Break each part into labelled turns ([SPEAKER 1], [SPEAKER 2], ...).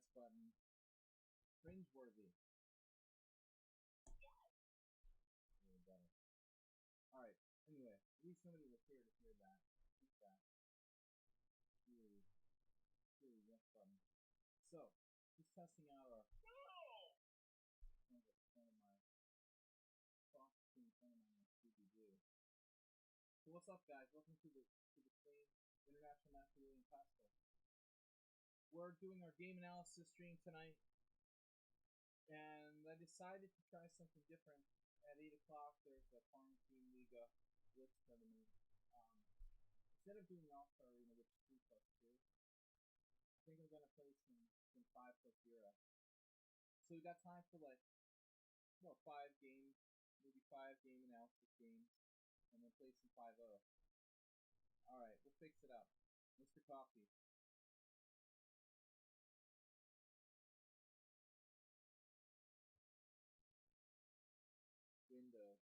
[SPEAKER 1] yes button. Cringeworthy. Really better. Alright, anyway, at least somebody was here to hear that. Keep that. Really yes button. So, just testing out our So what's up, guys? Welcome to the stream, International Master William Pascal. We're doing our game analysis stream tonight, and I decided to try something different. At 8 o'clock, there's a Quarantine Liga Blitz tournament. Instead of doing All-Star Arena, which is 3+2, I think I'm going to play some 5+ Euro. So we got time for like, 5 games, maybe 5 game analysis games, and then play some 5-0. Alright, we'll fix it up. Mr. Coffee. Window.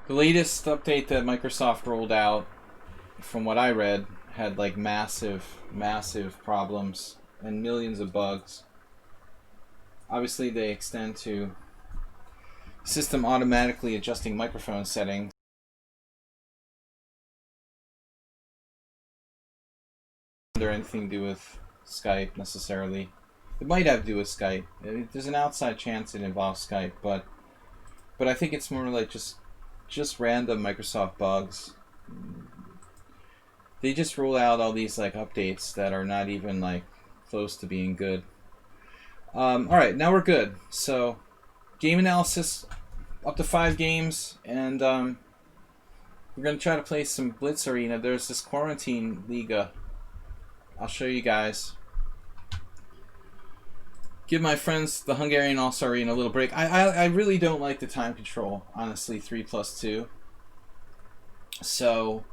[SPEAKER 1] The latest update that Microsoft rolled out, from what I read, had like massive problems and millions of bugs. Obviously, they extend to system automatically adjusting microphone settings. Or anything to do with Skype necessarily. It might have to do with Skype. There's an outside chance it involves Skype, but I think it's more like just random Microsoft bugs. They just roll out all these like updates that are not even like close to being good. Alright, now we're good. So, game analysis, up to 5 games, and we're going to try to play some Blitz Arena. There's this Quarantine Liga. I'll show you guys. Give my friends the Hungarian All-Star Arena a little break. I really don't like the time control, honestly, 3+2. So,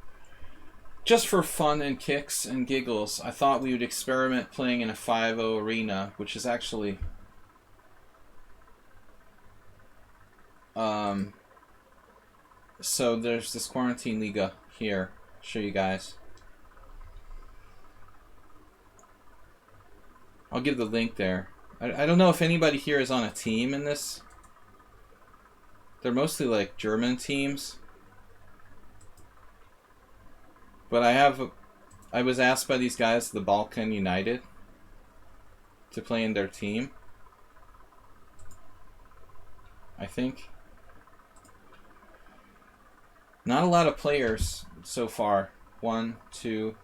[SPEAKER 1] just for fun and kicks and giggles, I thought we would experiment playing in a 5-0 arena, which is actually so there's this Quarantine Liga here. I'll show you guys. I'll give the link there. I don't know if anybody here is on a team in this. They're mostly like German teams. But I was asked by these guys, the Balkan United, to play in their team. I think. Not a lot of players so far. 1, 2,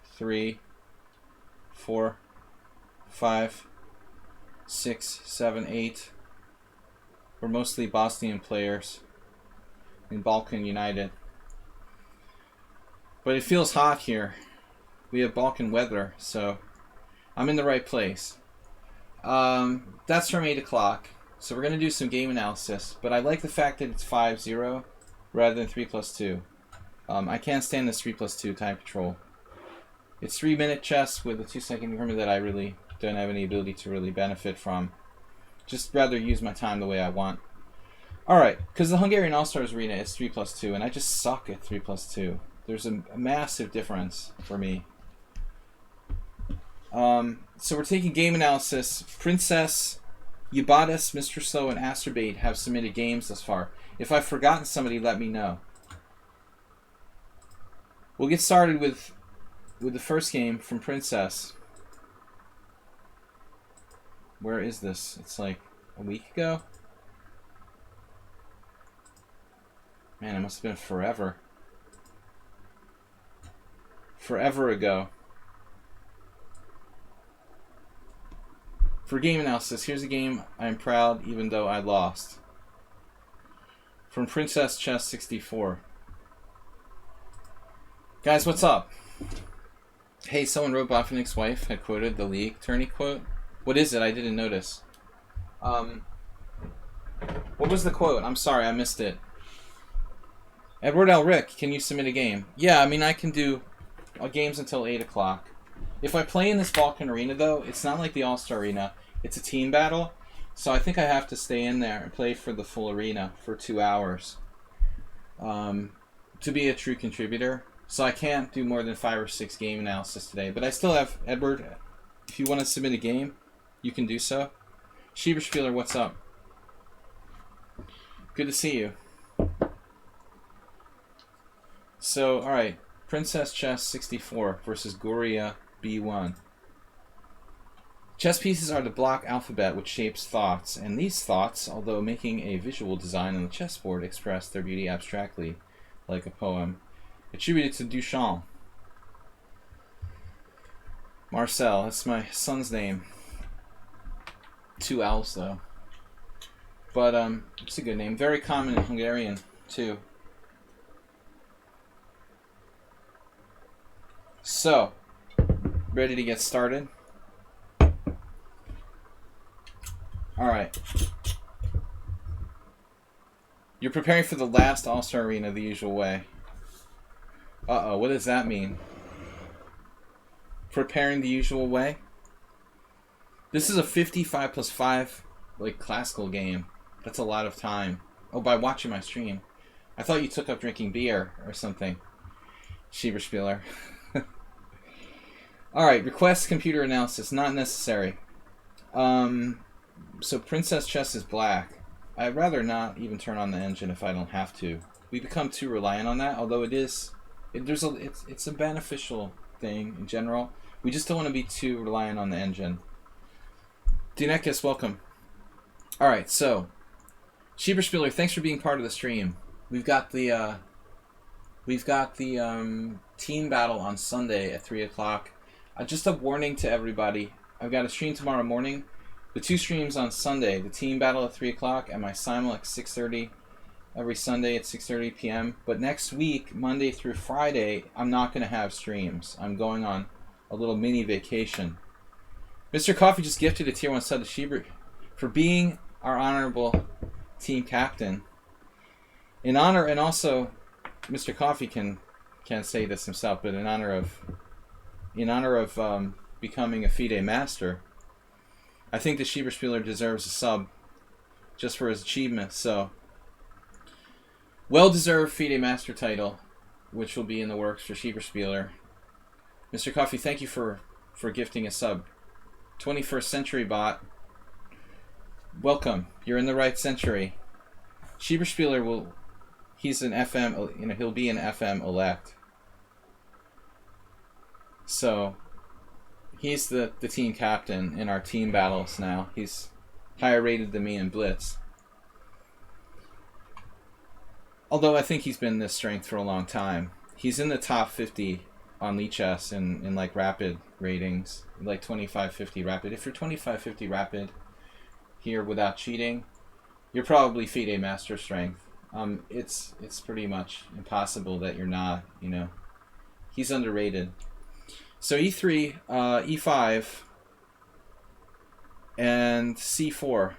[SPEAKER 1] 3, 4, 5, 6, 7, 8. We're mostly Bosnian players in Balkan United. But it feels hot here. We have Balkan weather, so I'm in the right place. That's from 8 o'clock. So we're going to do some game analysis. But I like the fact that it's 5-0 rather than 3+2. I can't stand this 3+2 time control. It's 3-minute chess with a 2-second increment that I really don't have any ability to really benefit from. Just rather use my time the way I want. Alright, because the Hungarian All-Stars Arena is 3+2, and I just suck at 3+2. There's a massive difference for me. So we're taking game analysis. Princess, Ubatis, Mr. Slow, and Asterbait have submitted games thus far. If I've forgotten somebody, let me know. We'll get started with the first game from Princess. Where is this? It's like a week ago? Man, it must have been forever. Forever ago. For game analysis, here's a game I am proud even though I lost. From Princess Chess 64. Guys, what's up? Hey, someone wrote Botvinnik's wife had quoted the league tourney quote. What is it? I didn't notice. What was the quote? I'm sorry, I missed it. Edward L. Rick, can you submit a game? Yeah, I mean, I can do games until 8 o'clock. If I play in this Balkan Arena, though, it's not like the All-Star Arena. It's a team battle, so I think I have to stay in there and play for the full arena for 2 hours to be a true contributor. So I can't do more than 5 or 6 game analysis today. But I still have, Edward, if you want to submit a game, you can do so. Schieberspieler, what's up? Good to see you. So, alright. Princess Chess 64 versus Goria B1. Chess pieces are the block alphabet which shapes thoughts, and these thoughts, although making a visual design on the chessboard, express their beauty abstractly, like a poem. Attributed to Duchamp. Marcel, that's my son's name. 2 L's though. But it's a good name. Very common in Hungarian too. So, ready to get started? Alright. You're preparing for the last All-Star Arena the usual way. Uh-oh, what does that mean? Preparing the usual way? This is a 55 plus 5, like, classical game. That's a lot of time. Oh, by watching my stream. I thought you took up drinking beer or something. Schieberspieler. Alright, request computer analysis. Not necessary. So Princess Chess is black. I'd rather not even turn on the engine if I don't have to. We become too reliant on that, although it's a beneficial thing in general. We just don't want to be too reliant on the engine. Dinekis, welcome. Alright, so Schieberspieler, thanks for being part of the stream. We've got the team battle on Sunday at 3 o'clock. Just a warning to everybody. I've got a stream tomorrow morning. The 2 streams on Sunday, the team battle at 3 o'clock and my simul at 6:30 every Sunday at 6:30 p.m. But next week, Monday through Friday, I'm not going to have streams. I'm going on a little mini vacation. Mr. Coffee just gifted a tier 1 sub to Schieber for being our honorable team captain. In honor, and also Mr. Coffee can say this himself, but in honor of becoming a FIDE master, I think the Schieberspieler deserves a sub just for his achievement. So, well-deserved FIDE master title, which will be in the works for Schieberspieler. Mr. Coffee, thank you for gifting a sub. 21st Century Bot, welcome. You're in the right century. Schieberspieler he's an FM, he'll be an FM elect. So, he's the team captain in our team battles now. He's higher rated than me in Blitz. Although I think he's been this strength for a long time. He's in the top 50 on lichess in like rapid ratings, like 25-50 rapid. If you're 25-50 rapid here without cheating, you're probably FIDE master strength. It's pretty much impossible that you're not, He's underrated. So E3, E5, and C4.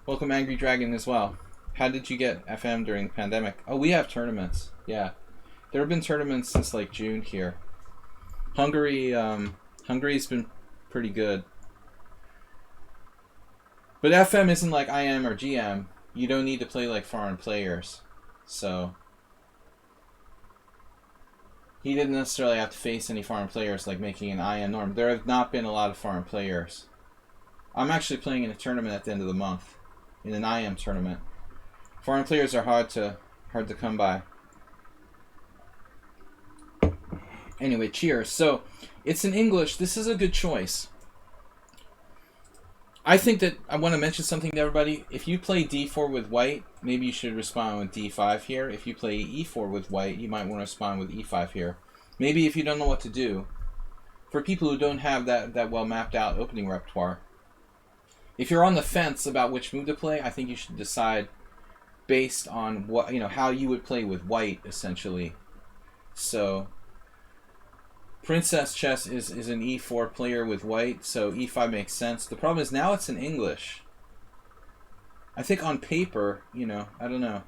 [SPEAKER 1] Welcome Angry Dragon as well. How did you get FM during the pandemic? Oh, we have tournaments. Yeah. There have been tournaments since like June here. Hungary's been pretty good. But FM isn't like IM or GM. You don't need to play like foreign players. So he didn't necessarily have to face any foreign players like making an IM norm. There have not been a lot of foreign players. I'm actually playing in a tournament at the end of the month. In an IM tournament. Foreign players are hard to come by. Anyway, cheers. So, it's in English. This is a good choice. I think that I want to mention something to everybody. If you play d4 with white, maybe you should respond with d5 here. If you play e4 with white, you might want to respond with e5 here. Maybe if you don't know what to do. For people who don't have that well mapped out opening repertoire. If you're on the fence about which move to play, I think you should decide based on what how you would play with white, essentially. So Princess chess is an e4 player with white, so e5 makes sense. The problem is now it's in English. I think on paper, you know, I don't know.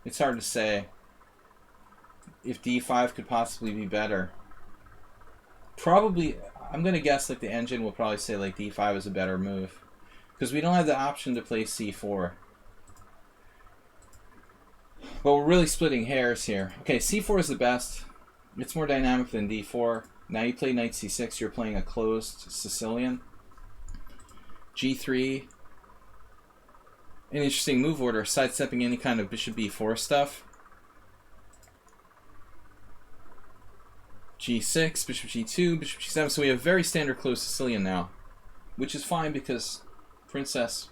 [SPEAKER 1] It's hard to say if d5 could possibly be better. Probably, I'm going to guess like the engine will probably say like d5 is a better move. Because we don't have the option to play c4. But we're really splitting hairs here. Okay, c4 is the best. It's more dynamic than d4. Now you play knight c6, you're playing a closed Sicilian. g3. An interesting move order, sidestepping any kind of bishop b4 stuff. g6, bishop g2, bishop g7. So we have very standard closed Sicilian now. Which is fine because Princess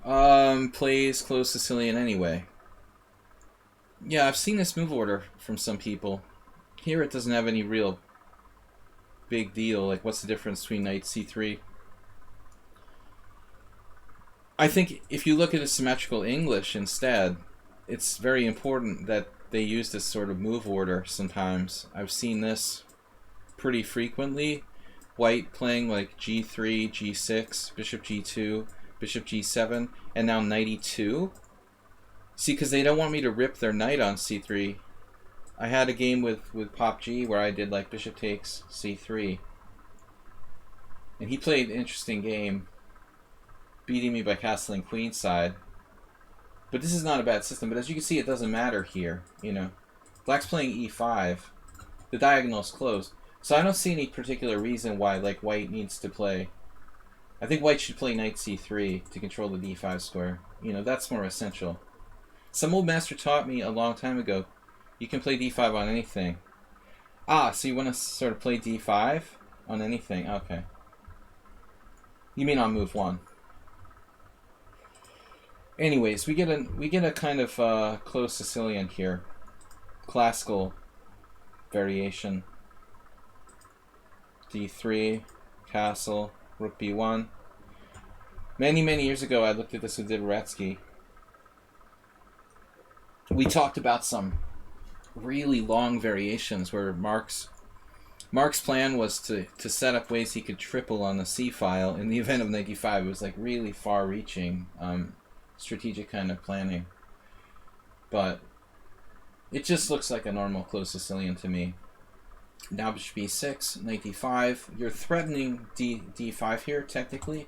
[SPEAKER 1] plays closed Sicilian anyway. Yeah, I've seen this move order from some people. Here it doesn't have any real big deal. Like, what's the difference between knight c3? I think if you look at a symmetrical English instead, it's very important that they use this sort of move order sometimes. I've seen this pretty frequently. White playing like g3, g6, bishop g2, bishop g7, and now knight e2. See, because they don't want me to rip their knight on c3. I had a game with Pop G where I did like bishop takes c3. And he played an interesting game, beating me by castling queenside. But this is not a bad system. But as you can see, it doesn't matter here. You know, Black's playing e5. The diagonal's closed. So I don't see any particular reason why like White needs to play. I think White should play knight c3 to control the d5 square. You know, that's more essential. Some old master taught me a long time ago, you can play d5 on anything. Ah, so you want to sort of play d5 on anything? Okay. You mean on move 1. Anyways, we get a kind of closed Sicilian here. Classical variation. d3, castle, rook b1. Many years ago, I looked at this with Dvoretsky. We talked about some really long variations where Mark's plan was to set up ways he could triple on the c file in the event of knight d5. It was like really far-reaching, strategic kind of planning. But it just looks like a normal closed Sicilian to me. Now bishop b6, knight d5. You're threatening d5 here, technically.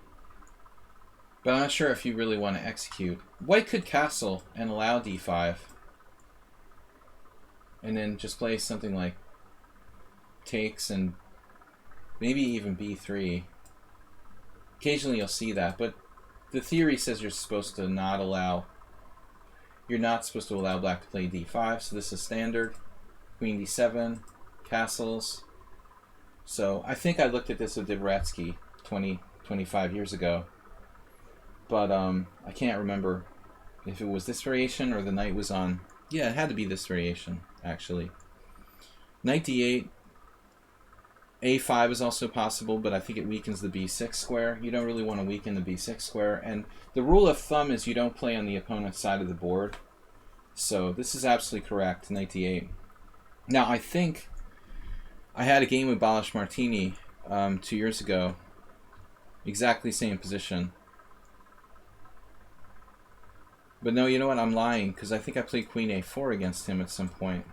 [SPEAKER 1] But I'm not sure if you really want to execute. White could castle and allow d5. And then just play something like takes and maybe even b3. Occasionally you'll see that, but the theory says you're not supposed to allow Black to play d5, so this is standard. Queen d7, castles. So I think I looked at this with Dvoretsky 25 years ago. But I can't remember if it was this variation or the knight was on. Yeah, it had to be this variation, actually. Knight d8. a5 is also possible, but I think it weakens the b6 square. You don't really want to weaken the b6 square. And the rule of thumb is you don't play on the opponent's side of the board. So this is absolutely correct, knight d8. Now, I think I had a game with Balázs Martini 2 years ago. Exactly same position. But no, you know what? I'm lying, because I think I played queen a4 against him at some point.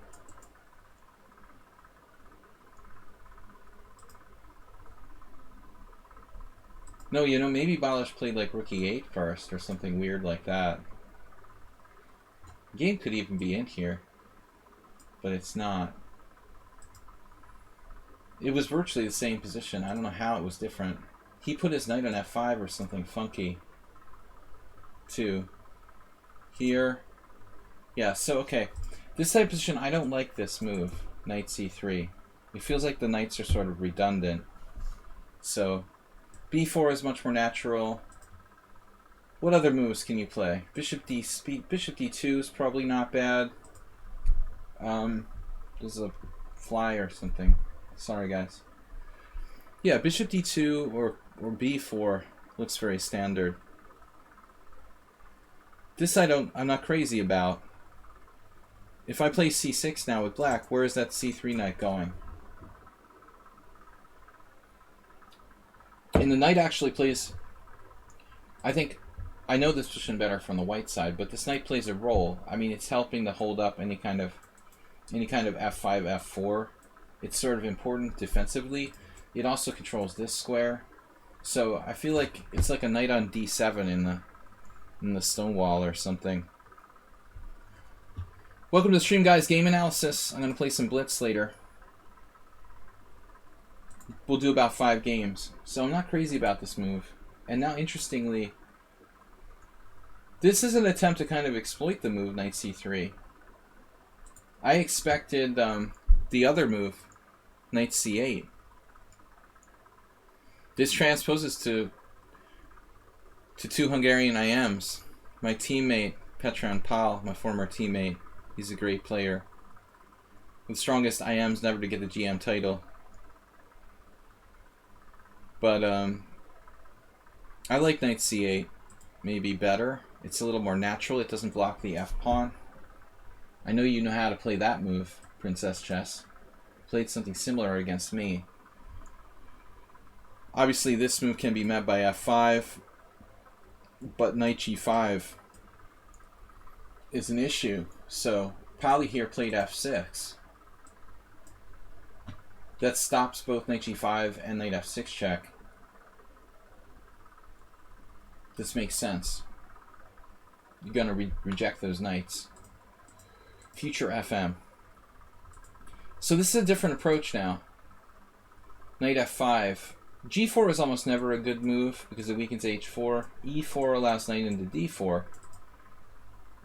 [SPEAKER 1] No, you know, maybe Balázs played like rook e8 first, or something weird like that. The game could even be in here, but it's not. It was virtually the same position. I don't know how it was different. He put his knight on f5 or something funky, too. Here. Yeah, so, okay. This type of position, I don't like this move, knight c3. It feels like the knights are sort of redundant. So, b4 is much more natural. What other moves can you play? Bishop d2 is probably not bad. There's a fly or something. Sorry, guys. Yeah, bishop d2 or b4 looks very standard. This I'm not crazy about. If I play c6 now with black, where is that c3 knight going? And the knight actually plays... I know this position better from the white side, but this knight plays a role. I mean, it's helping to hold up any kind of f5, f4. It's sort of important defensively. It also controls this square. So I feel like it's like a knight on d7 in the stone wall or something. Welcome to the stream, guys. Game analysis. I'm going to play some Blitz later. We'll do about 5 games. So I'm not crazy about this move. And now, interestingly, this is an attempt to kind of exploit the move, knight c3. I expected the other move, knight c8. This transposes to 2 Hungarian IMs. My teammate, Petran Pal, my former teammate, he's a great player. The strongest IMs never to get the GM title. But I like knight c8 maybe better. It's a little more natural. It doesn't block the f-pawn. I know you know how to play that move, Princess Chess. Played something similar against me. Obviously, this move can be met by f5, but knight g5 is an issue. So, Pali here played f6. That stops both knight g5 and knight f6 check. This makes sense. You're going to reject those knights. Future FM. So this is a different approach now. Knight f5. g4 is almost never a good move because it weakens h4. e4 allows knight into d4.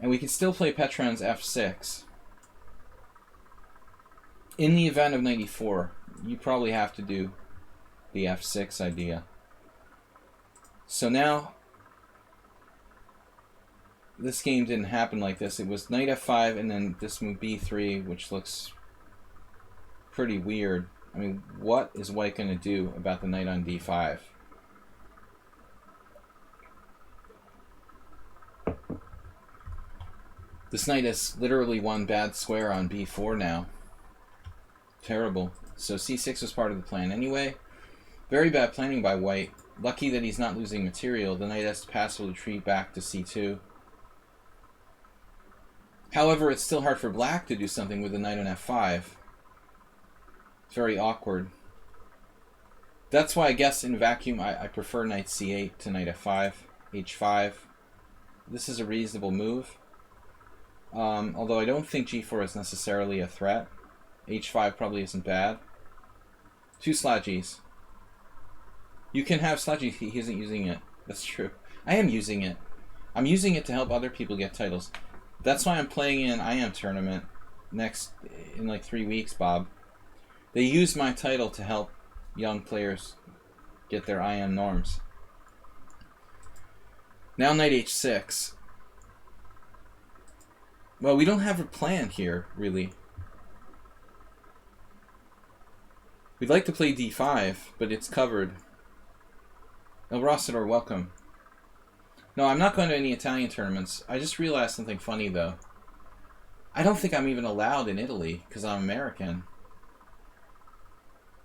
[SPEAKER 1] And we can still play Petran's f6. In the event of knight e4, you probably have to do the f6 idea. So now, this game didn't happen like this. It was knight f5 and then this move b3, which looks pretty weird. I mean, what is white going to do about the knight on d5? This knight has literally one bad square on b4 now. Terrible. So c6 was part of the plan anyway. Very bad planning by white. Lucky that he's not losing material. The knight has to passively retreat back to c2. However, it's still hard for black to do something with the knight on f5. It's very awkward. That's why I guess in vacuum I prefer knight c8 to knight f5, h5. This is a reasonable move. Although I don't think g4 is necessarily a threat. h5 probably isn't bad. 2 Sladgies. You can have Sladgie, he isn't using it. That's true. I am using it. I'm using it to help other people get titles. That's why I'm playing in an IM tournament in like 3 weeks, Bob. They use my title to help young players get their IM norms. Now knight h6. Well, we don't have a plan here, really. We'd like to play d5, but it's covered. El Rossador, welcome. No, I'm not going to any Italian tournaments. I just realized something funny, though. I don't think I'm even allowed in Italy, because I'm American.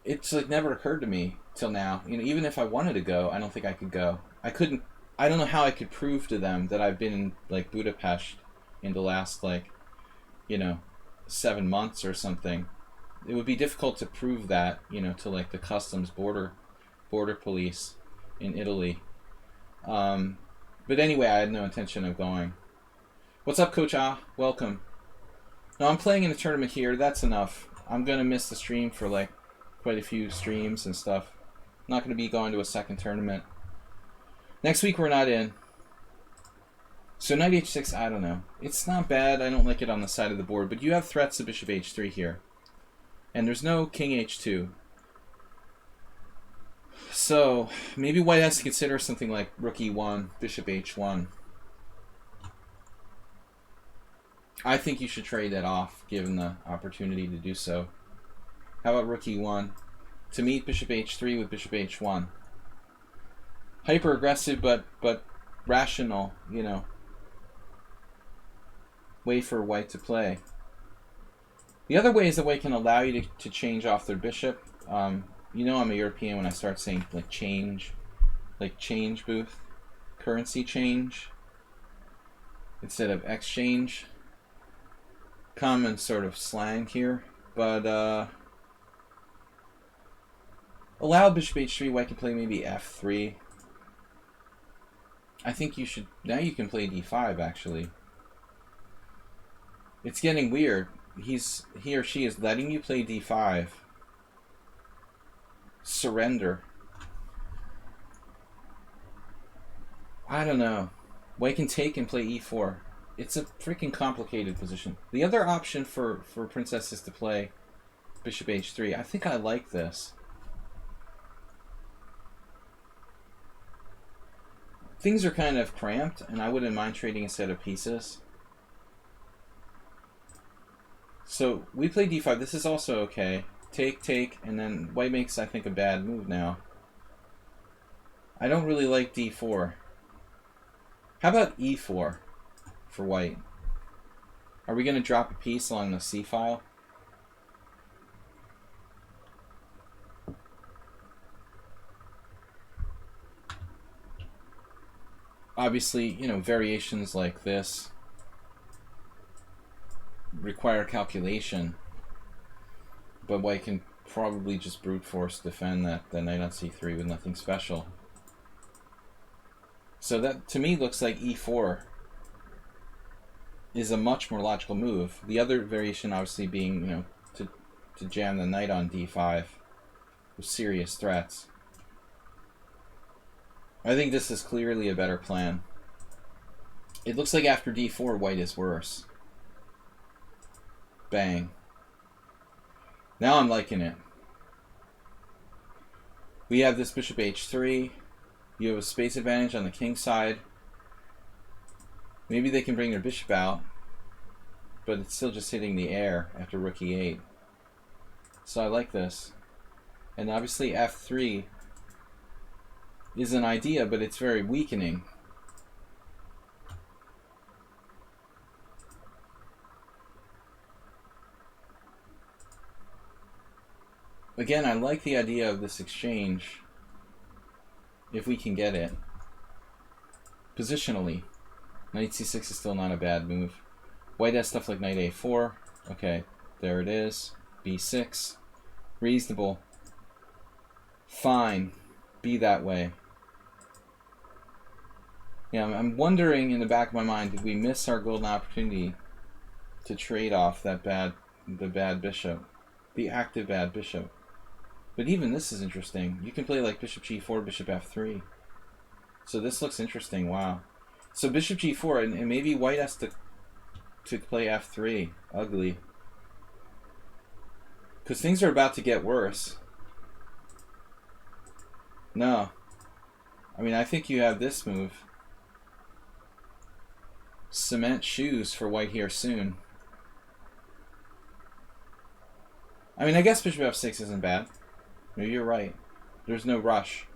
[SPEAKER 1] It's like never occurred to me till now. You know, even if I wanted to go, I don't think I could go. I couldn't. I don't know how I could prove to them that I've been in like Budapest in the last 7 months or something. It would be difficult to prove that, to like the customs border police in Italy. But anyway, I had no intention of going. What's up, Coach Ah? Welcome. No, I'm playing in a tournament here. That's enough. I'm gonna miss the stream for like quite a few streams and stuff. I'm not gonna be going to a second tournament. Next week we're not in. So knight h6, I don't know. It's not bad. I don't like it on the side of the board, but you have threats to bishop h3 here. And there's no king h2. So maybe white has to consider something like rook e1, bishop h1. I think you should trade that off, given the opportunity to do so. How about rook e1 to meet bishop h3 with bishop h1? Hyper aggressive, but rational, way for white to play. The other way is the way it can allow you to change off their bishop. You know I'm a European when I start saying like change booth, currency change, instead of exchange. Common sort of slang here, but allow bishop h3, white can play maybe f3. I think you should, now you can play d5 actually. It's getting weird. He or she is letting you play d5. Surrender. I don't know. White can take and play e4. It's a freaking complicated position. The other option for princess is to play bishop h3. I think I like this. Things are kind of cramped, and I wouldn't mind trading a set of pieces. So we play d5. This is also okay. Take, and then white makes, I think, a bad move now. I don't really like d4. How about e4 for white? Are we going to drop a piece along the c file? Obviously, you know, variations like this require calculation, but white can probably just brute force defend that knight on c3 with nothing special. So that to me looks like e4 is a much more logical move. The other variation obviously being, you know, to jam the knight on d5 with serious threats. I think this is clearly a better plan. It looks like after d4, white is worse. Bang. Now I'm liking it. We have this bishop h3. You have a space advantage on the king side. Maybe they can bring their bishop out, but it's still just hitting the air after rook e8. So I like this. And obviously f3 is an idea, but it's very weakening. Again, I like the idea of this exchange, if we can get it. Positionally, knight c6 is still not a bad move. White has stuff like knight a4. Okay, there it is. b6. Reasonable. Fine. Be that way. Yeah, I'm wondering in the back of my mind, did we miss our golden opportunity to trade off the bad bishop, the active bad bishop? But even this is interesting. You can play like bishop g4, bishop f3. So this looks interesting. Wow. So bishop g4, and maybe white has to play f3. Ugly. Because things are about to get worse. No. I mean, I think you have this move. Cement shoes for white here soon. I mean, I guess bishop f6 isn't bad. Maybe you're right. There's no rush.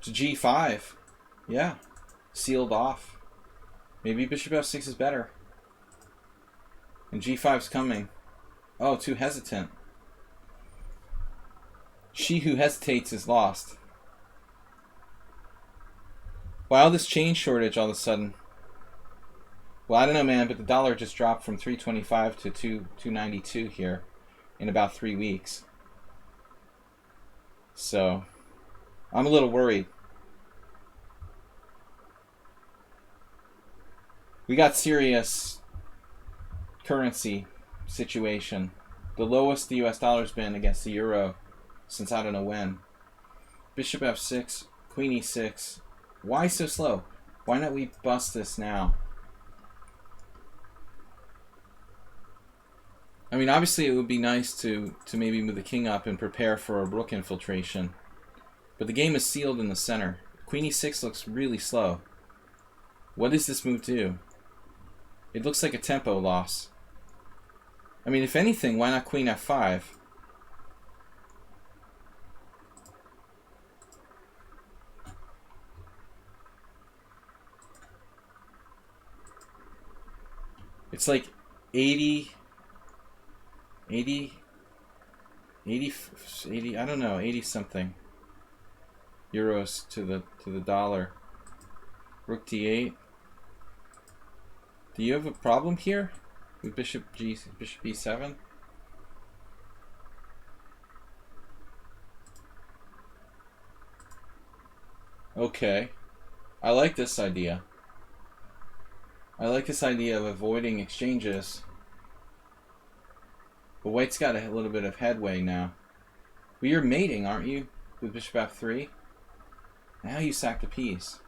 [SPEAKER 1] To g5. Yeah. Sealed off. Maybe bishop f6 is better. And g5's coming. Oh, too hesitant. She who hesitates is lost. Wow, this chain shortage all of a sudden. Well, I don't know, man, but the dollar just dropped from 325 to 292 here in about 3 weeks. So, I'm a little worried. We got serious currency situation. The lowest the US dollar's been against the euro since I don't know when. Bishop f6, queen e6. Why so slow? Why not we bust this now? I mean, obviously it would be nice to maybe move the king up and prepare for a rook infiltration. But the game is sealed in the center. Queen e6 looks really slow. What does this move do? It looks like a tempo loss. I mean, if anything, why not queen f5? It's like 80 80, 80, I don't know, 80 something euros to the dollar. Rook d8. Do you have a problem here with bishop e7? Okay. I like this idea. I like this idea of avoiding exchanges. But white's got a little bit of headway now. But you're mating, aren't you? With bishop f3? Now you sacked a piece.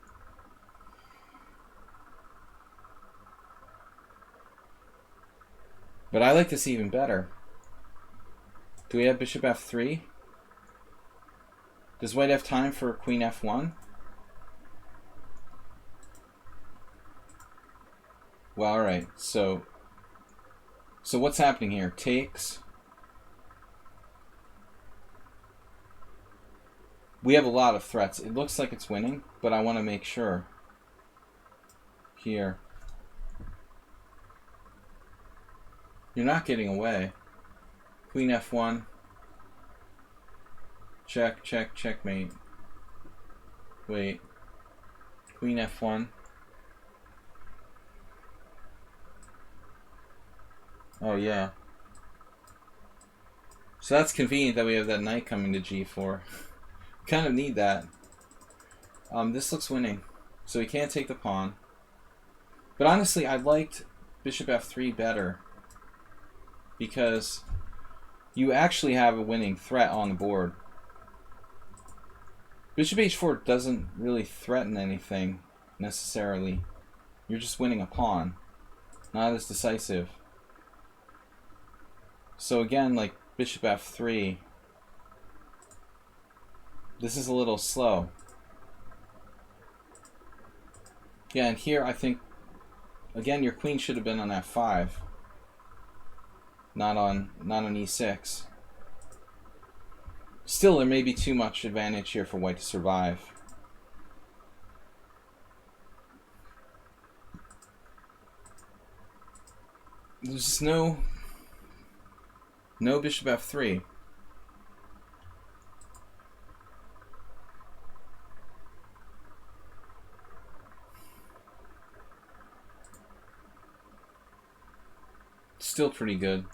[SPEAKER 1] But I like this even better. Do we have bishop f3? Does white have time for queen f1? Well, alright, so what's happening here? Takes. We have a lot of threats. It looks like it's winning, but I want to make sure. Here. You're not getting away. Queen f1. Check, check, checkmate. Wait. Queen f1. Oh, yeah. So that's convenient that we have that knight coming to g4. Kind of need that. This looks winning. So we can't take the pawn. But honestly, I liked bishop f3 better. Because you actually have a winning threat on the board. Bishop h4 doesn't really threaten anything, necessarily. You're just winning a pawn. Not as decisive. So again, like bishop f3, this is a little slow. Yeah, and here I think, again, your queen should have been on f5, not on e6. Still, there may be too much advantage here for white to survive. There's just no bishop f3. Still pretty good.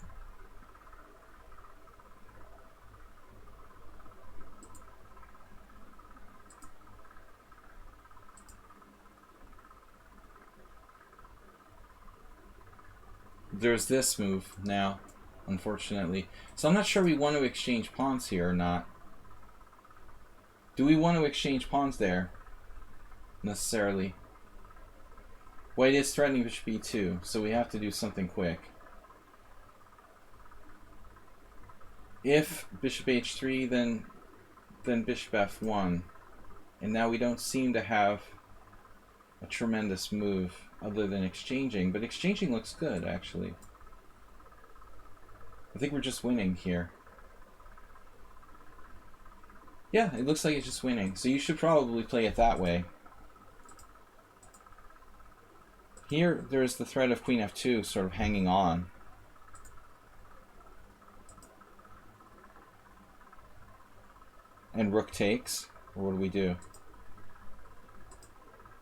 [SPEAKER 1] There's this move now, unfortunately. So I'm not sure we want to exchange pawns here or not. Do we want to exchange pawns there? Necessarily. White is threatening bishop e2, so we have to do something quick. If bishop h3, then bishop f1. And now we don't seem to have a tremendous move other than exchanging, but exchanging looks good, actually. I think we're just winning here. Yeah, it looks like it's just winning, so you should probably play it that way. Here, there's the threat of queen f2 sort of hanging on. And rook takes, or what do we do?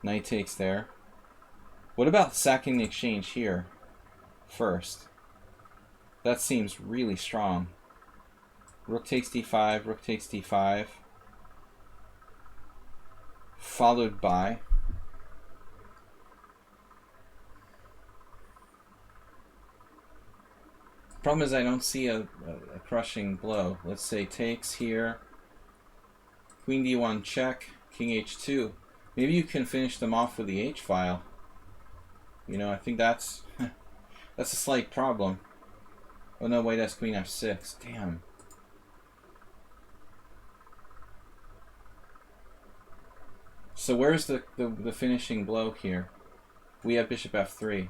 [SPEAKER 1] Knight takes there. What about sacking the exchange here first? That seems really strong. Rook takes d5, rook takes d5. Followed by... Problem is I don't see a crushing blow. Let's say takes here. Queen d1 check, king h2. Maybe you can finish them off with the h-file. You know, I think that's that's a slight problem. Oh no, wait, that's queen f6. Damn. So where's the finishing blow here? We have bishop f3.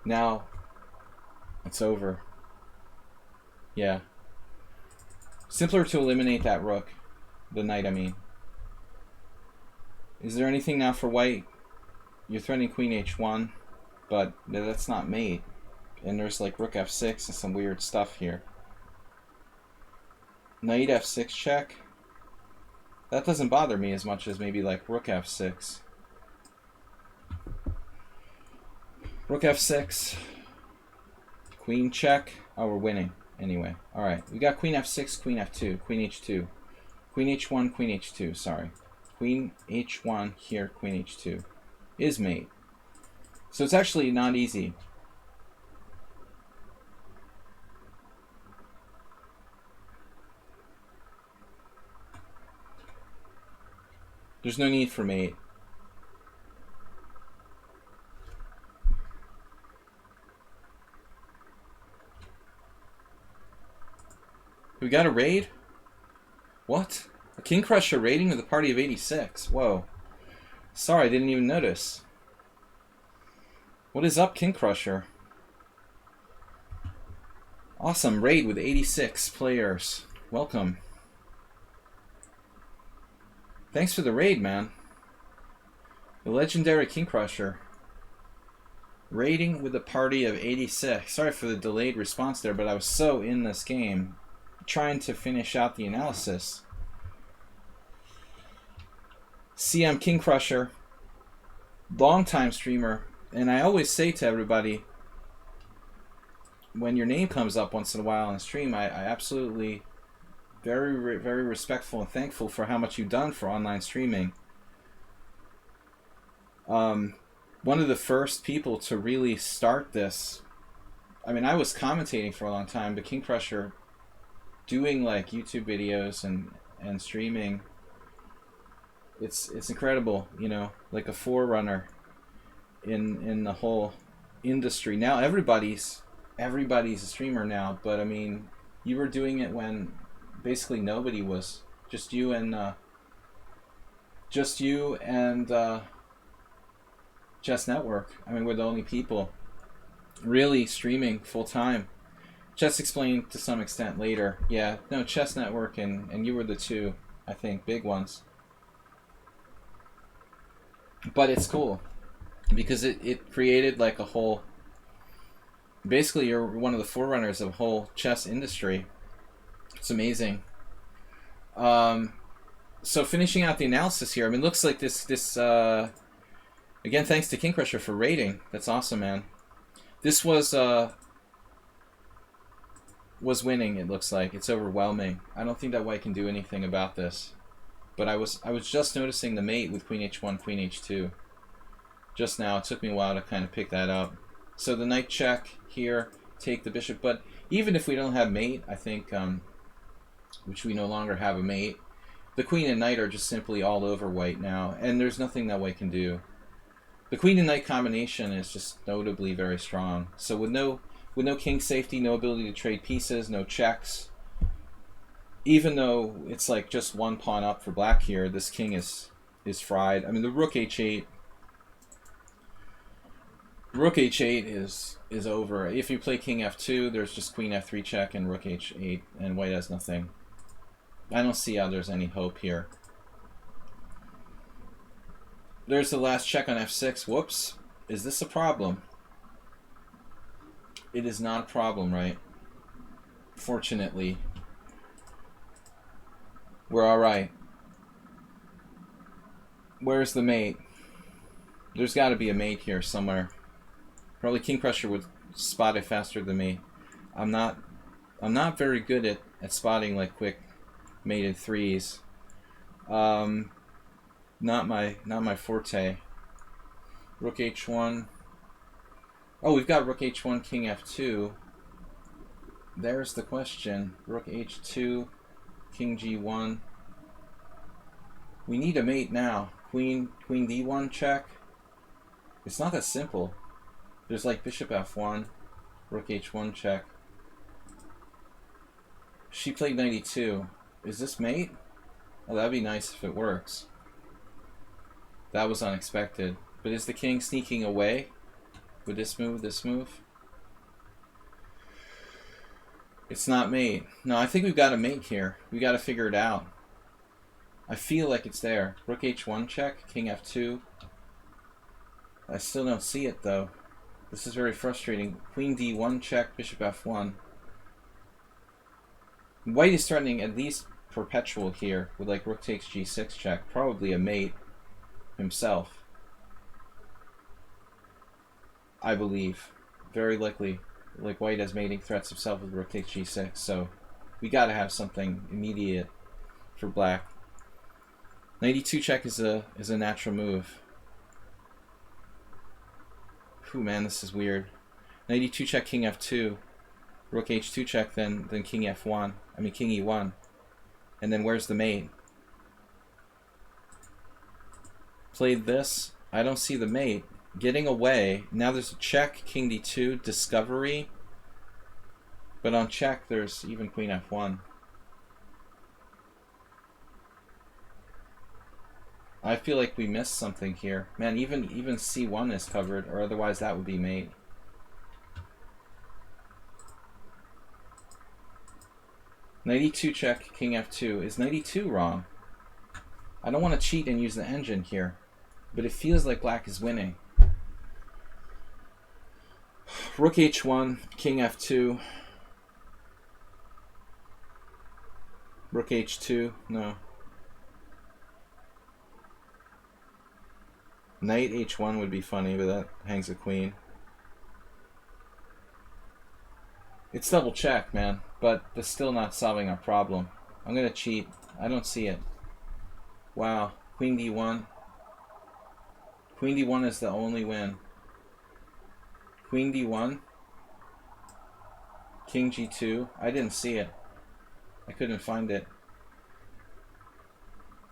[SPEAKER 1] Now it's over. Yeah. Simpler to eliminate that rook. The knight, I mean. Is there anything now for white You're threatening queen h1, but that's not mate. And there's like rook f6 and some weird stuff here. Knight f6 check. That doesn't bother me as much as maybe like rook f6. Rook f6. Queen check. Oh, we're winning. Anyway. Alright. We got queen f6, queen f2, queen h2. Queen h1, queen h2. Sorry. Queen h1 here, queen h2. Is mate. So it's actually not easy. There's no need for mate. We got a raid? What? A King Crusher raiding with a party of 86. Whoa. Sorry, I didn't even notice. What is up, King Crusher? Awesome raid with 86 players. Welcome. Thanks for the raid, man. The legendary King Crusher. Raiding with a party of 86. Sorry for the delayed response there, but I was so in this game trying to finish out the analysis. See, I'm King Crusher, long-time streamer, and I always say to everybody, when your name comes up once in a while on a stream, I absolutely very respectful and thankful for how much you've done for online streaming. One of the first people to really start this, I mean, I was commentating for a long time, but King Crusher doing like YouTube videos and streaming, it's incredible, you know, like a forerunner in the whole industry. Now everybody's a streamer now, but I mean, you were doing it when basically nobody was. Just you and Chess Network. I mean, we're the only people really streaming full time. Chess Explained to some extent later. Yeah, no, Chess Network and you were the two, I think, big ones. But it's cool because it created like a whole, basically you're one of the forerunners of the whole chess industry. It's amazing. So finishing out the analysis here, I mean, looks like this again, thanks to King Crusher for rating. That's awesome, man. This was winning, it looks like. It's overwhelming. I don't think that white can do anything about this. But I was just noticing the mate with queen h1, queen h2. Just now, it took me a while to kind of pick that up. So the knight check here, take the bishop. But even if we don't have mate, I think, which we no longer have a mate, the queen and knight are just simply all over white now, and there's nothing that white can do. The queen and knight combination is just notably very strong. So with no king safety, no ability to trade pieces, no checks, even though it's like just one pawn up for black here, this king is fried. I mean, the rook h8 is over. If you play king f2, there's just queen f3 check and rook h8, and white has nothing. I don't see how there's any hope here. There's the last check on f6. Whoops. Is this a problem? It is not a problem, right? Fortunately. We're alright. Where's the mate? There's got to be a mate here somewhere. Probably King Crusher would spot it faster than me. I'm not very good at spotting like quick mated threes. Not my forte. Rook h1. Oh, we've got rook h1, king f2. There's the question. Rook h2, king g1. We need a mate now. Queen d1 check. It's not that simple. There's like bishop f1, rook h1 check. She played knight e2. Is this mate? Oh, that'd be nice if it works. That was unexpected. But is the king sneaking away with this move? It's not mate. No, I think we've got a mate here. We got to figure it out. I feel like it's there. Rook h1 check, king f2. I still don't see it though. This is very frustrating. Queen d1 check, bishop f1. White is threatening at least perpetual here with like rook takes g6 check. Probably a mate himself. I believe. Very likely. Like white has mating threats himself with rook takes g6. So we gotta have something immediate for black. Knight e2 check is a natural move. Whew, man, this is weird. Knight e2 check, king f2. Rook h2 check, then king f1. I mean king e1. And then where's the mate? Played this. I don't see the mate. Getting away. Now there's a check, king d2, discovery. But on check, there's even queen f1. I feel like we missed something here. Man, even c1 is covered, or otherwise that would be mate. Knight e2 check, king f2. Is knight e2 wrong? I don't want to cheat and use the engine here, but it feels like black is winning. Rook h1, king f2. Rook h2, no. Knight h1 would be funny, but that hangs a queen. It's double check, man, but that's still not solving our problem. I'm gonna cheat. I don't see it. Wow, queen d1. Queen d1 is the only win. Queen d1. King g2. I didn't see it. I couldn't find it.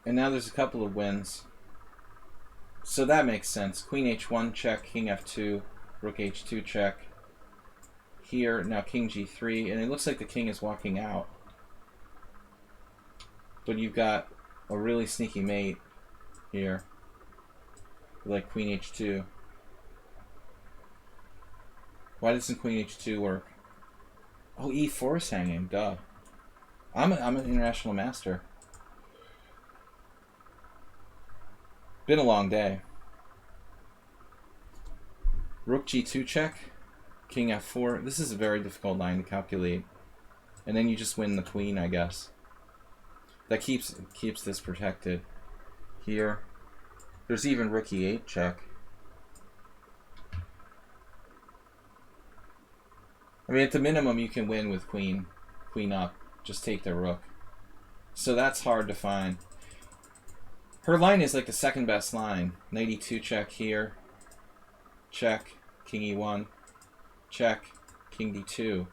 [SPEAKER 1] And now there's a couple of wins. So that makes sense. Queen h1 check, king f2, rook h2 check. Here, now king g3, and it looks like the king is walking out. But you've got a really sneaky mate here. Like queen h2. Why doesn't queen h2 work? Oh, e4 is hanging, duh. I'm an international master. Been a long day. Rook g2 check, king f4. This is a very difficult line to calculate. And then you just win the queen, I guess. That keeps this protected. Here. There's even rook e8 check. I mean, at the minimum, you can win with queen up. Just take their rook. So that's hard to find. Her line is like the second best line. Knight e2 check here. Check. King e1. Check. King d2.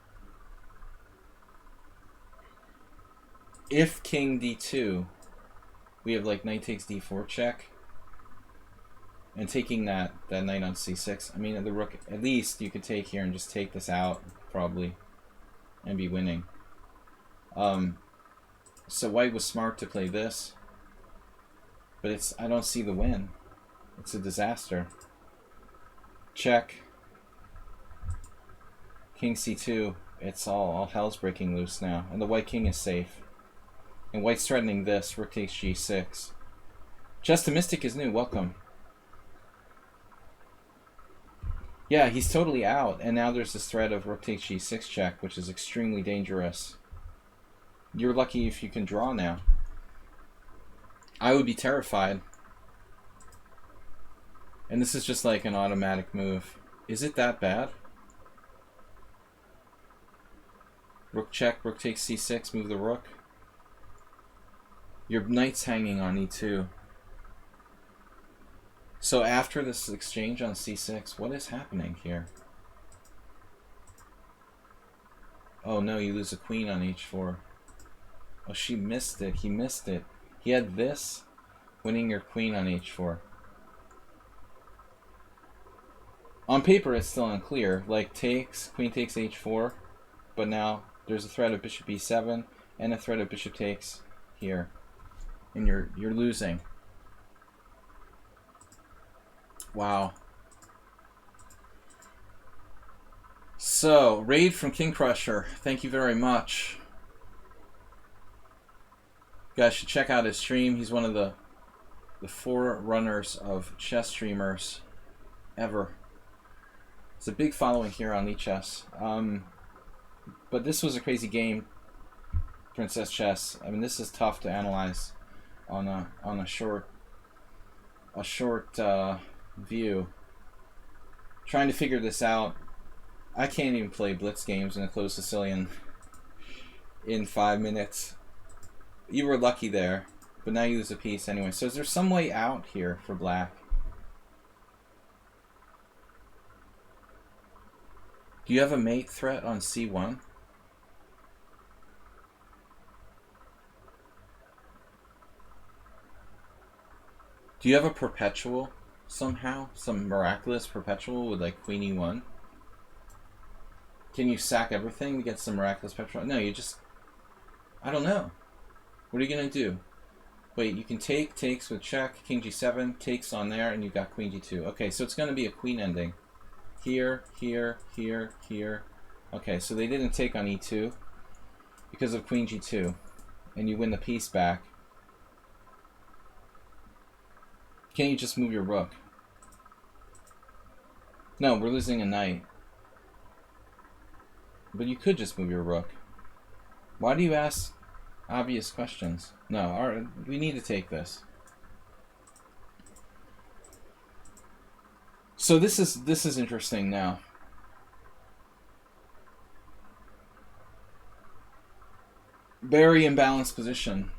[SPEAKER 1] If king d2, we have like knight takes d4 check. And taking that knight on c6. I mean, the rook, at least you could take here and just take this out, probably. And be winning. So white was smart to play this. But I don't see the win. It's a disaster. Check. King c2. It's all hell's breaking loose now. And the white king is safe. And white's threatening this. Rook takes g6. Just a Mystic is new. Welcome. Yeah, he's totally out. And now there's this threat of rook takes g6 check, which is extremely dangerous. You're lucky if you can draw now. I would be terrified. And this is just like an automatic move. Is it that bad? Rook check, rook takes c6, move the rook. Your knight's hanging on e2. So after this exchange on c6, what is happening here? Oh no, you lose a queen on h4. Oh, she missed it. He missed it. He had this, winning your queen on h4. On paper, it's still unclear. Like takes, queen takes h4, but now there's a threat of bishop e7 and a threat of bishop takes here, and you're losing. Wow. So, raid from King Crusher. Thank you very much. You guys should check out his stream. He's one of the forerunners of chess streamers. ever. It's a big following here on lichess. But this was a crazy game, Princess Chess. I mean, this is tough to analyze on a short view. Trying to figure this out. I can't even play Blitz games in a closed Sicilian in 5 minutes. You were lucky there, but now you lose a piece anyway. So is there some way out here for black? Do you have a mate threat on c1? Do you have a perpetual somehow? Some miraculous perpetual with like queen e1? Can you sack everything to get some miraculous perpetual? No, you just... I don't know. What are you going to do? Wait, you can takes with check, king g7, takes on there, and you've got queen g2. Okay, so it's going to be a queen ending. Here, here, here, here. Okay, so they didn't take on e2 because of queen g2. And you win the piece back. Can't you just move your rook? No, we're losing a knight. But you could just move your rook. Why do you ask obvious questions? No, we need to take this. So this is interesting now. Very imbalanced position.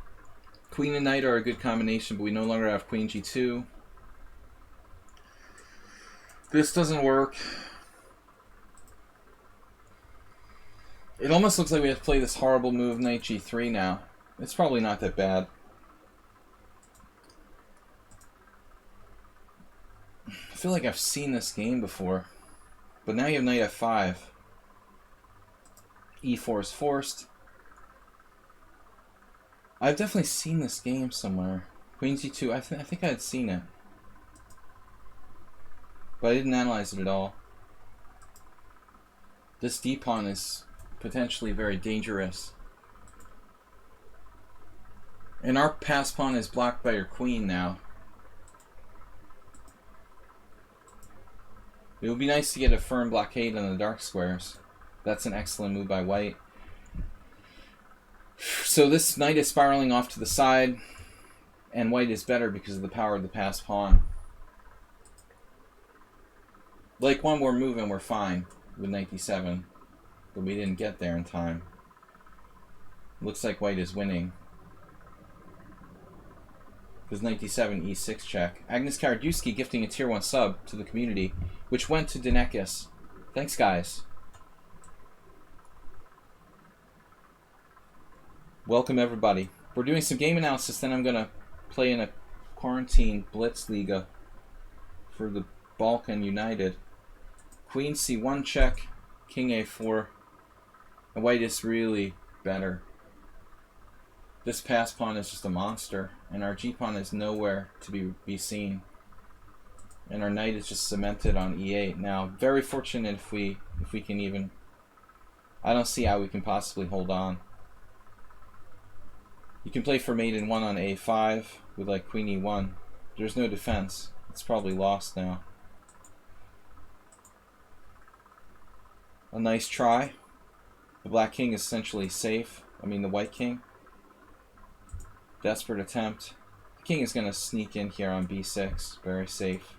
[SPEAKER 1] Queen and knight are a good combination, but we no longer have queen g2. This doesn't work. It almost looks like we have to play this horrible move, knight g3 now. It's probably not that bad. I feel like I've seen this game before. But now you have knight f5. e4 is forced. I've definitely seen this game somewhere. Queen c2, I think I had seen it. But I didn't analyze it at all. This d-pawn is potentially very dangerous. And our pass pawn is blocked by your queen now. It would be nice to get a firm blockade on the dark squares. That's an excellent move by white. So this knight is spiraling off to the side, and white is better because of the power of the pass pawn. Like one more move and we're fine with knight d7, but we didn't get there in time. Looks like white is winning. Because knight d7, e6 check. Agnes Karadewski gifting a tier 1 sub to the community, which went to Denekis. Thanks, guys. Welcome, everybody. We're doing some game analysis, then I'm going to play in a quarantine Blitz Liga for the Balkan United. Queen c1 check, king a4. And white is really better. This pass pawn is just a monster, and our g-pawn is nowhere to be seen. And our knight is just cemented on e8. Now, very fortunate if we can even... I don't see how we can possibly hold on. You can play for mate in 1 on a5 with like queen e1. There's no defense. It's probably lost now. A nice try. The black king is essentially safe. I mean the white king. Desperate attempt. The king is going to sneak in here on b6. Very safe.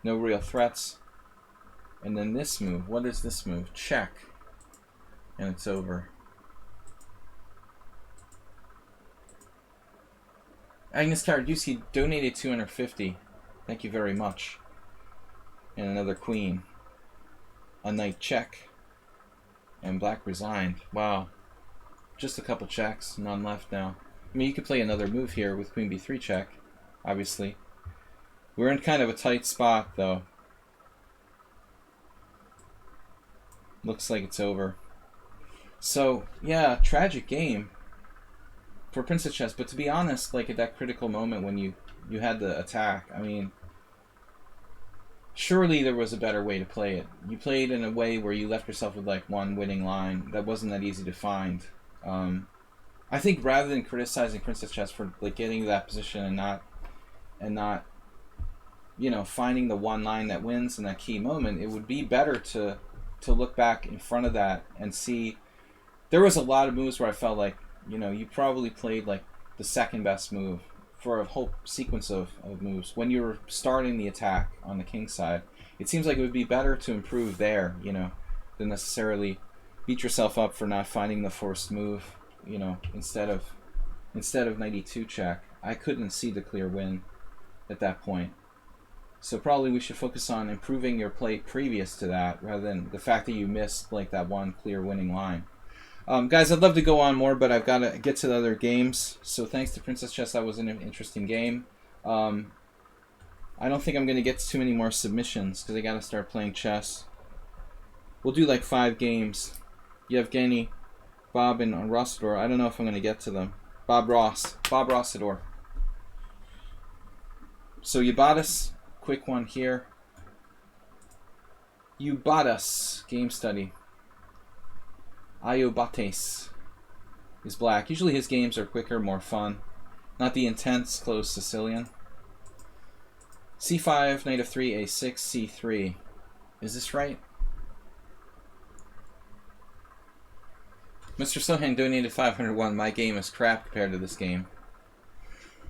[SPEAKER 1] No real threats. And then this move. What is this move? Check. And it's over. Agnes Karadewski donated 250. Thank you very much. And another queen. A knight check. And black resigned. Wow. Just a couple checks. None left now. I mean, you could play another move here with queen b3 check. Obviously. We're in kind of a tight spot, though. Looks like it's over. So, yeah, tragic game for Princess Chess, but to be honest, like at that critical moment when you had the attack, I mean, surely there was a better way to play it. You played in a way where you left yourself with like one winning line. That wasn't that easy to find. I think rather than criticizing Princess Chess for like getting to that position and not you know, finding the one line that wins in that key moment, it would be better to look back in front of that and see. There was a lot of moves where I felt like, you know, you probably played like the second best move for a whole sequence of moves when you were starting the attack on the king side. It seems like it would be better to improve there, you know, than necessarily beat yourself up for not finding the forced move, you know, instead of knight e2 check. I couldn't see the clear win at that point. So probably we should focus on improving your play previous to that rather than the fact that you missed like that one clear winning line. Guys, I'd love to go on more, but I've got to get to the other games. So thanks to Princess Chess, that was an interesting game. I don't think I'm going to get too many more submissions because I got to start playing chess. We'll do like 5 games. Yevgeny, Bob, and Rossador. I don't know if I'm going to get to them. Bob Rossador. So Ubatis, quick one here. Ubatis, game study. Iobates is black. Usually his games are quicker, more fun. Not the intense, closed Sicilian. C5, knight f3, a6, c3. Is this right? Mr. Sohan donated 501. My game is crap compared to this game.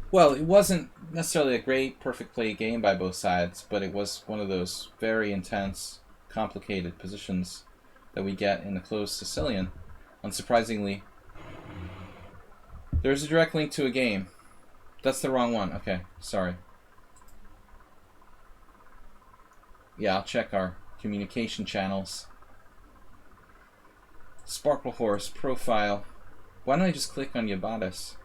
[SPEAKER 1] Well, it wasn't necessarily a great, perfect play game by both sides, but it was one of those very intense, complicated positions that we get in the closed Sicilian. Unsurprisingly, there's a direct link to a game. That's the wrong one. Okay, sorry. Yeah, I'll check our communication channels. Sparkle Horse, profile. Why don't I just click on Ubatis?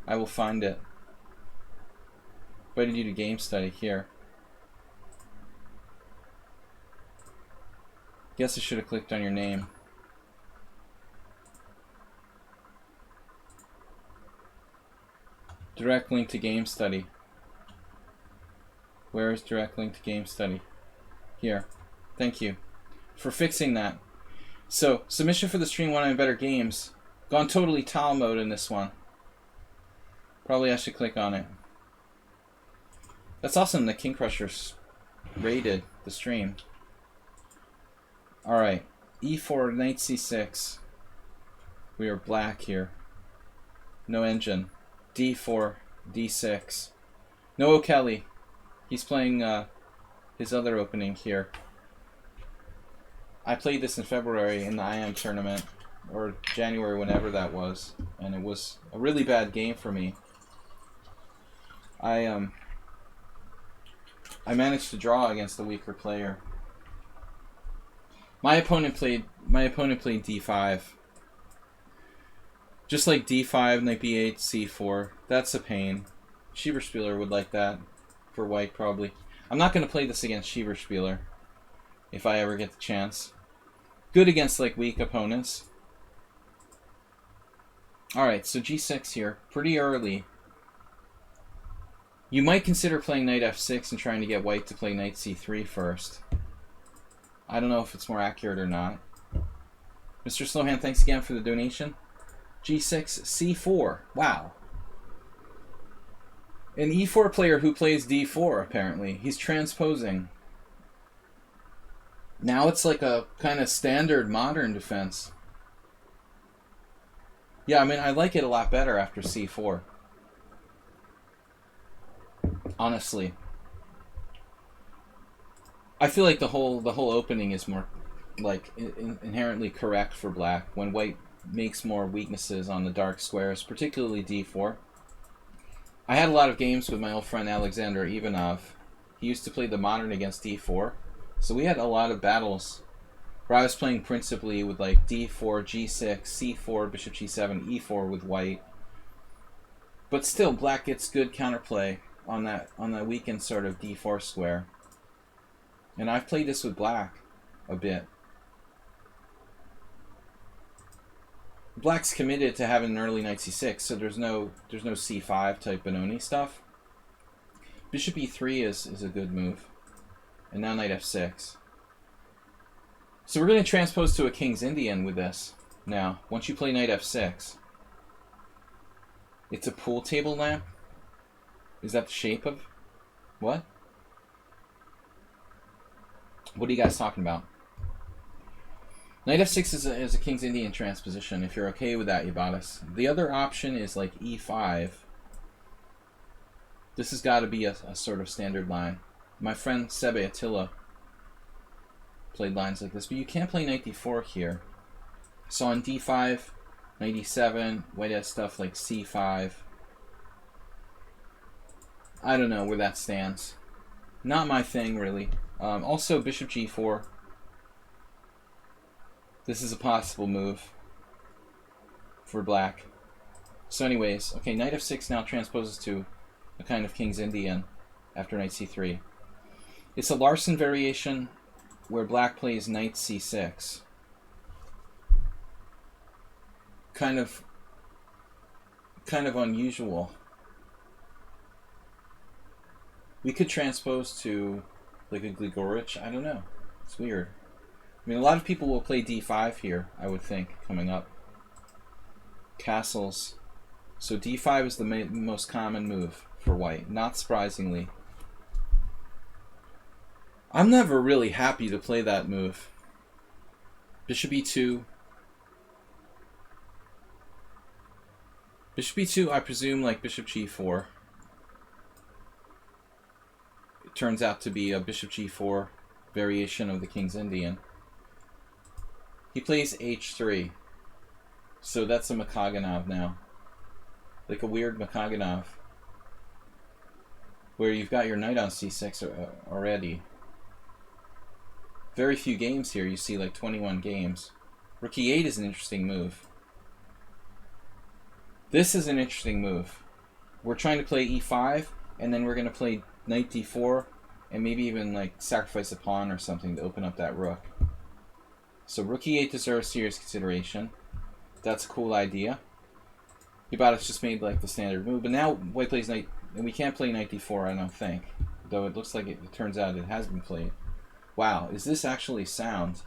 [SPEAKER 1] I will find it. Invited you to game study here. Guess I should have clicked on your name. Direct link to game study. Where is direct link to game study? Here. Thank you for fixing that. So, submission for the stream, one of my better games. Gone totally tile mode in this one. Probably I should click on it. That's awesome that King Crushers rated the stream. Alright, e4, knight c6. We are black here. No engine. d4, d6. No O'Kelly. He's playing his other opening here. I played this in February in the IM tournament, or January, whenever that was, and it was a really bad game for me. I managed to draw against the weaker player. My opponent played d5. Just like d5, knight b8, c4. That's a pain. Schieberspieler would like that for white, probably. I'm not going to play this against Schieberspieler if I ever get the chance. Good against like weak opponents. Alright, so g6 here. Pretty early. You might consider playing knight f6 and trying to get white to play knight c3 first. I don't know if it's more accurate or not. Mr. Slowhand, thanks again for the donation. g6, c4. Wow. An e4 player who plays d4, apparently. He's transposing. Now it's like a kind of standard modern defense. Yeah, I mean, I like it a lot better after c4. Honestly. I feel like the whole opening is more like inherently correct for black when white makes more weaknesses on the dark squares, particularly d4. I had a lot of games with my old friend Alexander Ivanov. He used to play the modern against d4. So we had a lot of battles where I was playing principally with like d4, g6, c4, bishop g7, e4 with white. But still, black gets good counterplay on that weakened sort of d4 square. And I've played this with black a bit. Black's committed to having an early knight c6, so there's no c5 type Benoni stuff. Bishop e3 is a good move. And now knight f6. So we're going to transpose to a King's Indian with this. Now, once you play knight f6, it's a pool table lamp. Is that the shape of... What? What are you guys talking about? Knight f6 is a King's Indian transposition, if you're okay with that, Yabatis. The other option is like e5. This has got to be a sort of standard line. My friend Sebe Attila played lines like this, but you can't play knight d4 here. So on d5, knight e7, white has stuff like c5. I don't know where that stands. Not my thing, really. Also, bishop g4. This is a possible move for black. So anyways, okay, knight f6 now transposes to a kind of King's Indian after knight c3. It's a Larsen variation where black plays knight c6. Kind of unusual. We could transpose to like a Gligorich. I don't know. It's weird. I mean, a lot of people will play d5 here, I would think, coming up. Castles. So d5 is the most common move for white, not surprisingly. I'm never really happy to play that move. Bishop e2. Bishop e2, I presume, like bishop g4. It turns out to be a bishop g4 variation of the King's Indian. He plays h3. So that's a Makhaganov now. Like a weird Makhaganov. Where you've got your knight on c6 already. Very few games here. You see like 21 games. Rook e8 is an interesting move. This is an interesting move. We're trying to play e5, and then we're going to play knight d4, and maybe even like sacrifice a pawn or something to open up that rook. So rook e8 deserves serious consideration. That's a cool idea. Yabatis just made like the standard move, but now white plays knight, and we can't play knight d4, I don't think. Though it looks like it turns out it has been played. Wow, is this actually sound?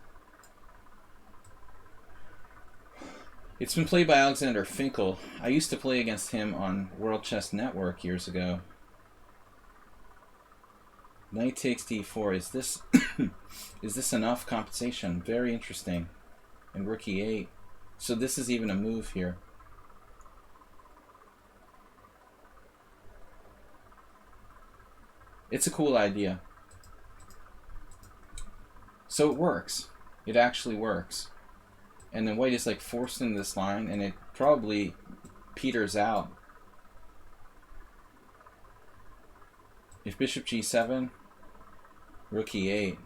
[SPEAKER 1] It's been played by Alexander Finkel. I used to play against him on World Chess Network years ago. Knight takes d4. Is this is this enough compensation? Very interesting. And rook e8. So this is even a move here. It's a cool idea. So it works. It actually works. And then white is like forced into this line, and it probably peters out. If bishop g7, rook e8.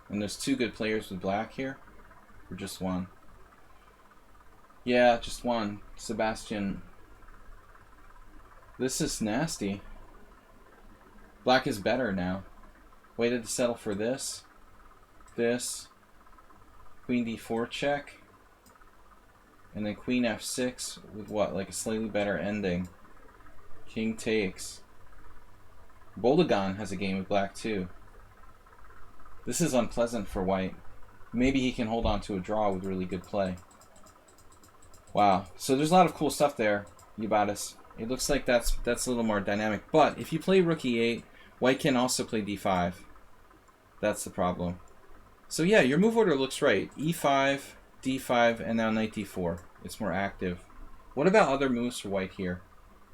[SPEAKER 1] And there's two good players with black here, or just one? Yeah, just one. Sebastian. This is nasty. Black is better now. White had to settle for this. This. Queen d4 check. And then queen f6 with what? Like a slightly better ending. King takes. Boldagon has a game with black too. This is unpleasant for white. Maybe he can hold on to a draw with really good play. Wow. So there's a lot of cool stuff there, Yabatis. It looks like that's a little more dynamic. But if you play rook e8, white can also play d5. That's the problem. So yeah, your move order looks right. e5, d5, and now knight d4. It's more active. What about other moves for white here?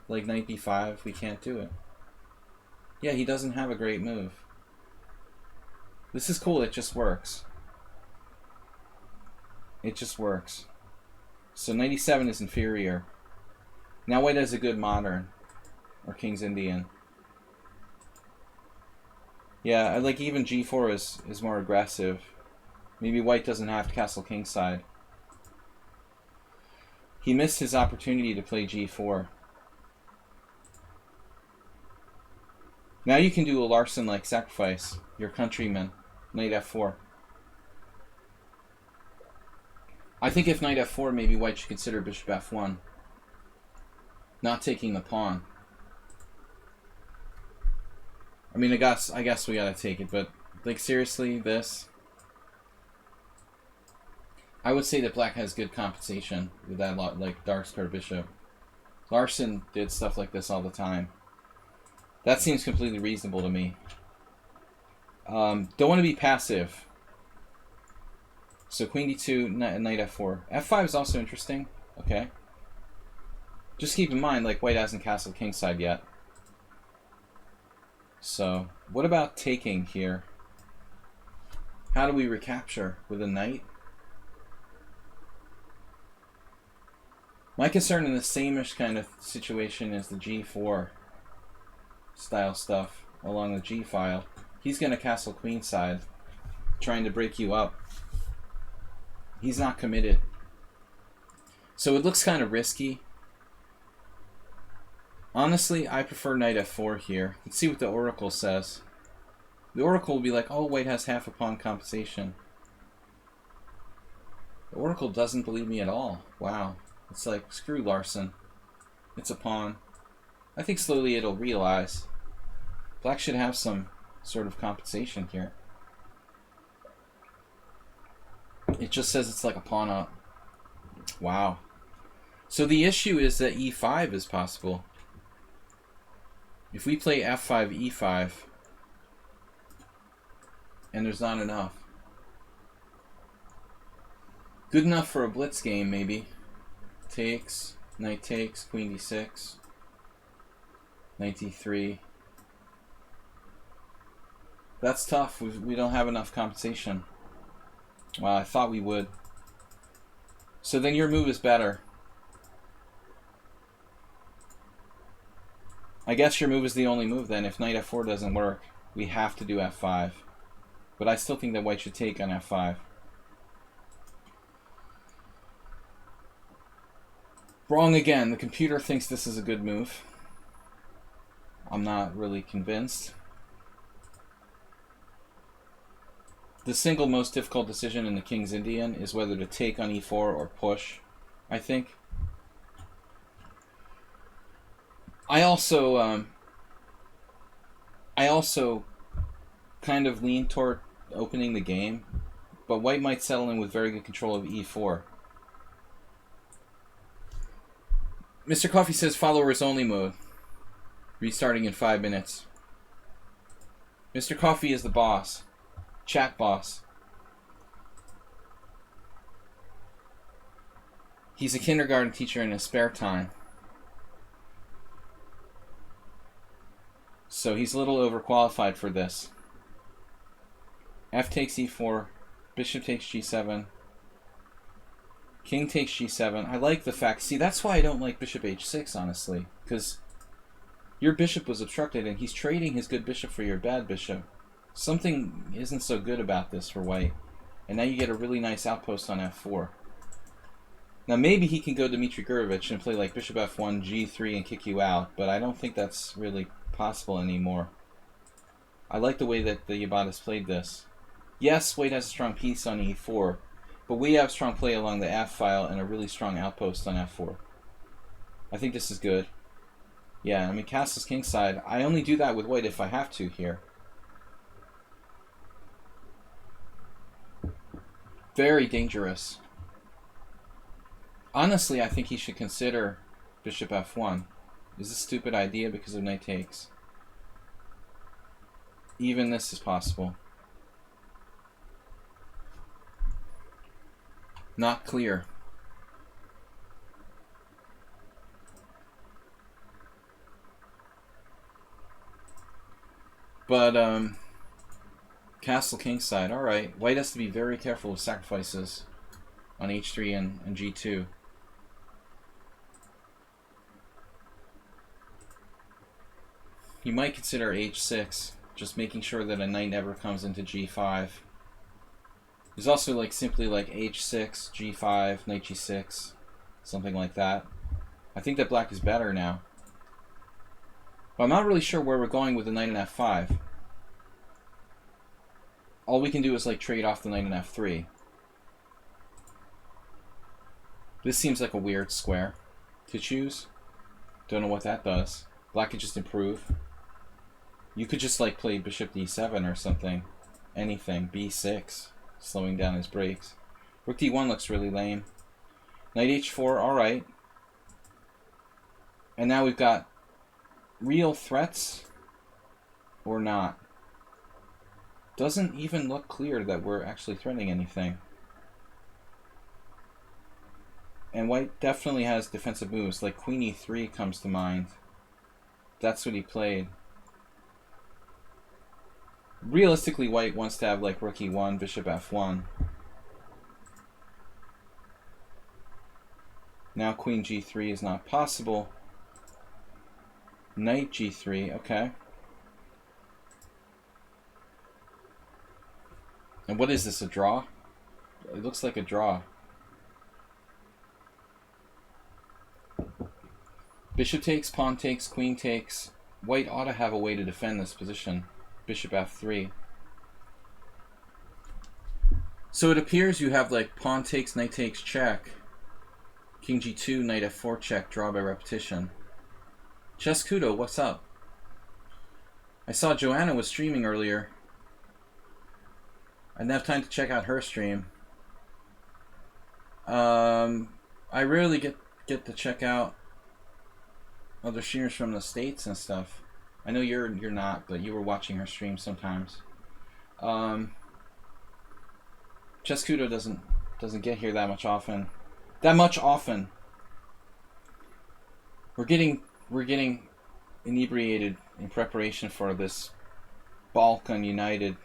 [SPEAKER 1] Like knight d5, we can't do it. Yeah, he doesn't have a great move. This is cool, it just works. It just works. So knight e7 is inferior. Now white has a good modern, or King's Indian. Yeah, I like even g4 is more aggressive. Maybe white doesn't have to castle kingside. He missed his opportunity to play g4. Now you can do a Larsen-like sacrifice. Your countryman, knight f4. I think if knight f4, maybe white should consider bishop f1. Not taking the pawn. I mean, I guess we gotta take it, but like seriously, this. I would say that black has good compensation with that lot, like dark square bishop. Larson did stuff like this all the time. That seems completely reasonable to me. Don't want to be passive. So queen d2, knight f4. f5 is also interesting. Okay. Just keep in mind, like, white hasn't castled kingside yet. So, what about taking here? How do we recapture? With a knight? My concern in the same-ish kind of situation is the g4 style stuff along the g file. He's going to castle queenside, trying to break you up. He's not committed. So it looks kind of risky. Honestly, I prefer knight f4 here. Let's see what the oracle says. The oracle will be like, oh, white has half a pawn compensation. The oracle doesn't believe me at all. Wow. It's like, screw Larson. It's a pawn. I think slowly it'll realize. Black should have some sort of compensation here. It just says it's like a pawn up. Wow. So the issue is that e5 is possible. If we play f5, e5, and there's not enough. Good enough for a blitz game, maybe. Takes, knight takes, queen d6, knight d3. That's tough. We don't have enough compensation. Well, I thought we would. So then your move is better. I guess your move is the only move then. If knight f4 doesn't work, we have to do f5. But I still think that white should take on f5. Wrong again. The computer thinks this is a good move. I'm not really convinced. The single most difficult decision in the King's Indian is whether to take on e4 or push, I think. I also kind of lean toward opening the game, but white might settle in with very good control of e4. Mr. Coffee says followers only mode. Restarting in 5 minutes. Mr. Coffee is the boss. Chat boss. He's a kindergarten teacher in his spare time. So he's a little overqualified for this. F takes e4, bishop takes g7, king takes g7. I like the fact, see, that's why I don't like bishop h6, honestly, because your bishop was obstructed and he's trading his good bishop for your bad bishop. Something isn't so good about this for white, and now you get a really nice outpost on f4. Now maybe he can go Dmitry Gurevich and play like bishop f1, g3 and kick you out, but I don't think that's really possible anymore. I like the way that the Yabatas played this. Yes, white has a strong piece on e4, but we have strong play along the f file and a really strong outpost on f4. I think this is good. Yeah, I mean, castle's kingside. I only do that with white if I have to here. Very dangerous. Honestly, I think he should consider bishop f1. Is this a stupid idea because of knight takes? Even this is possible. Not clear. But, castle kingside. Alright. White has to be very careful with sacrifices on h3 and g2. He might consider h6, just making sure that a knight never comes into g5. There's also like simply like h6, g5, knight g6, something like that. I think that black is better now. But I'm not really sure where we're going with the knight in f5. All we can do is like trade off the knight in f3. This seems like a weird square to choose. Don't know what that does. Black could just improve. You could just like play bishop d7 or something. Anything. b6. Slowing down his breaks. Rook d1 looks really lame. Knight h4, alright. And now we've got real threats or not. Doesn't even look clear that we're actually threatening anything. And white definitely has defensive moves, like queen e3 comes to mind. That's what he played. Realistically, white wants to have like rook e1, bishop f1. Now queen g3 is not possible. Knight g3, okay. And what is this, a draw? It looks like a draw. Bishop takes, pawn takes, queen takes. White ought to have a way to defend this position. Bishop f3. So it appears you have like pawn takes, knight takes, check. King g2, knight f4 check, draw by repetition. Chess Kudo, what's up? I saw Joanna was streaming earlier. I didn't have time to check out her stream. I rarely get to check out other streamers from the States and stuff. I know you're not, but you were watching her stream sometimes. Chess Kudo doesn't get here that much often. We're getting inebriated in preparation for this Balkan United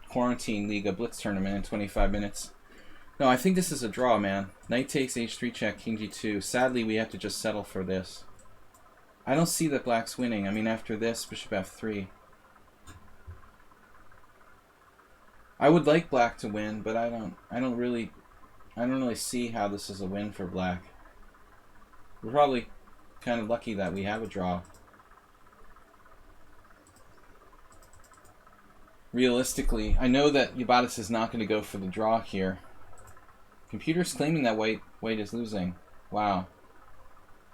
[SPEAKER 1] Quarantine Liga Blitz tournament in 25 minutes. No, I think this is a draw, man. Knight takes, h3 check, king g2. Sadly, we have to just settle for this. I don't see that black's winning. I mean, after this, bishop f3. I would like black to win, but I don't really see how this is a win for black. We're probably kind of lucky that we have a draw. Realistically, I know that Yabatis is not going to go for the draw here. Computer's claiming that white is losing. Wow.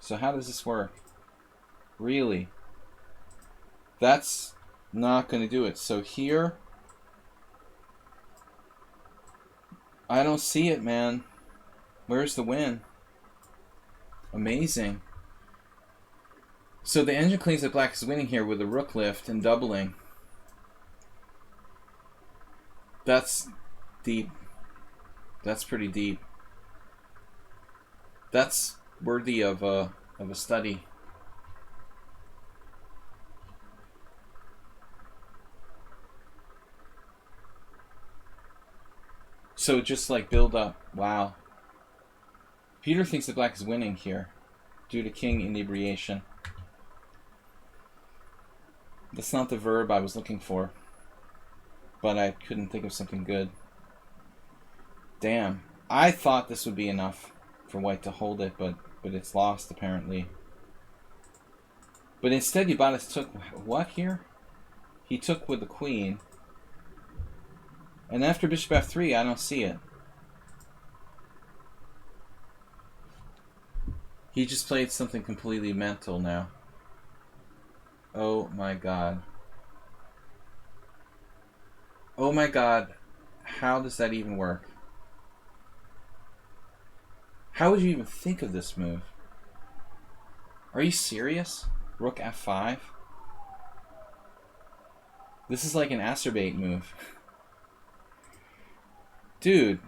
[SPEAKER 1] So how does this work? Really? That's not going to do it. So here, I don't see it, man. Where's the win? Amazing. So the engine claims that black is winning here with a rook lift and doubling. That's deep. That's pretty deep. That's worthy of a study. So just like build up. Wow. Peter thinks that black is winning here due to king inebriation. That's not the verb I was looking for, but I couldn't think of something good. Damn. I thought this would be enough for white to hold it, but it's lost apparently. But instead Yabatis took what here? He took with the queen. And after bishop f3, I don't see it. He just played something completely mental now. Oh my god. Oh my god. How does that even work? How would you even think of this move? Are you serious? Rook f5? This is like an acerbate move. Dude,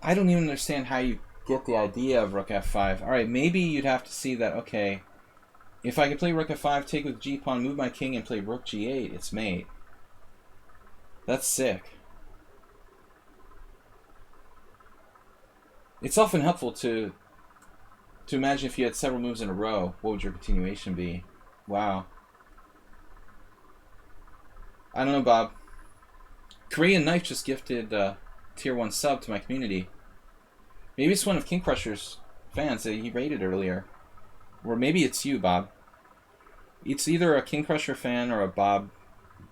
[SPEAKER 1] I don't even understand how you get the idea of rook f5. Alright, maybe you'd have to see that, okay, if I could play rook f5, take with g-pawn, move my king, and play rook g8, it's mate. That's sick. It's often helpful to imagine if you had several moves in a row, what would your continuation be? Wow. I don't know, Bob. Korean Knife just gifted tier 1 sub to my community. Maybe it's one of King Crusher's fans that he rated earlier. Or maybe it's you, Bob. It's either a King Crusher fan or a Bob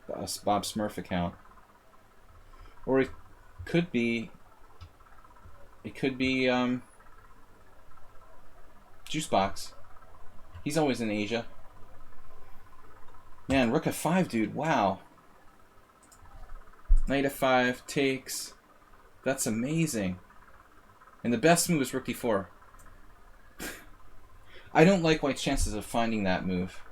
[SPEAKER 1] Smurf account. Or it could be Juicebox. He's always in Asia. Man, rook f5, dude. Wow. Knight f5 takes. That's amazing. And the best move is rook d4. I don't like white's chances of finding that move.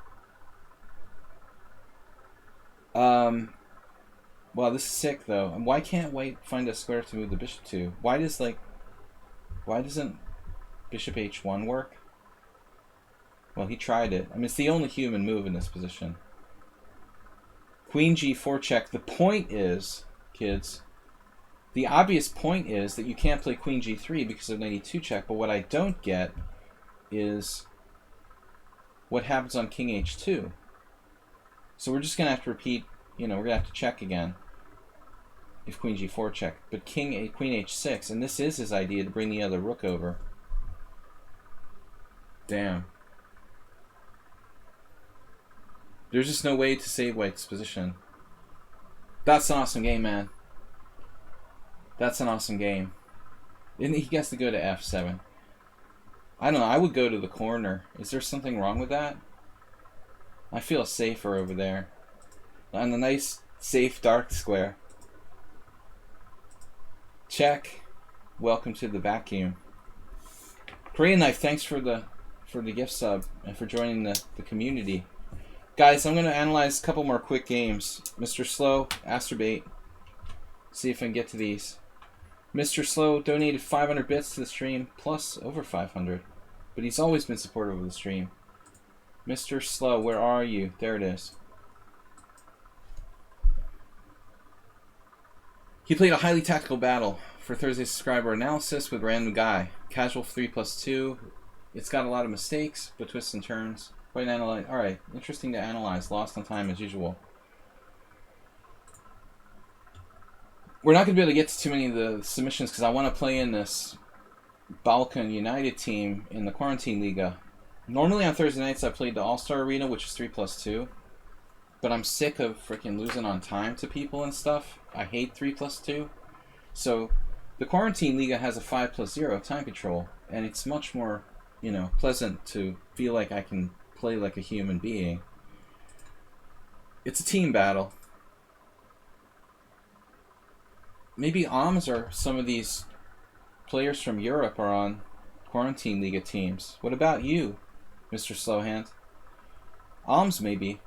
[SPEAKER 1] Well, this is sick though. Why can't white find a square to move the bishop to? Why doesn't bishop h1 work? Well, he tried it. I mean, it's the only human move in this position. Queen g4 check. The point is, kids, the obvious point is that you can't play queen g3 because of knight e2 check, but what I don't get is what happens on king h2. So we're just going to have to repeat, we're going to have to check again if queen g4 check. But queen h6, and this is his idea to bring the other rook over. Damn. There's just no way to save white's position. That's an awesome game, man. That's an awesome game. And he gets to go to f7. I don't know, I would go to the corner. Is there something wrong with that? I feel safer over there. On the nice, safe, dark square. Check. Welcome to the vacuum. Korean Knife, thanks for the gift sub and for joining the community. Guys, I'm going to analyze a couple more quick games. Mr. Slow, Asterbait. See if I can get to these. Mr. Slow donated 500 bits to the stream, plus over 500. But he's always been supportive of the stream. Mr. Slow, where are you? There it is. He played a highly tactical battle for Thursday's subscriber analysis with random guy. Casual 3+2. It's got a lot of mistakes, but twists and turns. Quite analyze. All right, interesting to analyze. Lost on time as usual. We're not going to be able to get to too many of the submissions because I want to play in this Balkan United team in the Quarantine Liga. Normally on Thursday nights I played the All-Star Arena, which is 3+2. But I'm sick of freaking losing on time to people and stuff. I hate 3+2. So the Quarantine Liga has a 5+0 time control, and it's much more, pleasant to feel like I can play like a human being. It's a team battle. Maybe Alms or some of these players from Europe are on Quarantine Liga teams. What about you, Mr. Slowhand? Alms maybe.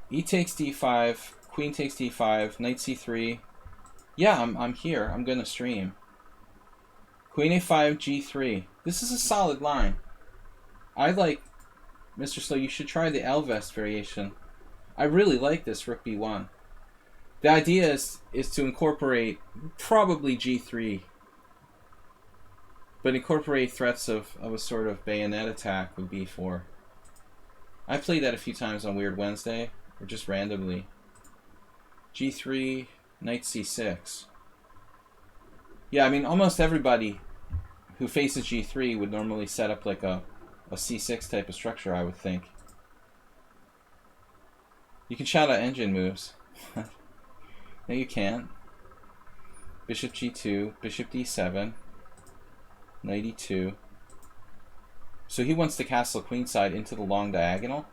[SPEAKER 1] E takes d5, queen takes d5, knight c3. Yeah, I'm here. I'm gonna stream. Queen a5, g3. This is a solid line. I like, Mr. Slow, you should try the Elvest variation. I really like this rook b1. The idea is to incorporate probably g3, but incorporate threats of a sort of bayonet attack with b4. I played that a few times on Weird Wednesday, or just randomly. g3, knight c6. Yeah, I mean, almost everybody who faces g3 would normally set up like a c6 type of structure, I would think. You can shout out engine moves. No, you can't. Bishop g2, bishop d7, knight e2. So he wants to castle queenside into the long diagonal?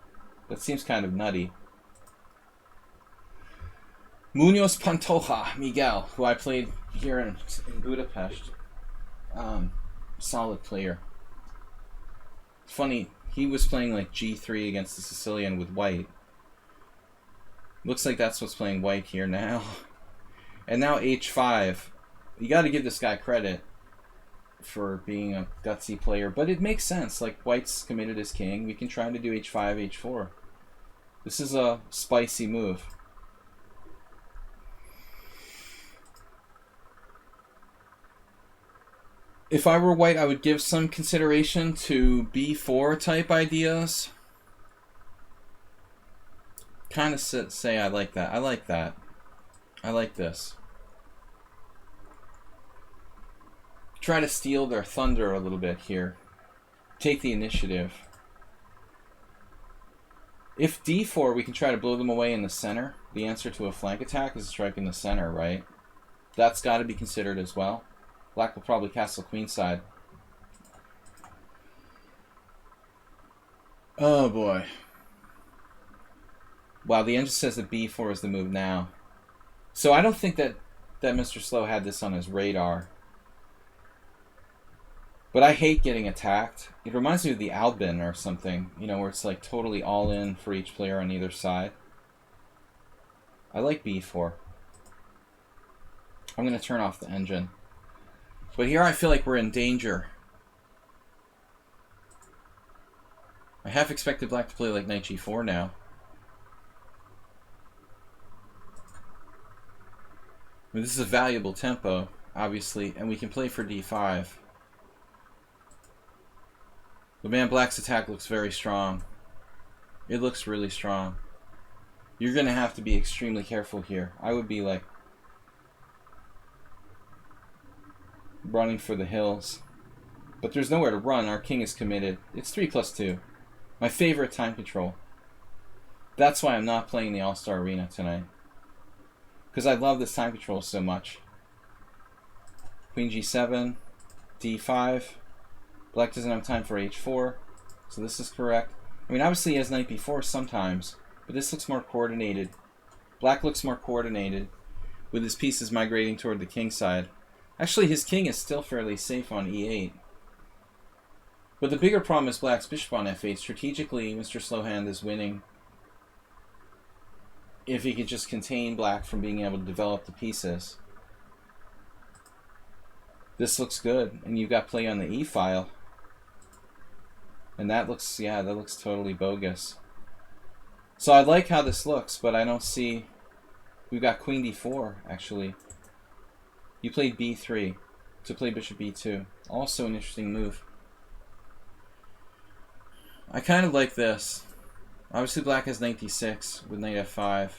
[SPEAKER 1] That seems kind of nutty. Munoz Pantoja, Miguel, who I played here in Budapest. Solid player. Funny, he was playing like g3 against the Sicilian with white. Looks like that's what's playing white here now. And now h5. You got to give this guy credit for being a gutsy player, but it makes sense. Like, white's committed as king. We can try to do h5, h4. This is a spicy move. If I were white, I would give some consideration to b4 type ideas. Kind of say I like that. I like that. I like this. Try to steal their thunder a little bit here. Take the initiative. If d4, we can try to blow them away in the center. The answer to a flank attack is a strike in the center, right? That's got to be considered as well. Black will probably castle queenside. Oh boy. Wow, the engine says that b4 is the move now. So I don't think that Mr. Slow had this on his radar. But I hate getting attacked. It reminds me of the Albin or something, you know, where it's like totally all in for each player on either side. I like b4. I'm going to turn off the engine. But here I feel like we're in danger. I half expected black to play like knight g4 now. I mean, this is a valuable tempo, obviously, and we can play for d5. But man, black's attack looks very strong. It looks really strong. You're going to have to be extremely careful here. I would be like running for the hills. But there's nowhere to run. Our king is committed. It's 3+2. My favorite time control. That's why I'm not playing the All-Star Arena tonight. Because I love this time control so much. Queen g7, d5. Black doesn't have time for h4, so this is correct. I mean, obviously he has knight b4 sometimes, but this looks more coordinated. Black looks more coordinated with his pieces migrating toward the king side. Actually, his king is still fairly safe on e8. But the bigger problem is black's bishop on f8. Strategically, Mr. Slowhand is winning if he could just contain black from being able to develop the pieces. This looks good, and you've got play on the e-file. And that looks, yeah, that looks totally bogus. So I like how this looks, but I don't see... We've got queen d4, actually. You played b3 to play bishop b2. Also an interesting move. I kind of like this. Obviously black has knight d6 with knight f5.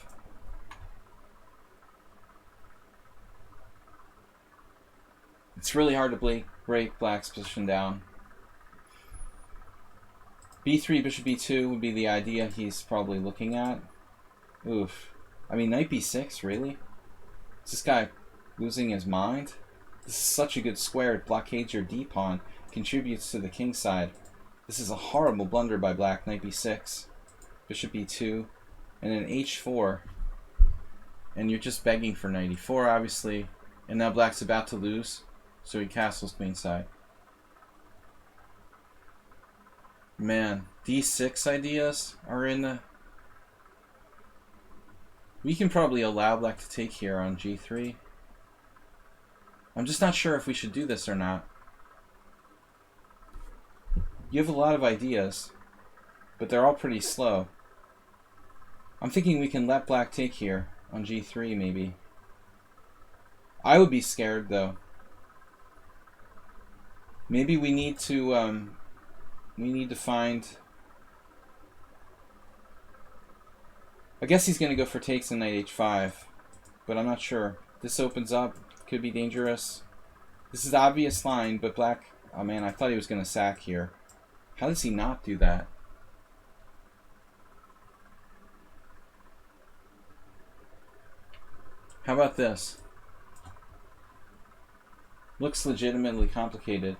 [SPEAKER 1] It's really hard to break black's position down. b3, bishop b2 would be the idea he's probably looking at. Oof. I mean, knight b6, really? Is this guy losing his mind? This is such a good square. It blockades your d-pawn, contributes to the king side. This is a horrible blunder by black. Knight b6, bishop b2, and then h4. And you're just begging for knight e4, obviously. And now black's about to lose, so he castles queenside. Man, d6 ideas are in the... We can probably allow black to take here on g3. I'm just not sure if we should do this or not. You have a lot of ideas, but they're all pretty slow. I'm thinking we can let black take here on g3 maybe. I would be scared though. Maybe we need to find... I guess he's going to go for takes on knight h5, but I'm not sure. This opens up, could be dangerous. This is the obvious line, but black... Oh man, I thought he was going to sack here. How does he not do that? How about this? Looks legitimately complicated.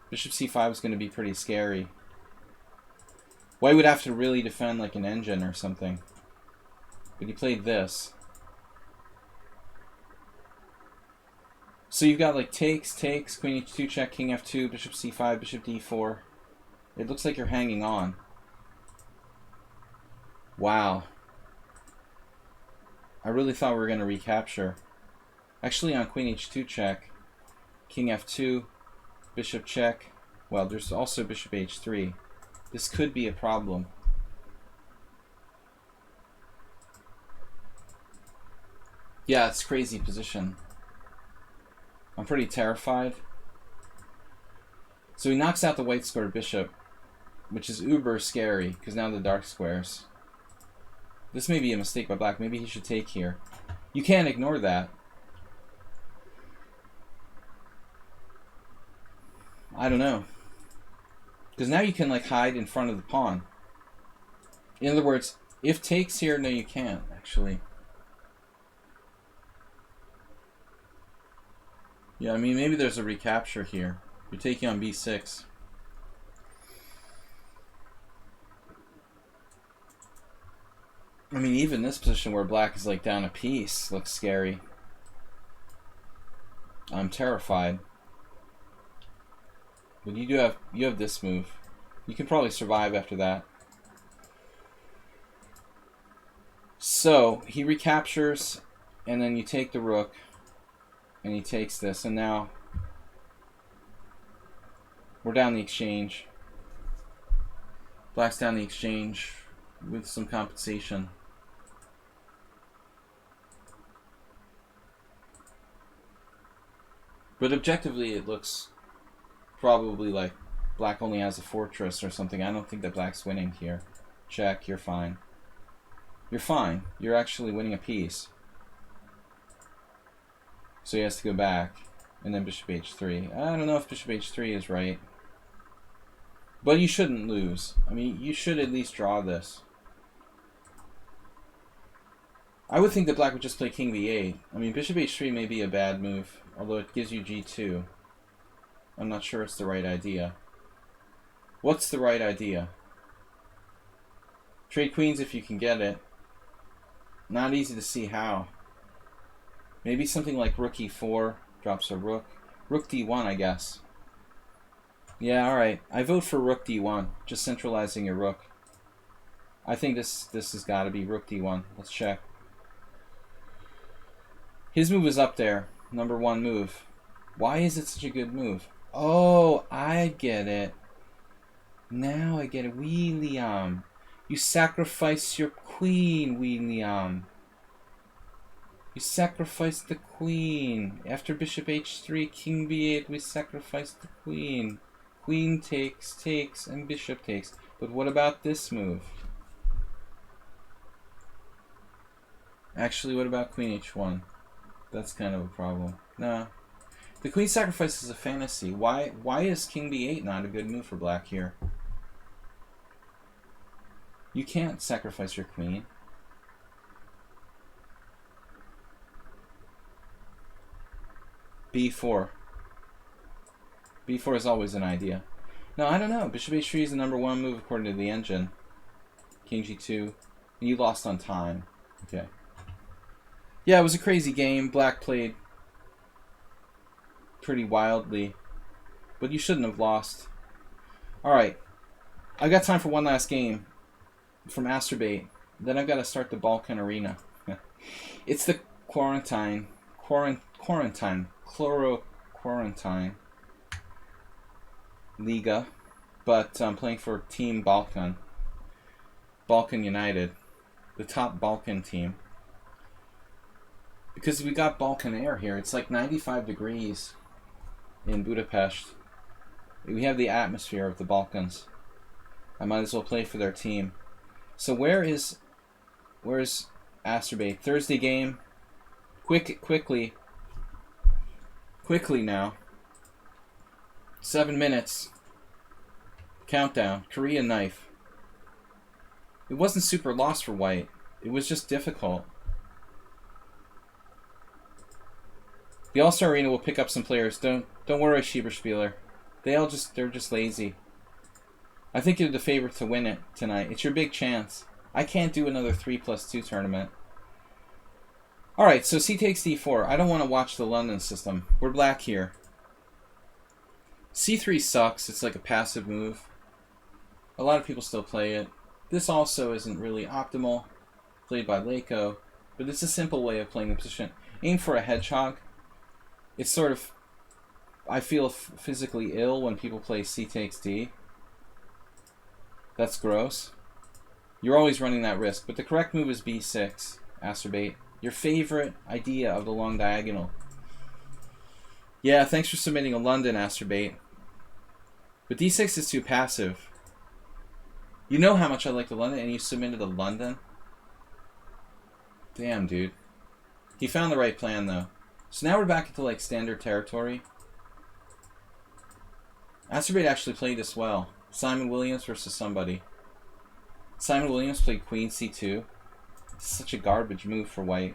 [SPEAKER 1] Bishop c5 is going to be pretty scary. White would have to really defend like an engine or something. But he played this. So you've got like takes, queen h2 check, king f2, bishop c5, bishop d4. It looks like you're hanging on. Wow. I really thought we were going to recapture. Actually on queen h2 check, king f2, bishop check. Well, there's also bishop h3. This could be a problem. Yeah, it's crazy position. I'm pretty terrified. So he knocks out the white square bishop, which is uber scary, because now the dark squares. This may be a mistake by black. Maybe he should take here. You can't ignore that. I don't know. Because now you can like hide in front of the pawn. In other words, if takes here, no you can't, actually. Yeah, I mean, maybe there's a recapture here. You're taking on b6. I mean, even this position where black is like down a piece looks scary. I'm terrified. But you have this move. You can probably survive after that. So he recaptures, and then you take the rook, and he takes this, and now we're down the exchange. Black's down the exchange with some compensation. But objectively, it looks probably like Black only has a fortress or something. I don't think that Black's winning here. Check, you're fine. You're fine. You're actually winning a piece. So he has to go back. And then bishop h3. I don't know if bishop h3 is right. But you shouldn't lose. I mean, you should at least draw this. I would think that Black would just play king v8. I mean, bishop h3 may be a bad move, although it gives you g2. I'm not sure it's the right idea. What's the right idea? Trade queens if you can get it. Not easy to see how. Maybe something like rook e4 drops a rook. Rook d1, I guess. Yeah, alright. I vote for rook d1. Just centralizing your rook. I think this has got to be rook d1. Let's check. His move is up there. Number 1 move. Why is it such a good move? Oh, I get it. Now I get it. William. You sacrifice your queen, William. You sacrifice the queen. After bishop h3, king b8, we sacrifice the queen. Queen takes, and bishop takes. But what about this move? Actually, what about queen h1? That's kind of a problem. No. The queen sacrifice is a fantasy. Why is king b8 not a good move for Black here? You can't sacrifice your queen. b4. b4 is always an idea. No, I don't know. Bishop h3 is the number 1 move according to the engine. King g2. You lost on time. Okay. Yeah, it was a crazy game. Black played pretty wildly. But you shouldn't have lost. Alright. I got time for one last game from Masturbate. Then I've got to start the Balkan Arena. It's the Quarantine Liga, but I'm playing for Team Balkan United, the top Balkan team, because we got Balkan air here. It's like 95 degrees in Budapest. We have the atmosphere of the Balkans. I might as well play for their team. So where's Masturbate? Thursday game. Quickly now. 7 minutes. Countdown. Korean knife. It wasn't super lost for white. It was just difficult. The All-Star Arena will pick up some players. Don't worry, Schieberspieler. They're just lazy. I think you're the favorite to win it tonight. It's your big chance. I can't do another 3+2 tournament. Alright, so c takes d4. I don't want to watch the London system. We're Black here. c3 sucks. It's like a passive move. A lot of people still play it. This also isn't really optimal. Played by Leiko. But it's a simple way of playing the position. Aim for a hedgehog. It's sort of... I feel physically ill when people play c takes d. That's gross. You're always running that risk. But the correct move is b6. Masturbate. Your favorite idea of the long diagonal. Yeah, thanks for submitting a London, Masturbate. But d6 is too passive. You know how much I like the London, and you submitted a London? Damn, dude. He found the right plan, though. So now we're back into, like, standard territory. Masturbate actually played this well. Simon Williams versus somebody. Simon Williams played queen c2. It's such a garbage move for white.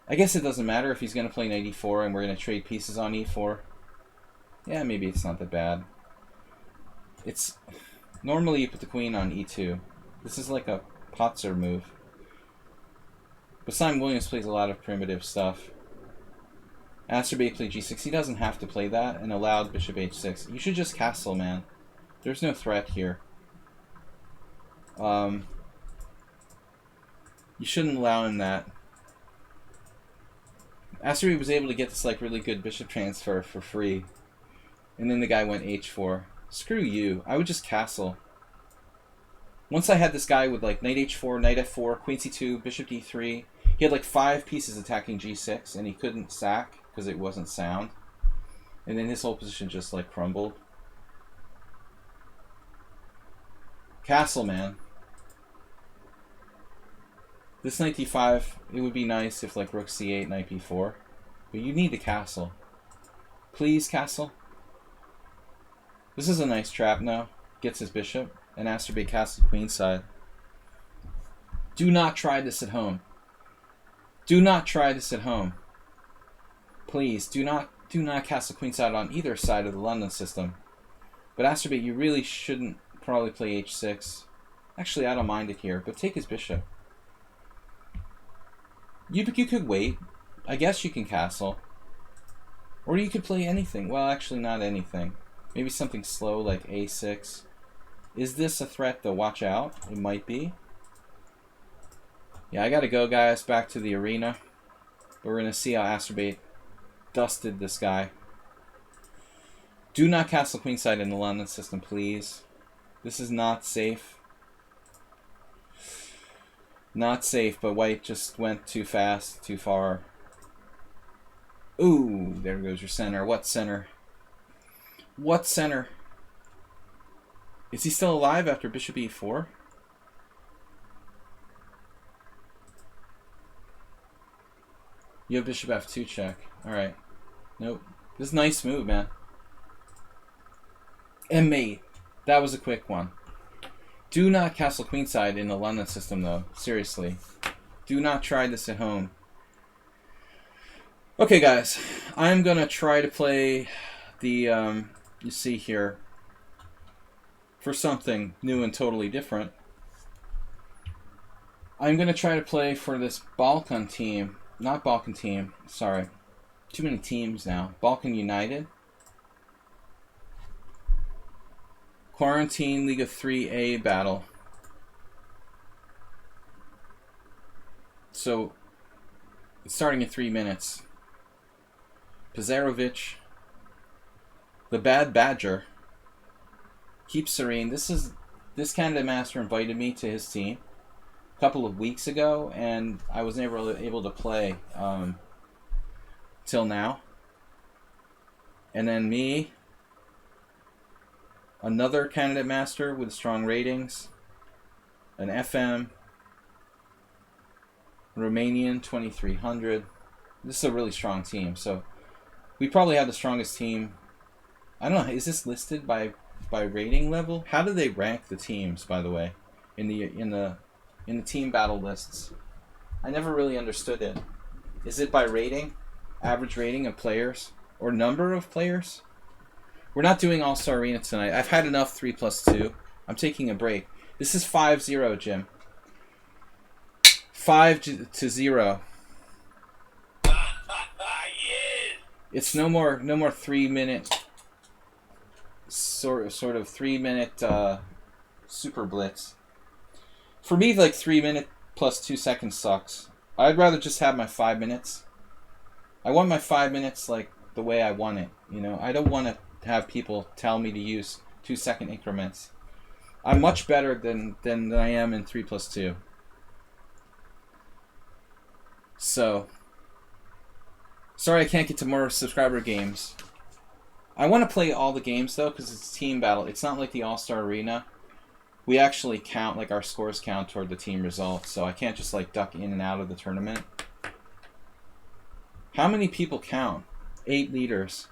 [SPEAKER 1] I guess it doesn't matter if he's going to play knight e4 and we're going to trade pieces on e4. Yeah, maybe it's not that bad. It's... Normally you put the queen on e2. This is like a Potzer move. But Simon Williams plays a lot of primitive stuff. Asterbate played g6. He doesn't have to play that and allowed bishop h6. You should just castle, man. There's no threat here. You shouldn't allow him that. Asterbate was able to get this like really good bishop transfer for free. And then the guy went h4. Screw you. I would just castle. Once I had this guy with like knight h4, knight f4, queen c2, bishop d3. He had like 5 pieces attacking g6 and he couldn't sack because it wasn't sound. And then his whole position just like crumbled. Castle, man. This knight d5, it would be nice if like rook c8, knight b4. But you need to castle. Please castle. This is a nice trap now. Gets his bishop. And Asterbate castled queenside. Do not try this at home. Do not try this at home. Please, do not castle queenside on either side of the London system. But Asterbate, you really shouldn't probably play h6. Actually, I don't mind it here, but take his bishop. You could wait. I guess you can castle. Or you could play anything. Well, actually not anything. Maybe something slow like a6. Is this a threat though? Watch out. It might be. Yeah, I gotta go, guys. Back to the arena. But we're gonna see how Asterbate dusted this guy. Do not castle queenside in the London system, please. This is not safe. Not safe, but white just went too fast, too far. Ooh, there goes your center. What center? What center? Is he still alive after bishop e4? You have bishop f2 check. Alright. Nope. This is a nice move, man. And mate. That was a quick one. Do not castle queenside in the London system, though. Seriously. Do not try this at home. Okay, guys. I'm going to try to play the, you see here, for something new and totally different. I'm going to try to play for this Balkan team. Not Balkan team. Sorry. Too many teams now. Balkan United. Quarantine League of 3A battle. So, it's starting in 3 minutes. Pizarovic. The Bad Badger. Keep Serene. This Canada Master invited me to his team a couple of weeks ago, and I was never able to play till now. And then me, another candidate master with strong ratings, an FM, Romanian 2300. This is a really strong team, so we probably have the strongest team. I don't know, is this listed by rating level? How do they rank the teams, by the way, in the team battle lists? I never really understood it. Is it by rating, average rating of players, or number of players? We're not doing All-Star Arena tonight. I've had enough 3+2. I'm taking a break. This is 5-0, Jim. 5-0. It's no more 3-minute sort of 3-minute super blitz. For me, like 3 minute plus 2 seconds sucks. I'd rather just have my 5 minutes. I want my 5 minutes like the way I want it. You know, I don't want to have people tell me to use 2-second increments. I'm much better than I am in 3+2. So, sorry I can't get to more subscriber games. I want to play all the games though, because it's team battle. It's not like the All-Star Arena. We actually count, like our scores count toward the team results, so I can't just like duck in and out of the tournament. How many people count? 8 leaders.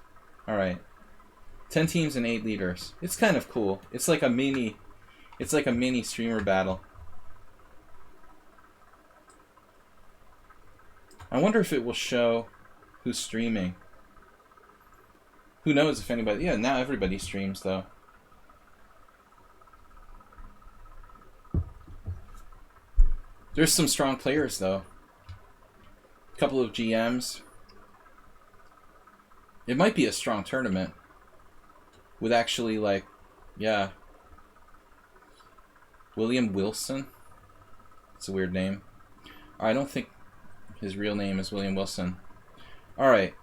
[SPEAKER 1] Alright. 10 teams and 8 leaders. It's kind of cool. It's like a mini streamer battle. I wonder if it will show who's streaming. Who knows if anybody... Yeah, now everybody streams, though. There's some strong players, though. A couple of GMs. It might be a strong tournament. With actually, like, yeah. William Wilson? It's a weird name. I don't think his real name is William Wilson. Alright.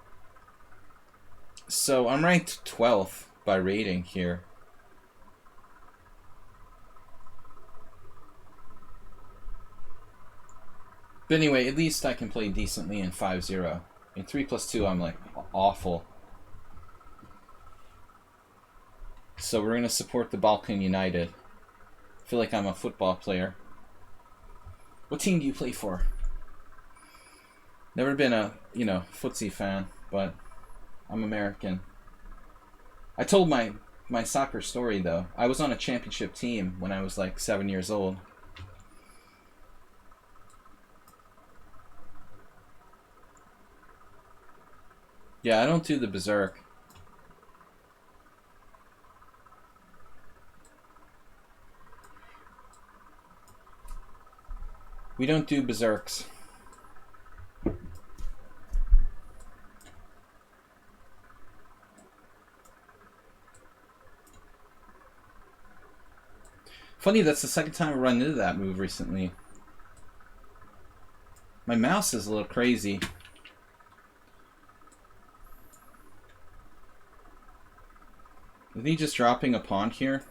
[SPEAKER 1] So, I'm ranked 12th by rating here. But anyway, at least I can play decently in 5-0. In 3+2, I'm, like, awful. So, we're going to support the Balkan United. I feel like I'm a football player. What team do you play for? Never been a, footsie fan, but I'm American. I told my soccer story, though. I was on a championship team when I was, like, 7 years old. Yeah, I don't do the berserk. We don't do berserks. Funny, that's the second time I run into that move recently. My mouse is a little crazy. Is he just dropping a pawn here?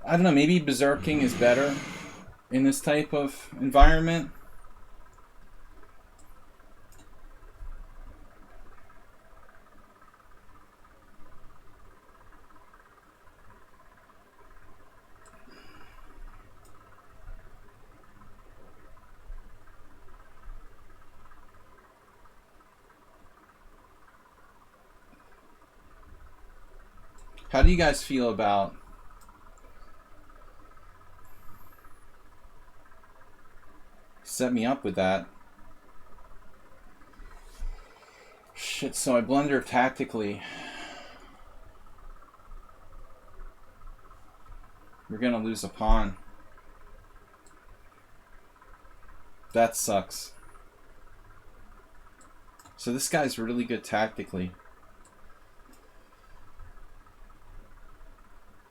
[SPEAKER 1] I don't know, maybe berserking is better in this type of environment. How do you guys feel about set me up with that? Shit, so I blunder tactically. We're gonna lose a pawn. That sucks. So this guy's really good tactically.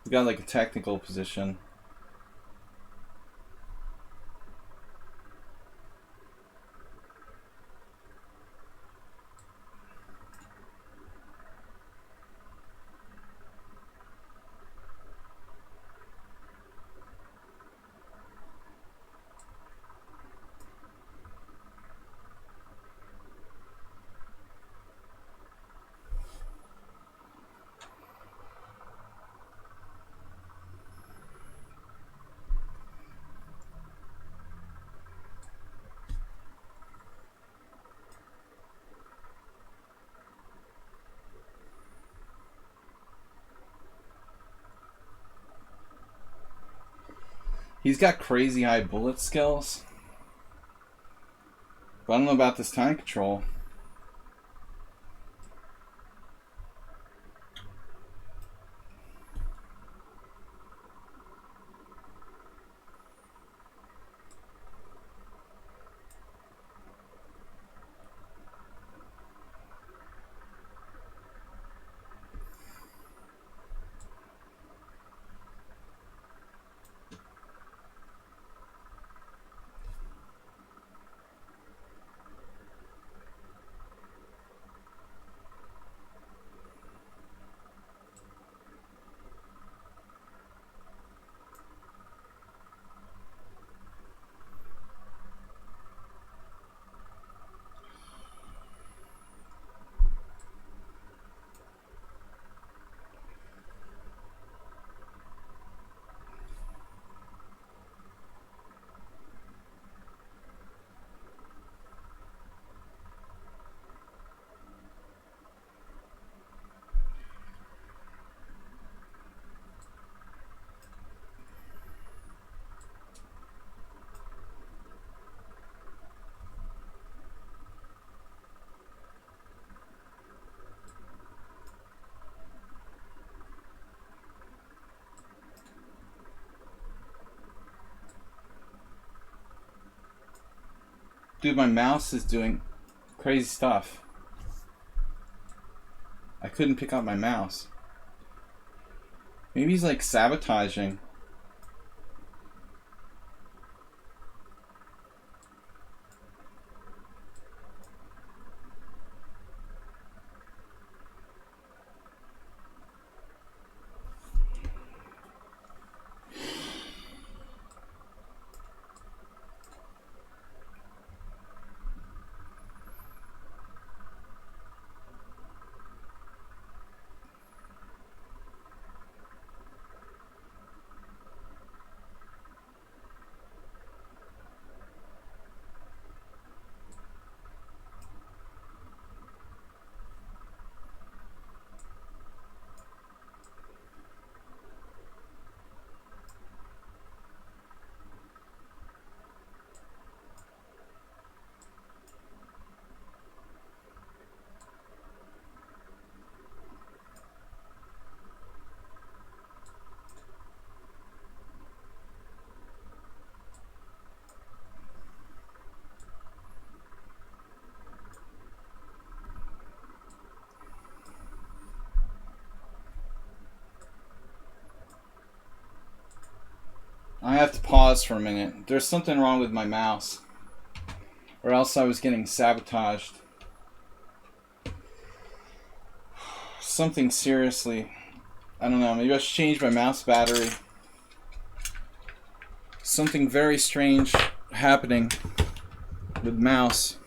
[SPEAKER 1] We got like a technical position. He's got crazy high bullet skills. But I don't know about this time control. Dude, my mouse is doing crazy stuff. I couldn't pick up my mouse. Maybe he's like sabotaging. I have to pause for a minute. There's something wrong with my mouse, or else I was getting sabotaged. Something seriously. I don't know, maybe I should change my mouse battery. Something very strange happening with mouse.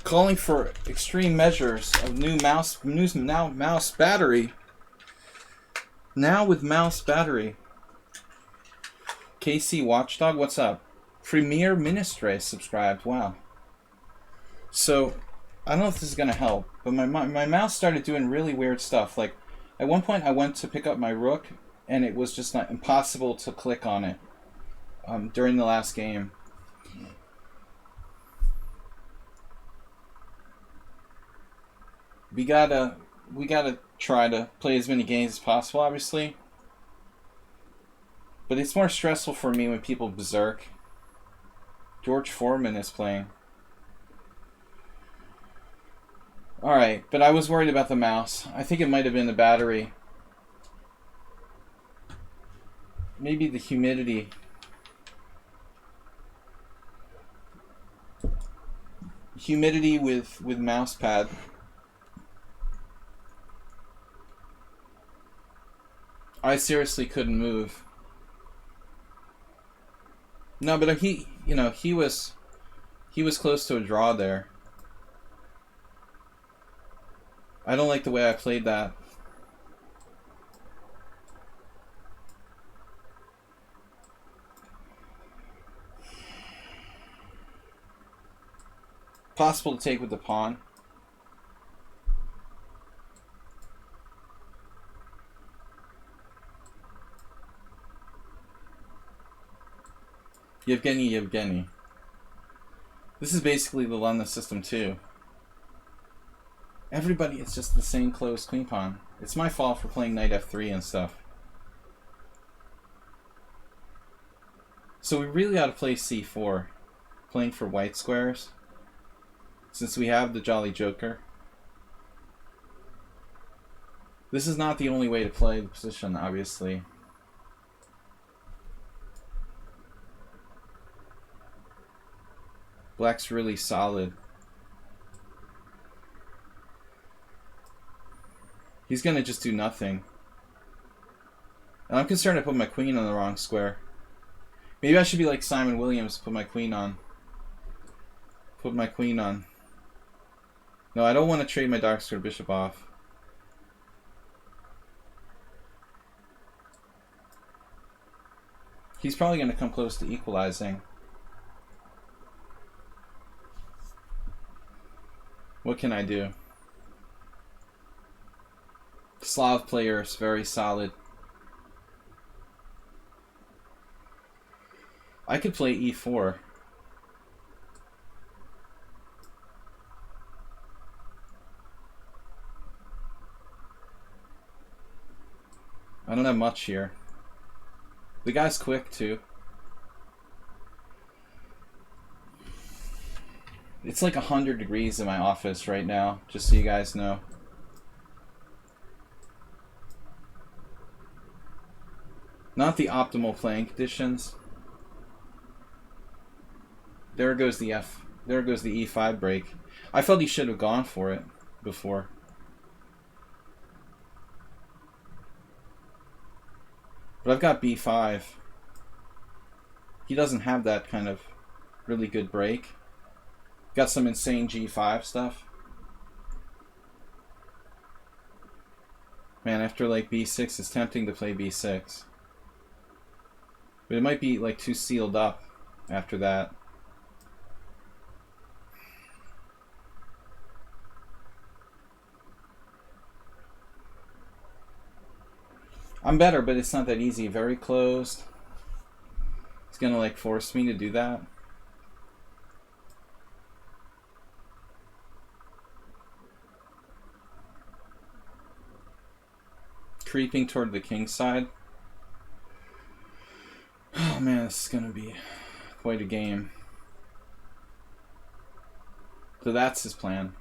[SPEAKER 1] Calling for extreme measures of new mouse battery. Now with mouse battery. KC Watchdog, what's up? Premier Ministre subscribed. Wow. So, I don't know if this is going to help, but my mouse started doing really weird stuff. Like, at one point I went to pick up my rook, and it was just not impossible to click on it during the last game. We gotta try to play as many games as possible, obviously. But it's more stressful for me when people berserk. George Foreman is playing. Alright, but I was worried about the mouse. I think it might have been the battery. Maybe the humidity. Humidity with mouse pad. I seriously couldn't move. No, but he was close to a draw there. I don't like the way I played that. Possible to take with the pawn. Yevgeny. This is basically the London system too. Everybody is just the same closed queen pawn. It's my fault for playing knight f3 and stuff. So we really ought to play c4, playing for white squares, since we have the Jolly Joker. This is not the only way to play the position, obviously. Black's really solid. He's gonna just do nothing. And I'm concerned I put my queen on the wrong square. Maybe I should be like Simon Williams, put my queen on. Put my queen on. No, I don't want to trade my dark square bishop off. He's probably gonna come close to equalizing. What can I do? Slav player is very solid. I could play e4. I don't have much here. The guy's quick too. It's like 100 degrees in my office right now, just so you guys know. Not the optimal playing conditions. There goes the There goes the E5 break. I felt he should have gone for it before. But I've got B5. He doesn't have that kind of really good break. Got some insane G5 stuff. Man, after like B6, it's tempting to play B6. But it might be like too sealed up after that. I'm better, but it's not that easy. Very closed. It's gonna like force me to do that. Creeping toward the king side. Oh man, this is gonna be quite a game. So that's his plan.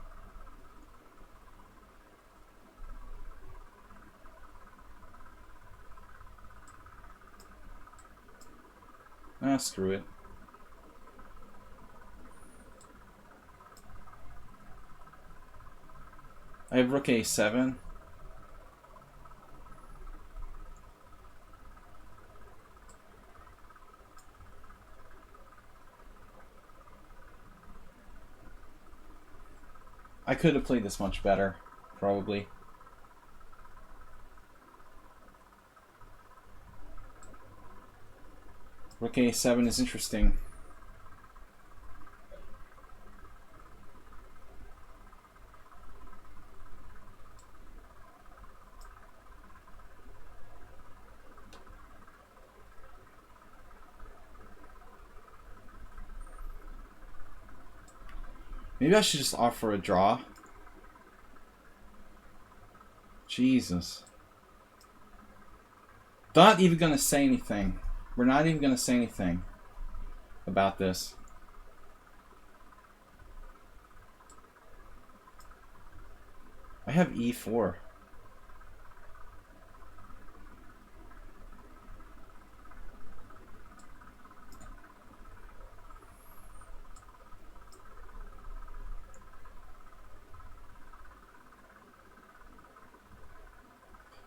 [SPEAKER 1] Ah, screw it. I have rook A7. I could have played this much better, probably. Rook A7 is interesting. Maybe I should just offer a draw. Jesus. Not even gonna say anything. We're not even gonna say anything about this. I have E4.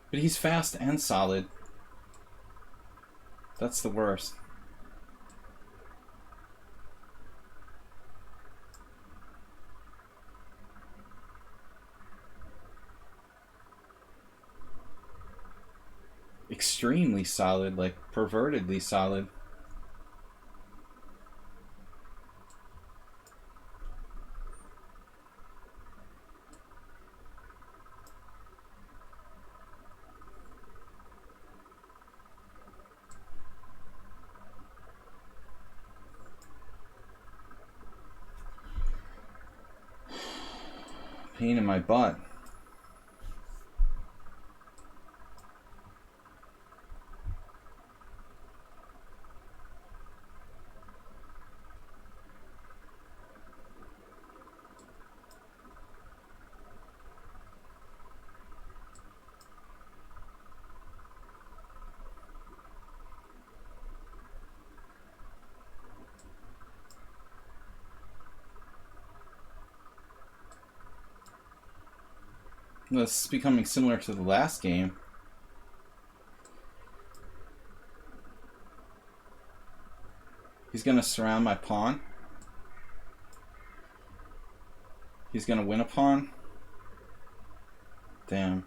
[SPEAKER 1] But he's fast and solid. That's the worst. Extremely solid, like pervertedly solid. Pain in my butt. This is becoming similar to the last game. He's going to surround my pawn. He's going to win a pawn. Damn.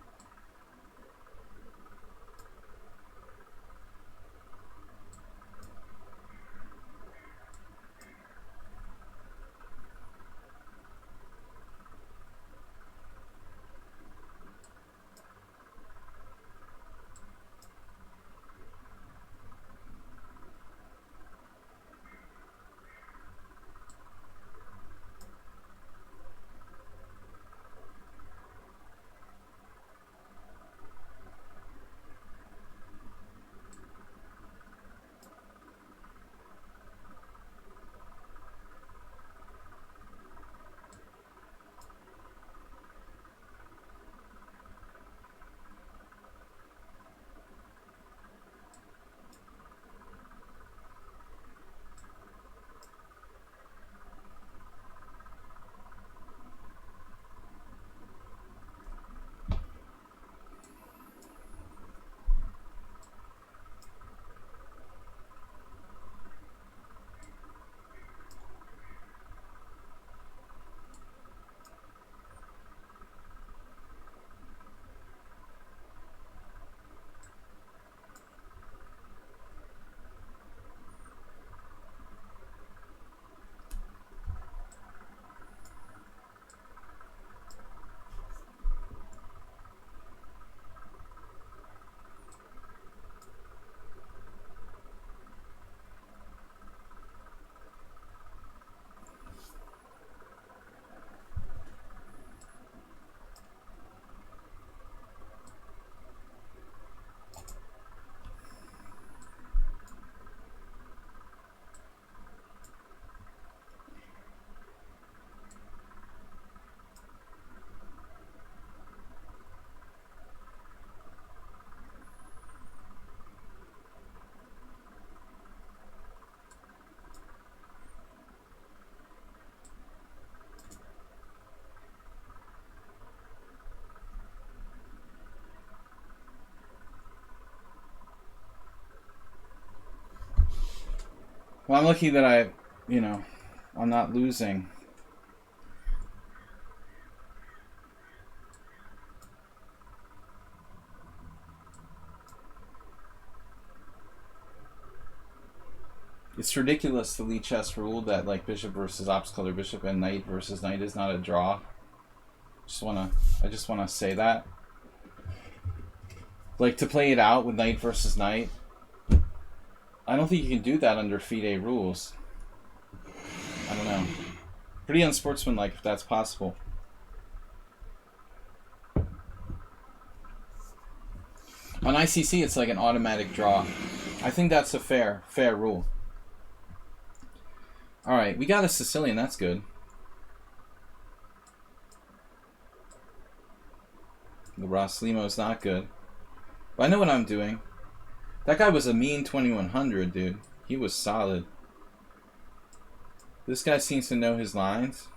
[SPEAKER 1] Well, I'm lucky that I'm not losing. It's ridiculous the lichess rule that like bishop versus opposite color bishop and knight versus knight is not a draw. I just wanna say that. Like to play it out with knight versus knight, I don't think you can do that under FIDE rules. I don't know. Pretty unsportsmanlike if that's possible. On ICC, it's like an automatic draw. I think that's a fair rule. All right, we got a Sicilian. That's good. The Ross Limo is not good. But I know what I'm doing. That guy was a mean 2100, dude. He was solid. This guy seems to know his lines.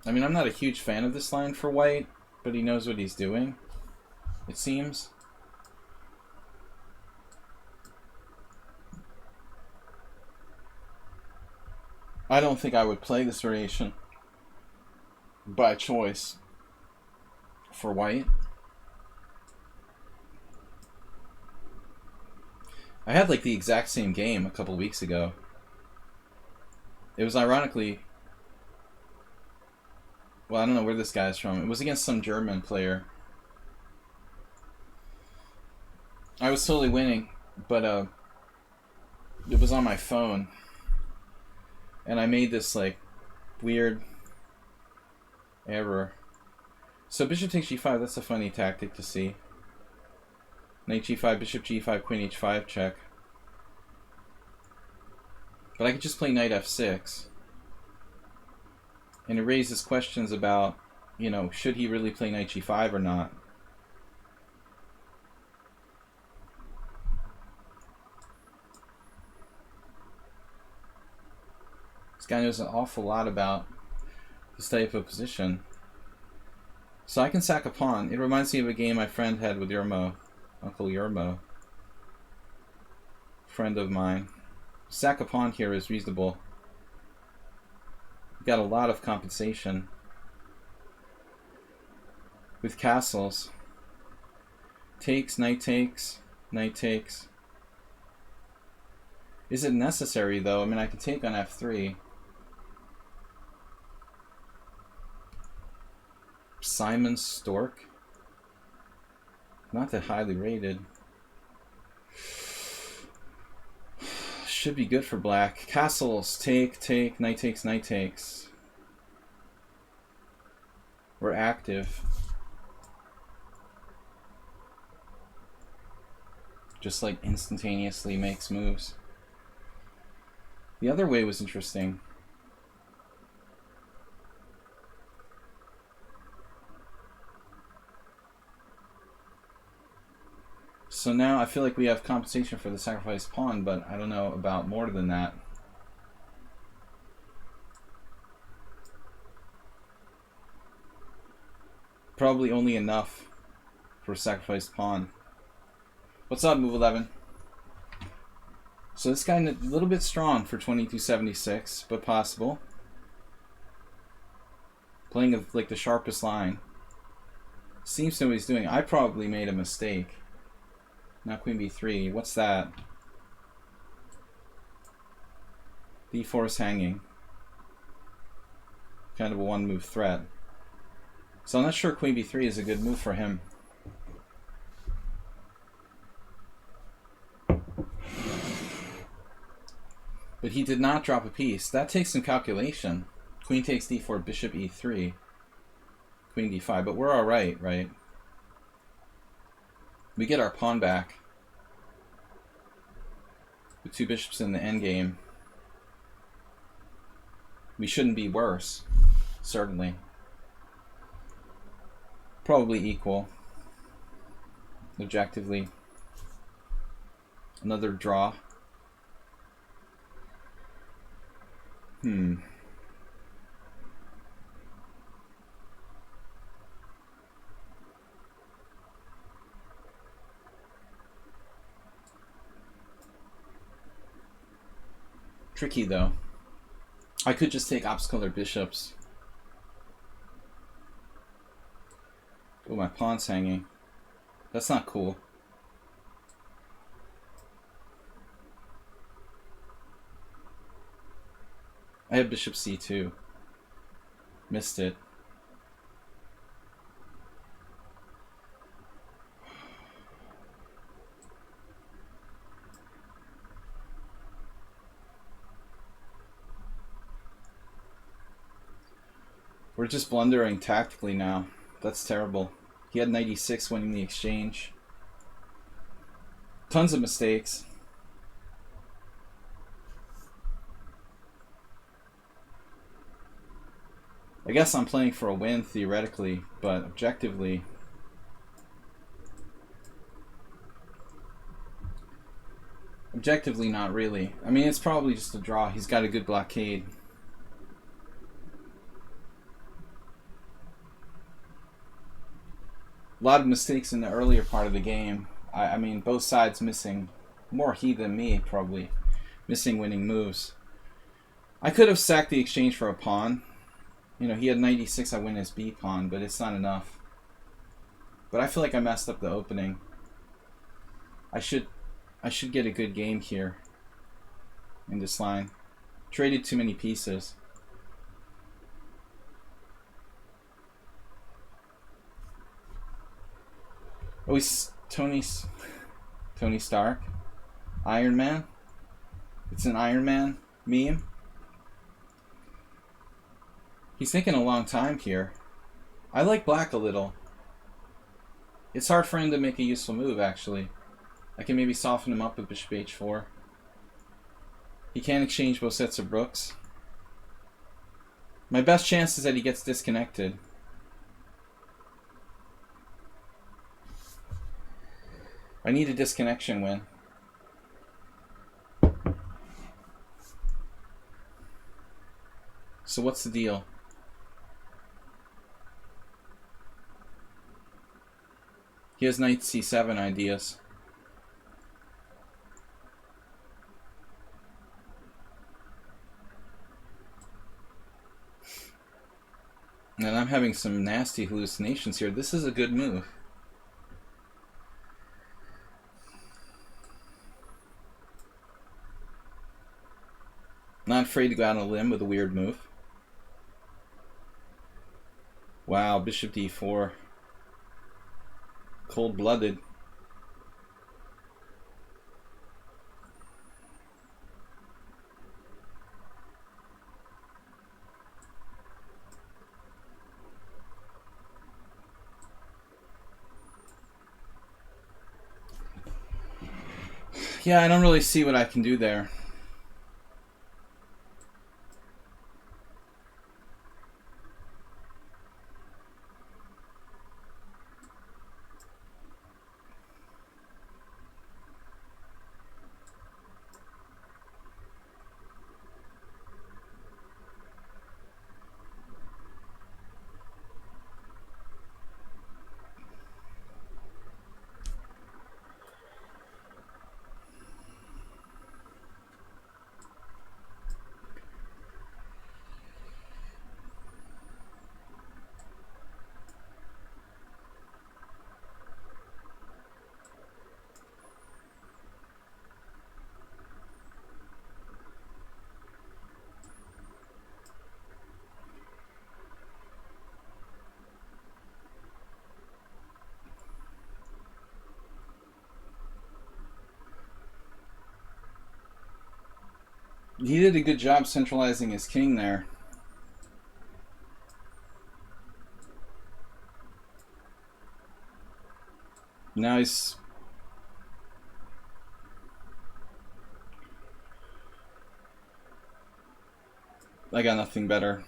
[SPEAKER 1] I mean, I'm not a huge fan of this line for white, but he knows what he's doing, it seems. I don't think I would play this variation by choice for white. I had like the exact same game a couple weeks ago. It was ironically, well, I don't know where this guy's from. It was against some German player. I was totally winning, but it was on my phone. And I made this like weird error. So bishop takes g5, that's a funny tactic to see. Knight g5, bishop g5, queen h5 check. But I could just play knight f6. And it raises questions about, you know, should he really play knight g5 or not? This guy knows an awful lot about this type of position. So I can sack a pawn. It reminds me of a game my friend had with Yermo. Uncle Yermo. Friend of mine. Sack a pawn here is reasonable. Got a lot of compensation. With castles. Takes, knight takes, knight takes. Is it necessary though? I mean, I can take on f3. Simon Stork? Not that highly rated. Should be good for black. Castles, take, knight takes, knight takes. We're active. Just like instantaneously makes moves. The other way was interesting. So now I feel like we have compensation for the sacrificed pawn, but I don't know about more than that. Probably only enough for a sacrificed pawn. What's up, Move 11? So this guy a little bit strong for 2276, but possible. Playing like the sharpest line. Seems to know what he's doing. I probably made a mistake. Now queen b3. What's that? d4 is hanging. Kind of a one-move threat. So I'm not sure queen b3 is a good move for him. But he did not drop a piece. That takes some calculation. Queen takes d4, bishop e3, queen d5. But we're all right, right? We get our pawn back with two bishops in the endgame. We shouldn't be worse, certainly. Probably equal. Objectively. Another draw. Tricky though. I could just take obstacle or bishops. Oh, my pawn's hanging. That's not cool. I have bishop c2. Missed it. We're just blundering tactically now. That's terrible. He had 96 winning the exchange. Tons of mistakes. I guess I'm playing for a win theoretically, but objectively, not really. I mean, it's probably just a draw. He's got a good blockade. A lot of mistakes in the earlier part of the game. I mean, both sides missing. More he than me, probably. Missing winning moves. I could have sacked the exchange for a pawn. You know, he had 96, I win his B pawn, but it's not enough. But I feel like I messed up the opening. I should get a good game here in this line. Traded too many pieces. Oh, he's Tony Stark. Iron Man. It's an Iron Man meme. He's taking a long time here. I like black a little. It's hard for him to make a useful move, actually. I can maybe soften him up with bishop h4. He can't exchange both sets of rooks. My best chance is that he gets disconnected. I need a disconnection win. So what's the deal? He has knight c7 ideas. And I'm having some nasty hallucinations here. This is a good move. Not afraid to go out on a limb with a weird move. Wow, bishop d4. Cold-blooded. Yeah, I don't really see what I can do there. He did a good job centralizing his king there. Now he's... I got nothing better.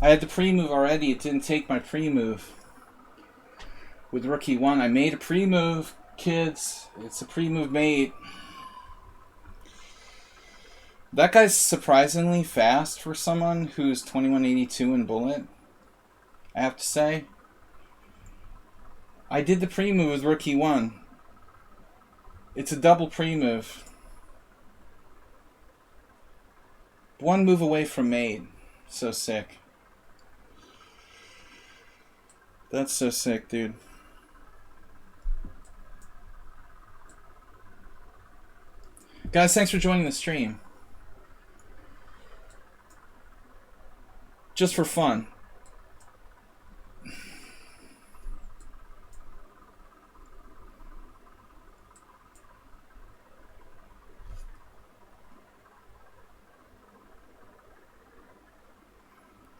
[SPEAKER 1] I had the pre-move already. It didn't take my pre-move. With rook e1, I made a pre-move, kids. It's a pre-move mate. That guy's surprisingly fast for someone who's 2182 in bullet, I have to say. I did the pre-move with rook e1. It's a double pre-move. One move away from mate. So sick. That's so sick, dude. Guys, thanks for joining the stream. Just for fun.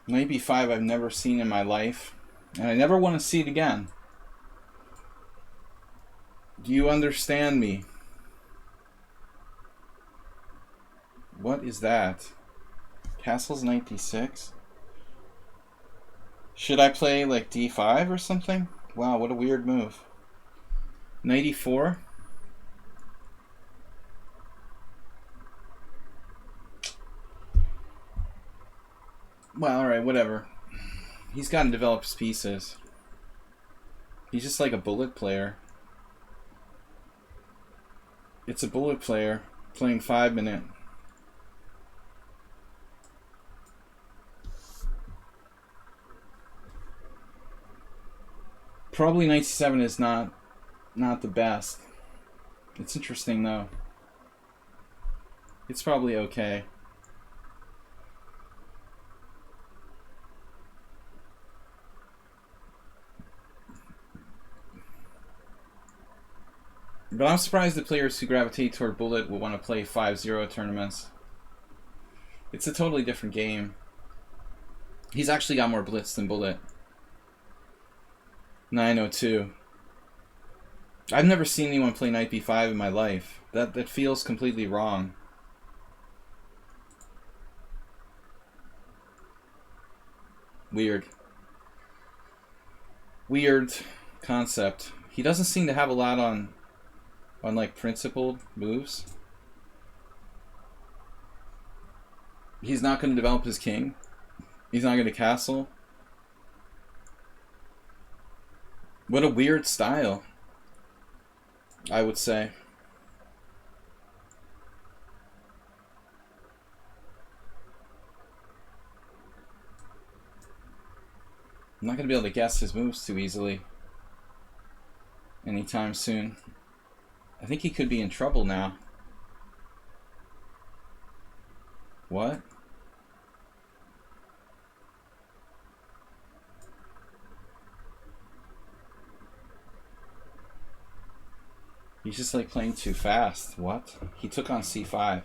[SPEAKER 1] Knight b5 I've never seen in my life, and I never want to see it again. Do you understand me? What is that? Castle's knight d6? Should I play like d5 or something? Wow, what a weird move. Knight e4? Well, alright, whatever. He's got to develop his pieces. He's just like a bullet player. It's a bullet player playing 5-minute. Probably knight c7 is not the best. It's interesting though. It's probably okay. But I'm surprised the players who gravitate toward bullet will want to play 5-0 tournaments. It's a totally different game. He's actually got more blitz than bullet. 902. I've never seen anyone play knight b5 in my life. That feels completely wrong. Weird. Weird concept. He doesn't seem to have a lot on like principled moves. He's not going to develop his king. He's not going to castle. What a weird style, I would say. I'm not going to be able to guess his moves too easily anytime soon. I think he could be in trouble now. What? He's just like playing too fast. What? He took on c5.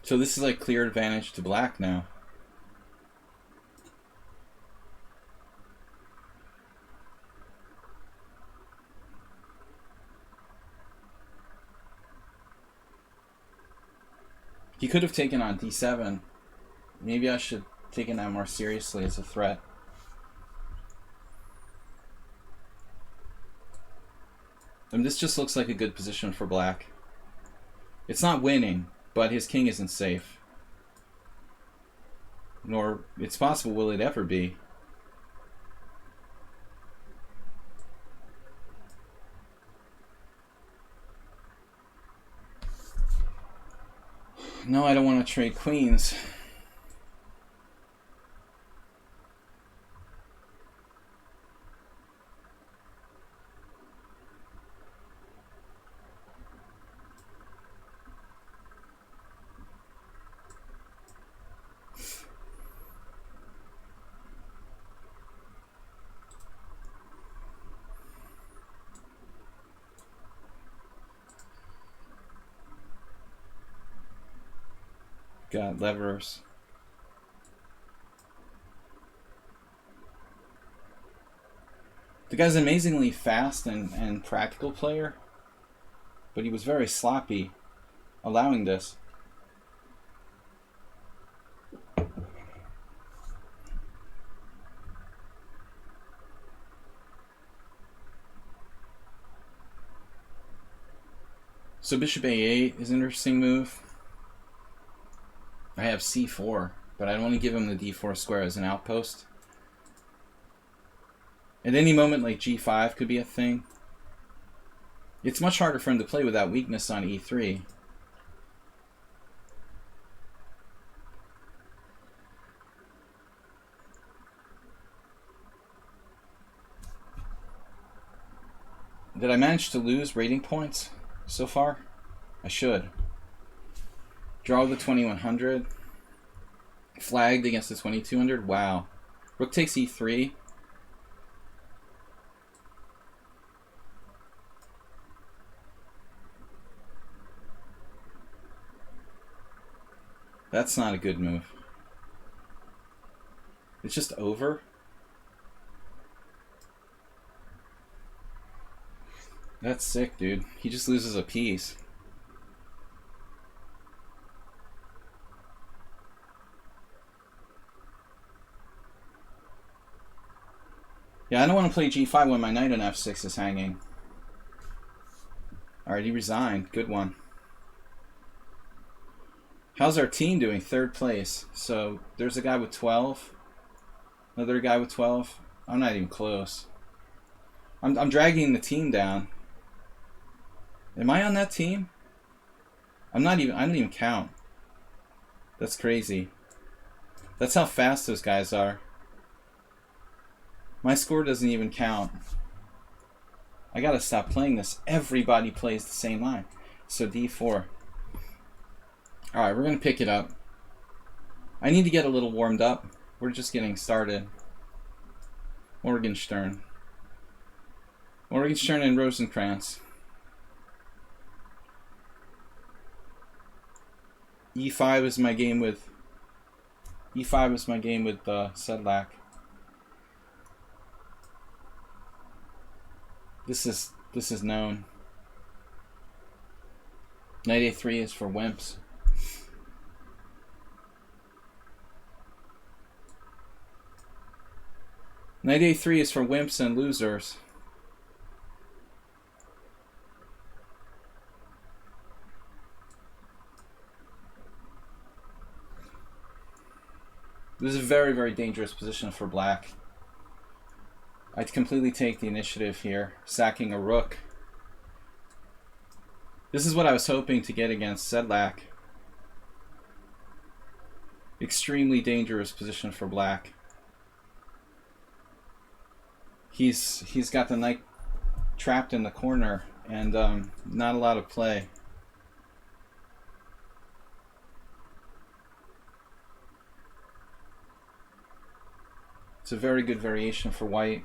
[SPEAKER 1] So this is like clear advantage to black now. He could have taken on d7. Maybe I should take that more seriously as a threat. And this just looks like a good position for black. It's not winning, but his king isn't safe. Nor it's possible will it ever be. No, I don't want to trade queens. got levers. The guy's an amazingly fast and practical player, but he was very sloppy allowing this. So bishop a8 is an interesting move. I have c4, but I don't want to give him the d4 square as an outpost. At any moment, like g5 could be a thing. It's much harder for him to play without weakness on e3. Did I manage to lose rating points so far? I should. Draw the 2100. Flagged against the 2200. Wow. Rook takes e3. That's not a good move. It's just over. That's sick, dude. He just loses a piece. Yeah, I don't want to play g5 when my knight on f6 is hanging. Alright, he resigned. Good one. How's our team doing? Third place. So there's a guy with 12. Another guy with 12. I'm not even close. I'm dragging the team down. Am I on that team? I don't even count. That's crazy. That's how fast those guys are. My score doesn't even count. I gotta stop playing this. Everybody plays the same line. So d4. Alright, we're gonna pick it up. I need to get a little warmed up. We're just getting started. Morgenstern. Morgenstern and Rosenkrantz. E5 is my game with Sedlak. This is known. Knight a3 is for wimps. Knight a3 is for wimps and losers. This is a very, very dangerous position for black. I'd completely take the initiative here, sacking a rook. This is what I was hoping to get against Sedlak. Extremely dangerous position for black. He's got the knight trapped in the corner and not a lot of play. It's a very good variation for white.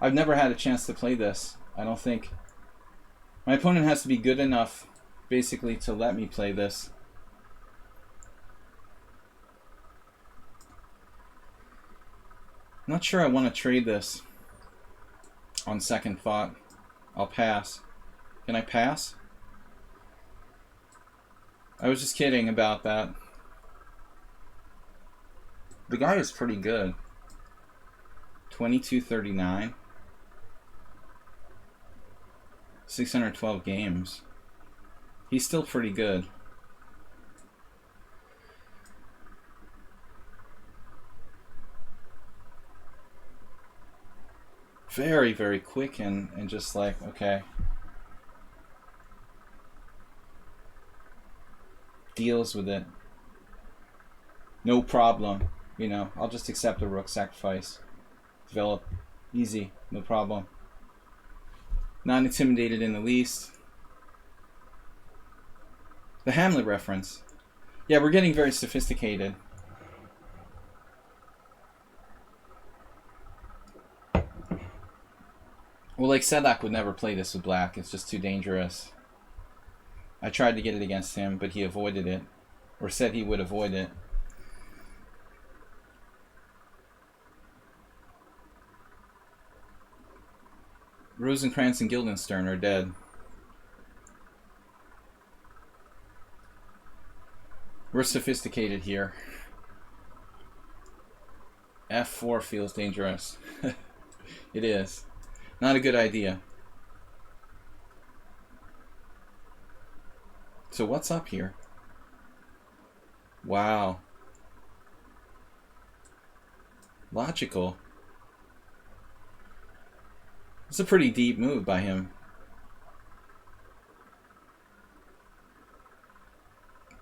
[SPEAKER 1] I've never had a chance to play this, I don't think. My opponent has to be good enough, basically, to let me play this. I'm not sure I want to trade this on second thought. I'll pass. Can I pass? I was just kidding about that. The guy is pretty good. 2239. 612 games. He's still pretty good. Very, very quick and just like, okay. Deals with it. No problem. You know, I'll just accept a rook sacrifice. Develop. Easy. No problem. Not intimidated in the least. The Hamlet reference. Yeah, we're getting very sophisticated. Well, like Sedlak would never play this with black. It's just too dangerous. I tried to get it against him, but he avoided it. or said he would avoid it. Rosencrantz and Guildenstern are dead. We're sophisticated here. F4 feels dangerous. It is. Not a good idea. So what's up here? Wow. Logical. It's a pretty deep move by him.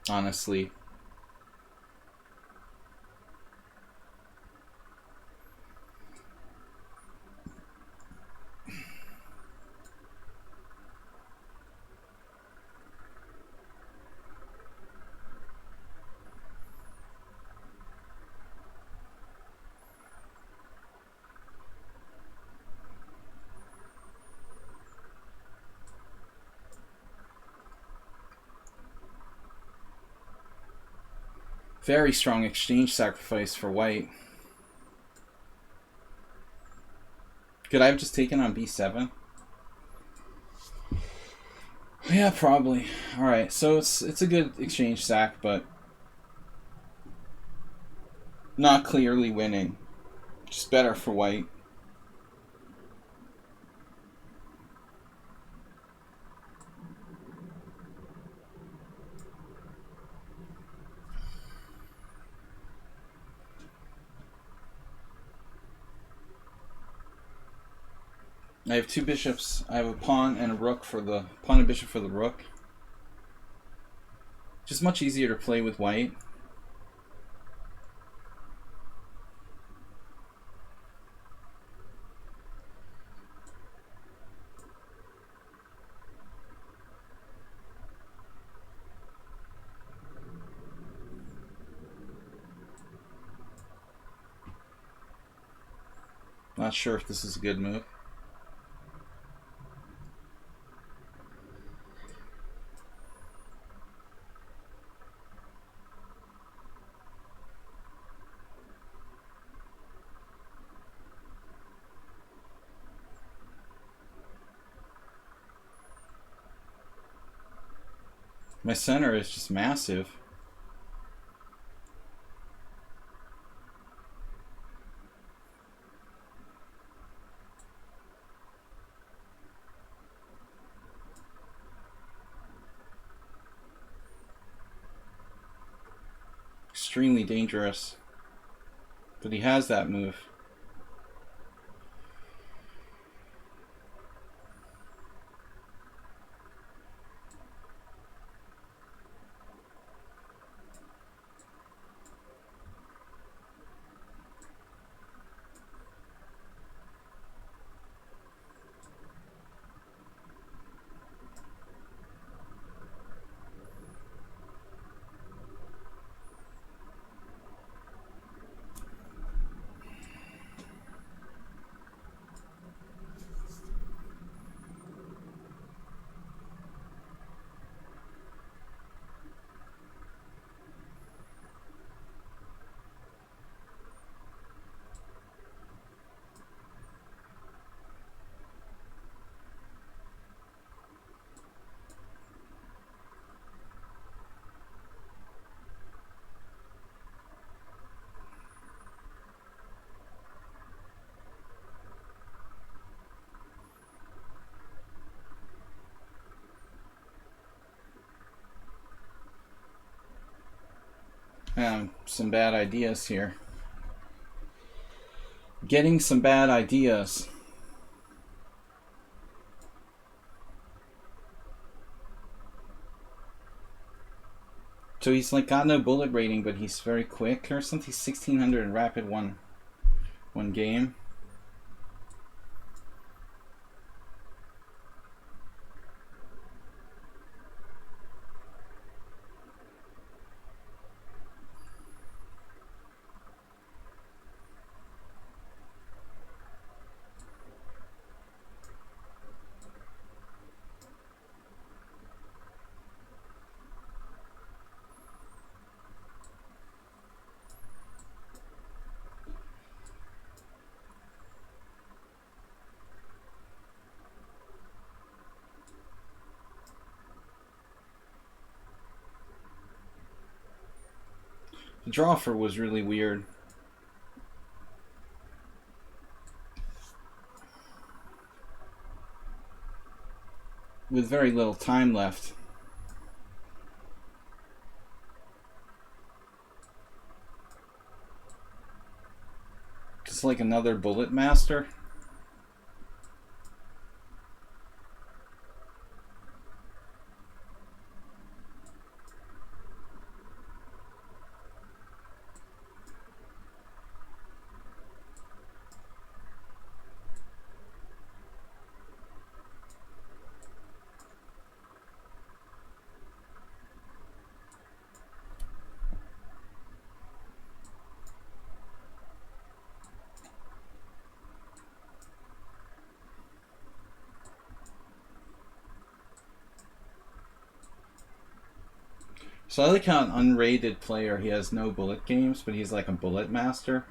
[SPEAKER 1] Honestly. Very strong exchange sacrifice for white. Could I have just taken on b7? Yeah, probably. Alright, so it's a good exchange sac, but not clearly winning. Just better for white. I have two bishops. I have a pawn and a rook for the pawn and bishop for the rook. Just much easier to play with white. Not sure if this is a good move. My center is just massive. Extremely dangerous. But he has that move. Some bad ideas here. Getting some bad ideas. So he's like got no bullet rating, but he's very quick or something. 1600 in rapid one game. The draw for was really weird. With very little time left. Just like another bullet master. So I like how an unrated player, he has no bullet games, but he's like a bullet master.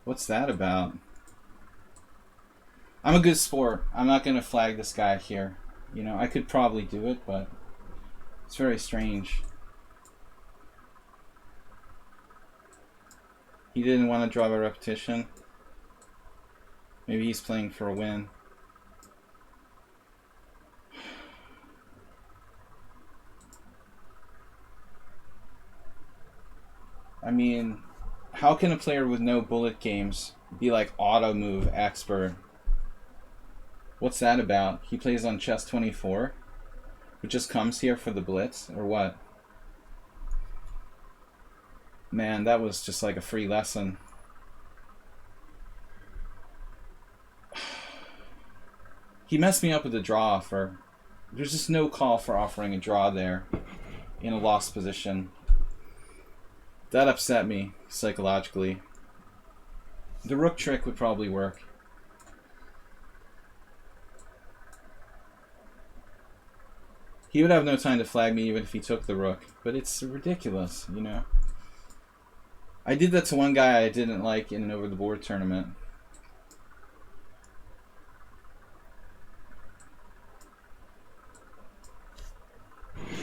[SPEAKER 1] What's that about? I'm a good sport. I'm not going to flag this guy here. You know, I could probably do it, but it's very strange. He didn't want to draw a repetition. Maybe he's playing for a win. I mean, how can a player with no bullet games be like auto move expert? What's that about? He plays on chess 24, but just comes here for the blitz, or what? Man, that was just like a free lesson. He messed me up with the draw offer. There's just no call for offering a draw there in a lost position. That upset me psychologically. The rook trick would probably work. He would have no time to flag me even if he took the rook, but it's ridiculous, you know. I did that to one guy I didn't like in an over-the-board tournament.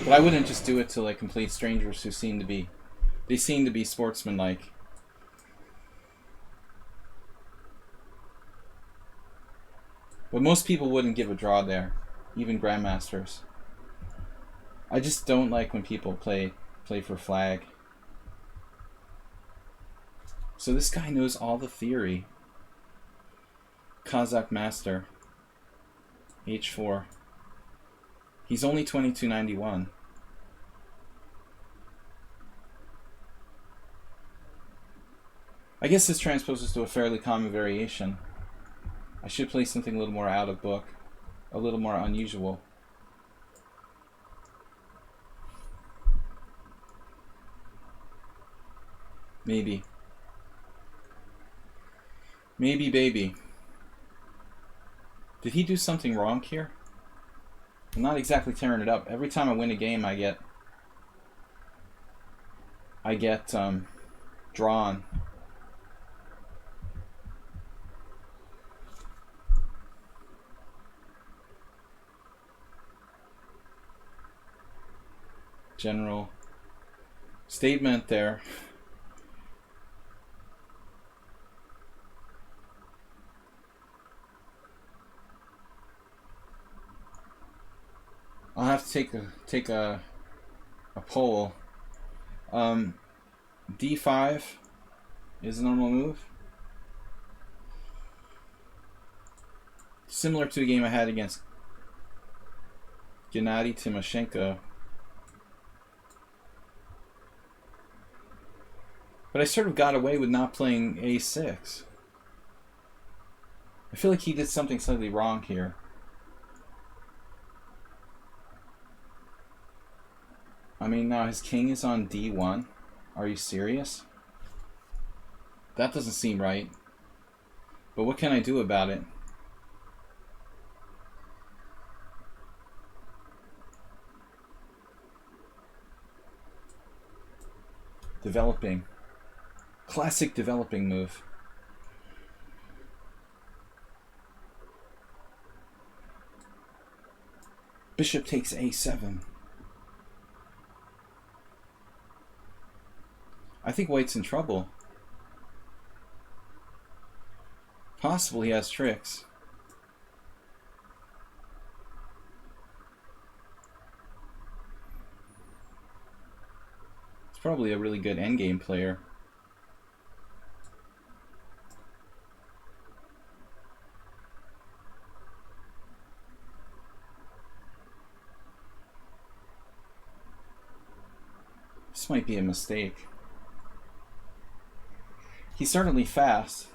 [SPEAKER 1] But I wouldn't just do it to like complete strangers who seem to be, they seem to be sportsmanlike. But most people wouldn't give a draw there, even grandmasters. I just don't like when people play for flag. So this guy knows all the theory. Kazakh master. H4. He's only 2291. I guess this transposes to a fairly common variation. I should play something a little more out of book, a little more unusual. Maybe. Maybe, baby. Did he do something wrong here? I'm not exactly tearing it up. Every time I win a game, I get drawn. General statement there. I'll have to take a poll. D5 is a normal move. Similar to the game I had against Gennady Timoshenko. But I sort of got away with not playing A6. I feel like he did something slightly wrong here. I mean, now his king is on D1. Are you serious? That doesn't seem right. But what can I do about it? Developing. Classic developing move. Bishop takes A7. I think white's in trouble. Possible he has tricks. It's probably a really good endgame player. This might be a mistake. He's certainly fast.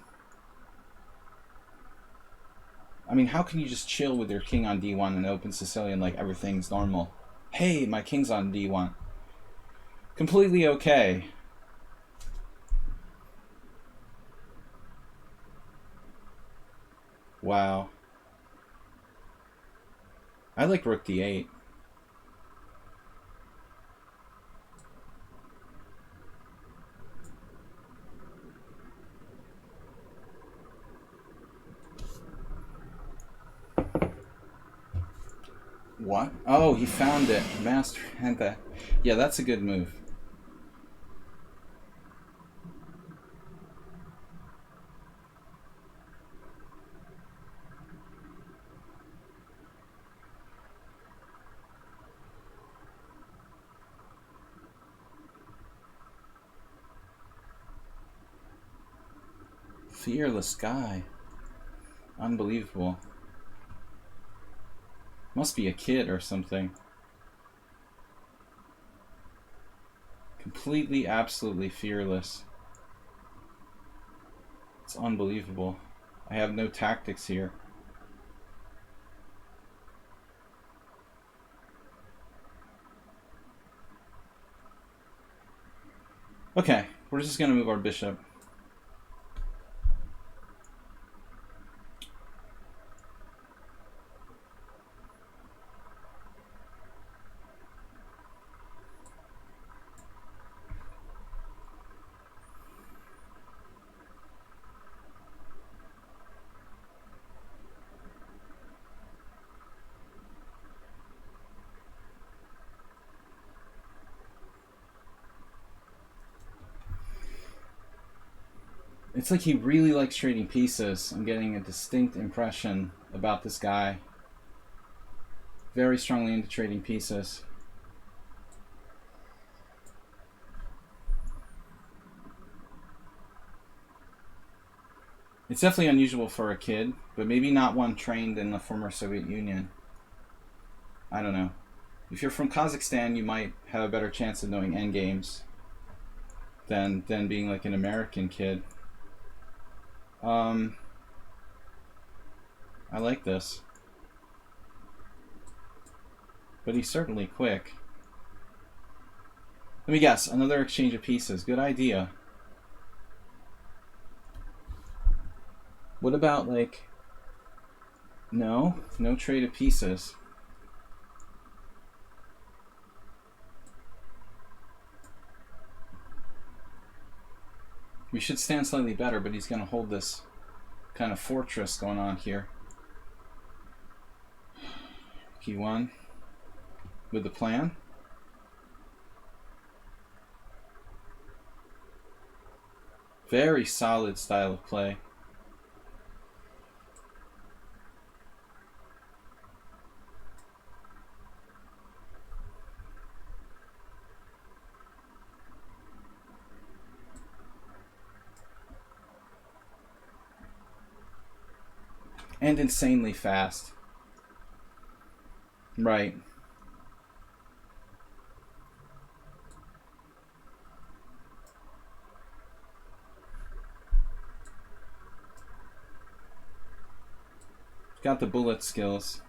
[SPEAKER 1] I mean, how can you just chill with your king on d1 and open Sicilian like everything's normal? Hey, my king's on d1. Completely okay. Wow. I like rook d8. What? Oh, he found it. Master had that. Yeah, that's a good move. Fearless guy. Unbelievable. Must be a kid or something. Completely, absolutely fearless. It's unbelievable. I have no tactics here. Okay, we're just going to move our bishop. It's like he really likes trading pieces. I'm getting a distinct impression about this guy. Very strongly into trading pieces. It's definitely unusual for a kid, but maybe not one trained in the former Soviet Union. I don't know. If you're from Kazakhstan, you might have a better chance of knowing endgames than being like an American kid. I like this. But he's certainly quick. Let me guess, another exchange of pieces. Good idea. What about, like... No trade of pieces. We should stand slightly better, but he's going to hold this kind of fortress going on here. P1 with the plan. Very solid style of play. And insanely fast. Right. Got the bullet skills.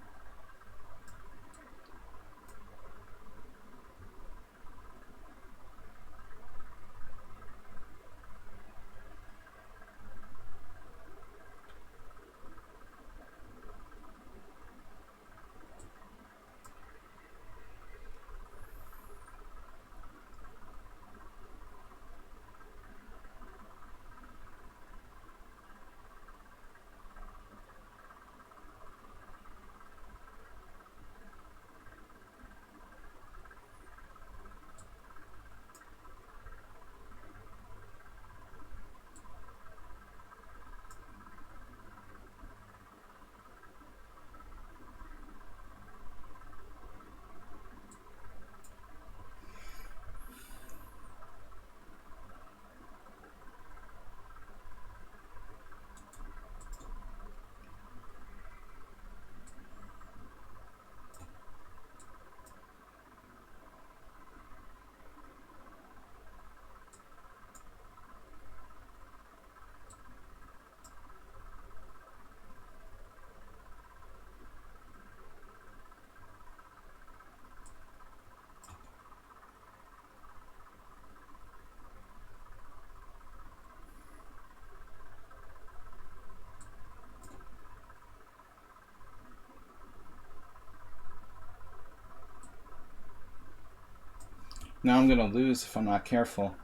[SPEAKER 1] Now I'm gonna lose if I'm not careful.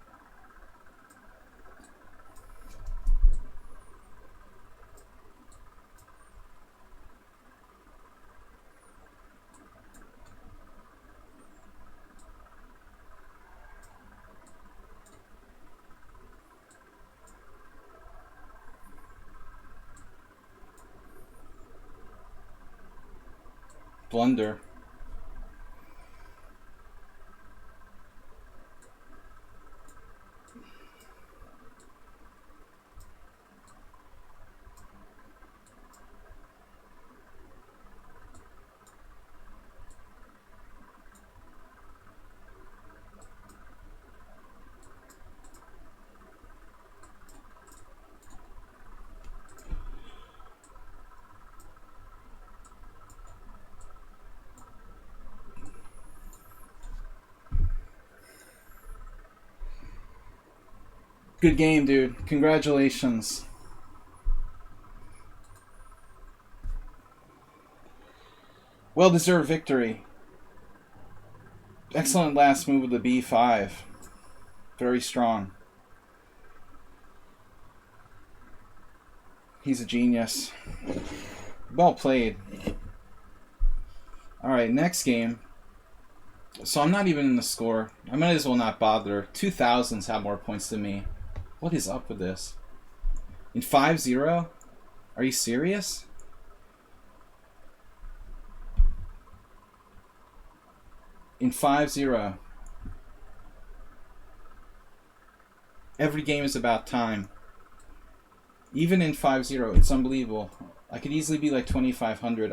[SPEAKER 1] Blunder. Good game, dude. Congratulations. Well-deserved victory. Excellent last move with the b5. Very strong. He's a genius. Well played. Alright, next game. So I'm not even in the score. I might as well not bother. 2000s have more points than me. What is up with this? In 5-0? Are you serious? In 5-0. Every game is about time. Even in 5-0, it's unbelievable. I could easily be like 2500.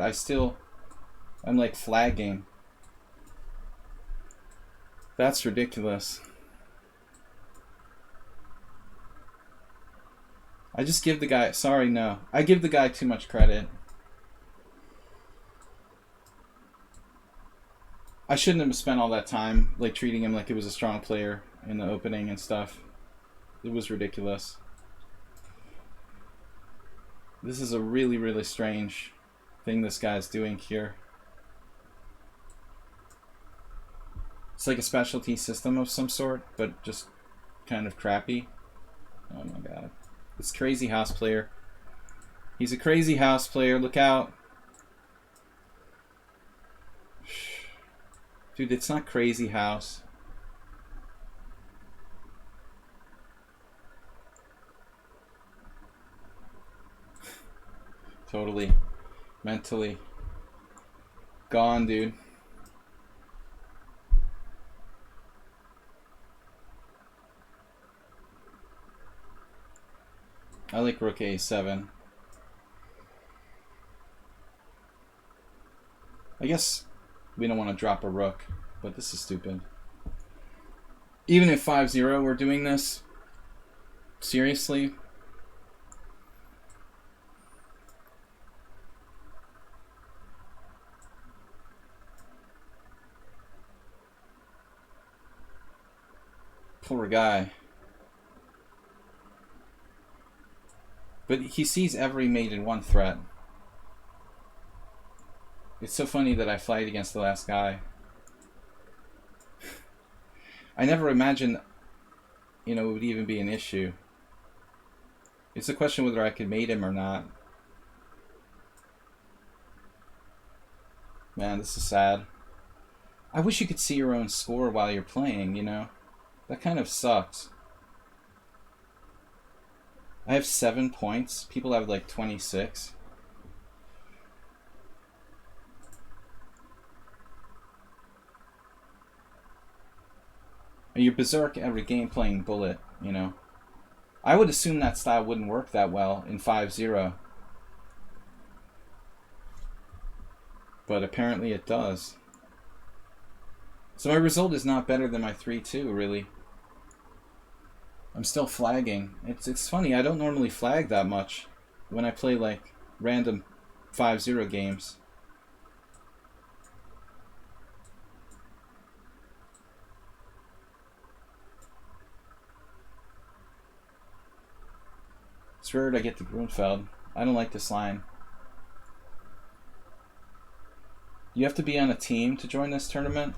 [SPEAKER 1] I'm like flagging. That's ridiculous. I just give the guy... Sorry, no. I give the guy too much credit. I shouldn't have spent all that time like treating him like he was a strong player in the opening and stuff. It was ridiculous. This is a really, really strange thing this guy's doing here. It's like a specialty system of some sort, but just kind of crappy. Oh my god. This crazy house player. He's a crazy house player. Look out. Dude, it's not crazy house. Totally. Mentally. Gone, dude. I like rook a7. I guess we don't want to drop a rook, but this is stupid. Even if 5-0 we're doing this, seriously? Poor guy. But he sees every mate in one threat. It's so funny that I flagged against the last guy. I never imagined, you know, it would even be an issue. It's a question whether I could mate him or not. Man, this is sad. I wish you could see your own score while you're playing, you know? That kind of sucks. I have 7 points. People have like 26. And you're berserk every game playing bullet, you know. I would assume that style wouldn't work that well in 5-0. But apparently it does. So my result is not better than my 3-2, really. I'm still flagging. It's funny, I don't normally flag that much when I play like random 5-0 games. It's rare I get the Grunfeld. I don't like this line. You have to be on a team to join this tournament?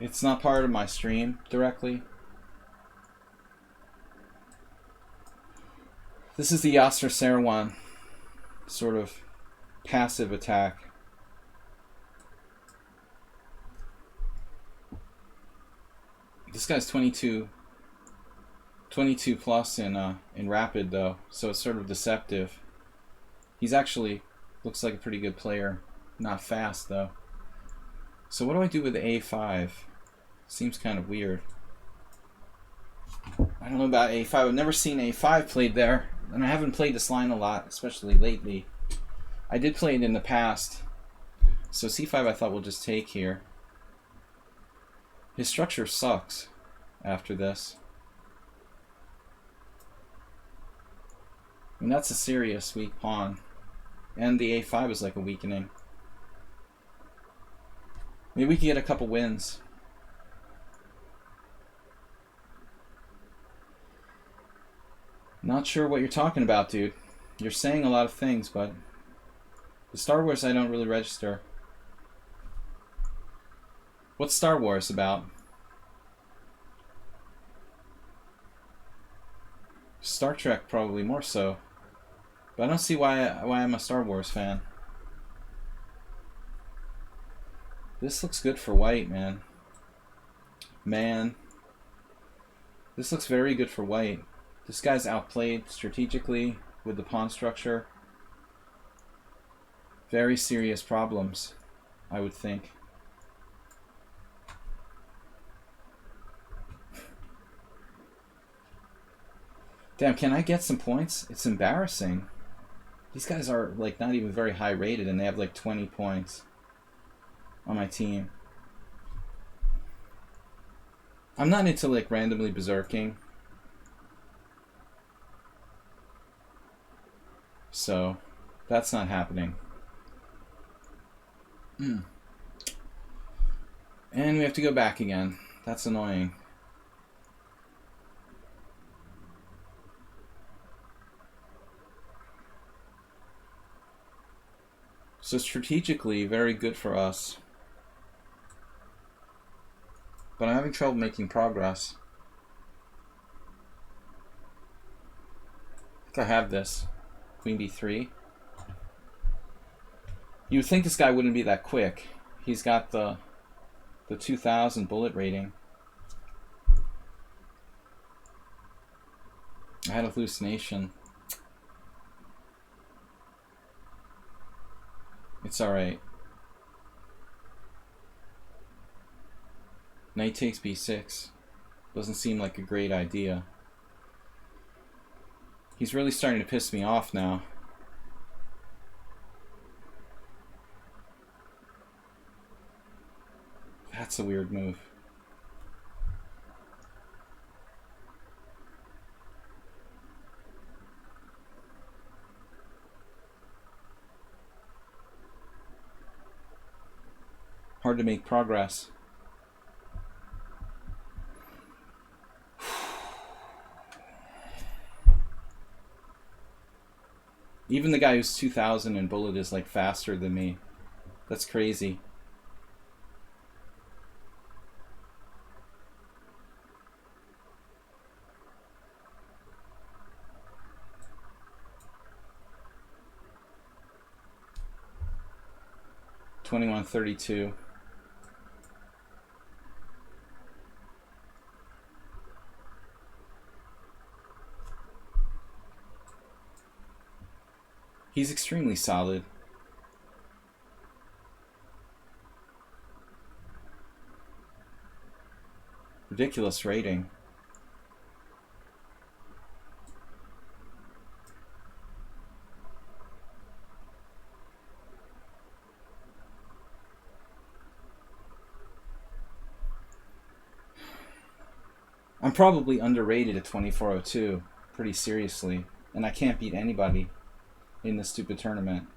[SPEAKER 1] It's not part of my stream directly. This is the Yasser Serwan sort of passive attack. This guy's 22 plus in rapid though, so it's sort of deceptive. He's actually looks like a pretty good player, not fast though. So what do I do with A5? Seems kind of weird. I don't know about A5. I've never seen A5 played there, and I haven't played this line a lot, especially lately. I did play it in the past. So C5 I thought we'll just take here. His structure sucks after this. And that's a serious weak pawn. And the A5 is like a weakening. Maybe we can get a couple wins. Not sure what you're talking about, dude. You're saying a lot of things, but the Star Wars I don't really register. What's Star Wars about? Star Trek probably more so. But I don't see why I'm a Star Wars fan. This looks good for white, man. This looks very good for white. This guy's outplayed strategically with the pawn structure. Very serious problems, I would think. Damn, can I get some points? It's embarrassing. These guys are like not even very high rated and they have like 20 points on my team. I'm not into like randomly berserking. So that's not happening. And we have to go back again. That's annoying. So strategically, very good for us. But I'm having trouble making progress. I think I have this. Queen b3. You would think this guy wouldn't be that quick. He's got the 2000 bullet rating. I had a hallucination. It's alright. Knight takes b6. Doesn't seem like a great idea. He's really starting to piss me off now. That's a weird move. Hard to make progress. Even the guy who's 2000 in bullet is like faster than me. That's crazy. $21.32. He's extremely solid. Ridiculous rating. I'm probably underrated at 2402 pretty seriously, and I can't beat anybody in this stupid tournament.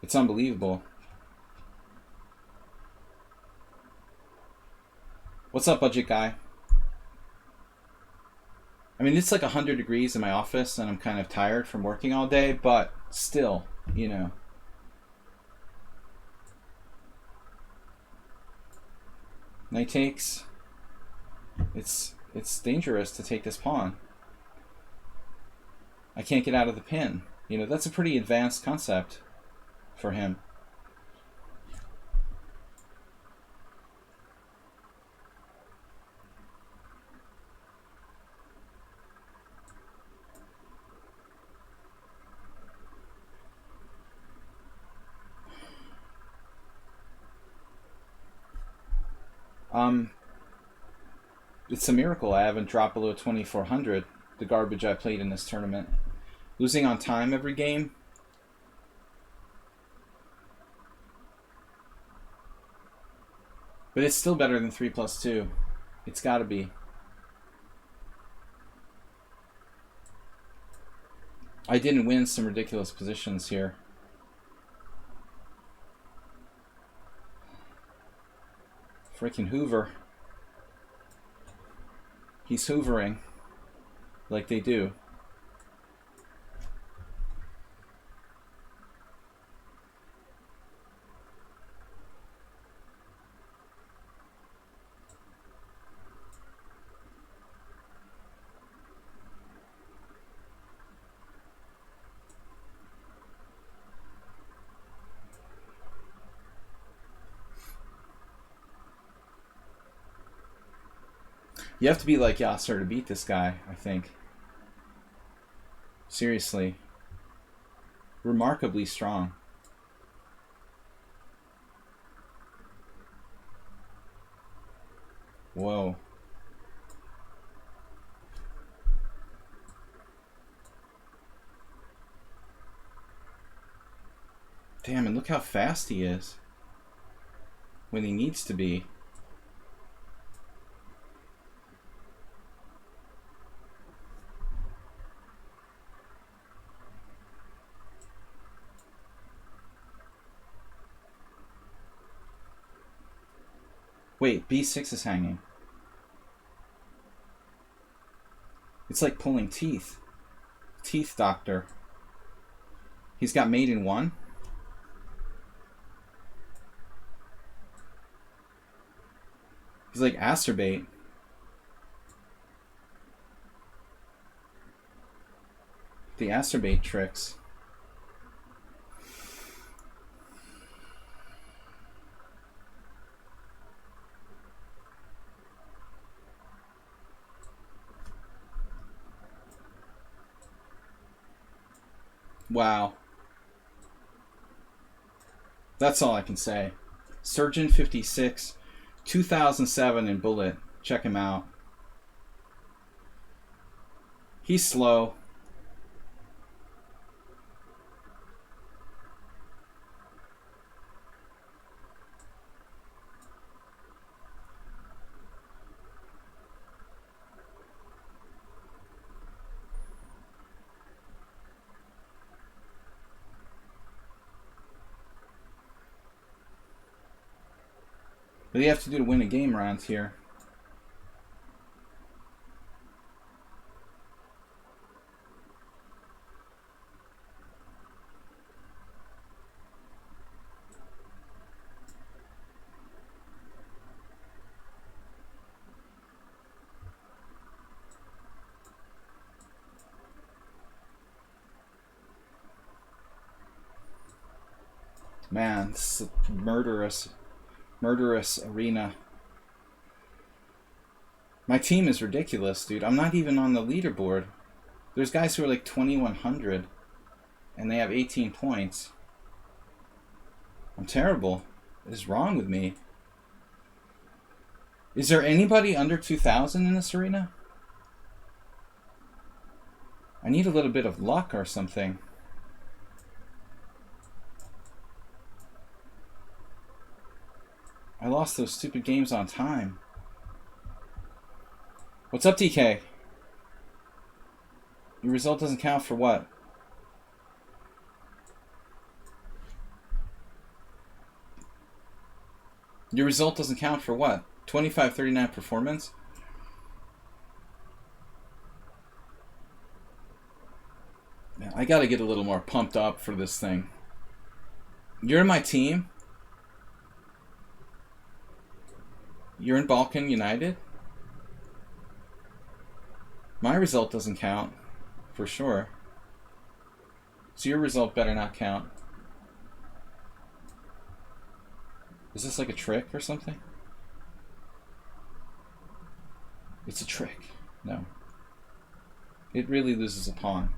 [SPEAKER 1] It's unbelievable. What's up, budget guy? I mean, it's like 100 degrees in my office and I'm kind of tired from working all day, but still, you know. Knight takes. It's dangerous to take this pawn. I can't get out of the pin. You know, that's a pretty advanced concept for him. It's a miracle I haven't dropped below 2400, the garbage I played in this tournament. Losing on time every game. But it's still better than 3+2. It's gotta be. I didn't win some ridiculous positions here. Freaking Hoover. He's hoovering like they do. You have to be like Yasser to beat this guy, I think. Seriously. Remarkably strong. Whoa. Damn, and look how fast he is. When he needs to be. Wait, B6 is hanging. It's like pulling teeth. Teeth doctor. He's got mate in 1. He's like acerbate. The acerbate tricks. Wow. That's all I can say. Surgeon 56, 2007 in Bullet. Check him out. He's slow. What do you have to do to win a game around here? Man, this is a murderous arena. My team is ridiculous, dude. I'm not even on the leaderboard. There's guys who are like 2100 and they have 18 points. I'm terrible. What is wrong with me? Is there anybody under 2000 in this arena? I need a little bit of luck or something. I lost those stupid games on time. What's up, DK? Your result doesn't count for what? Your result doesn't count for what? 25-39 performance? Man, I gotta get a little more pumped up for this thing. You're in my team? You're in Balkan United? My result doesn't count, for sure. So your result better not count. Is this like a trick or something? It's a trick. No. It really loses a pawn.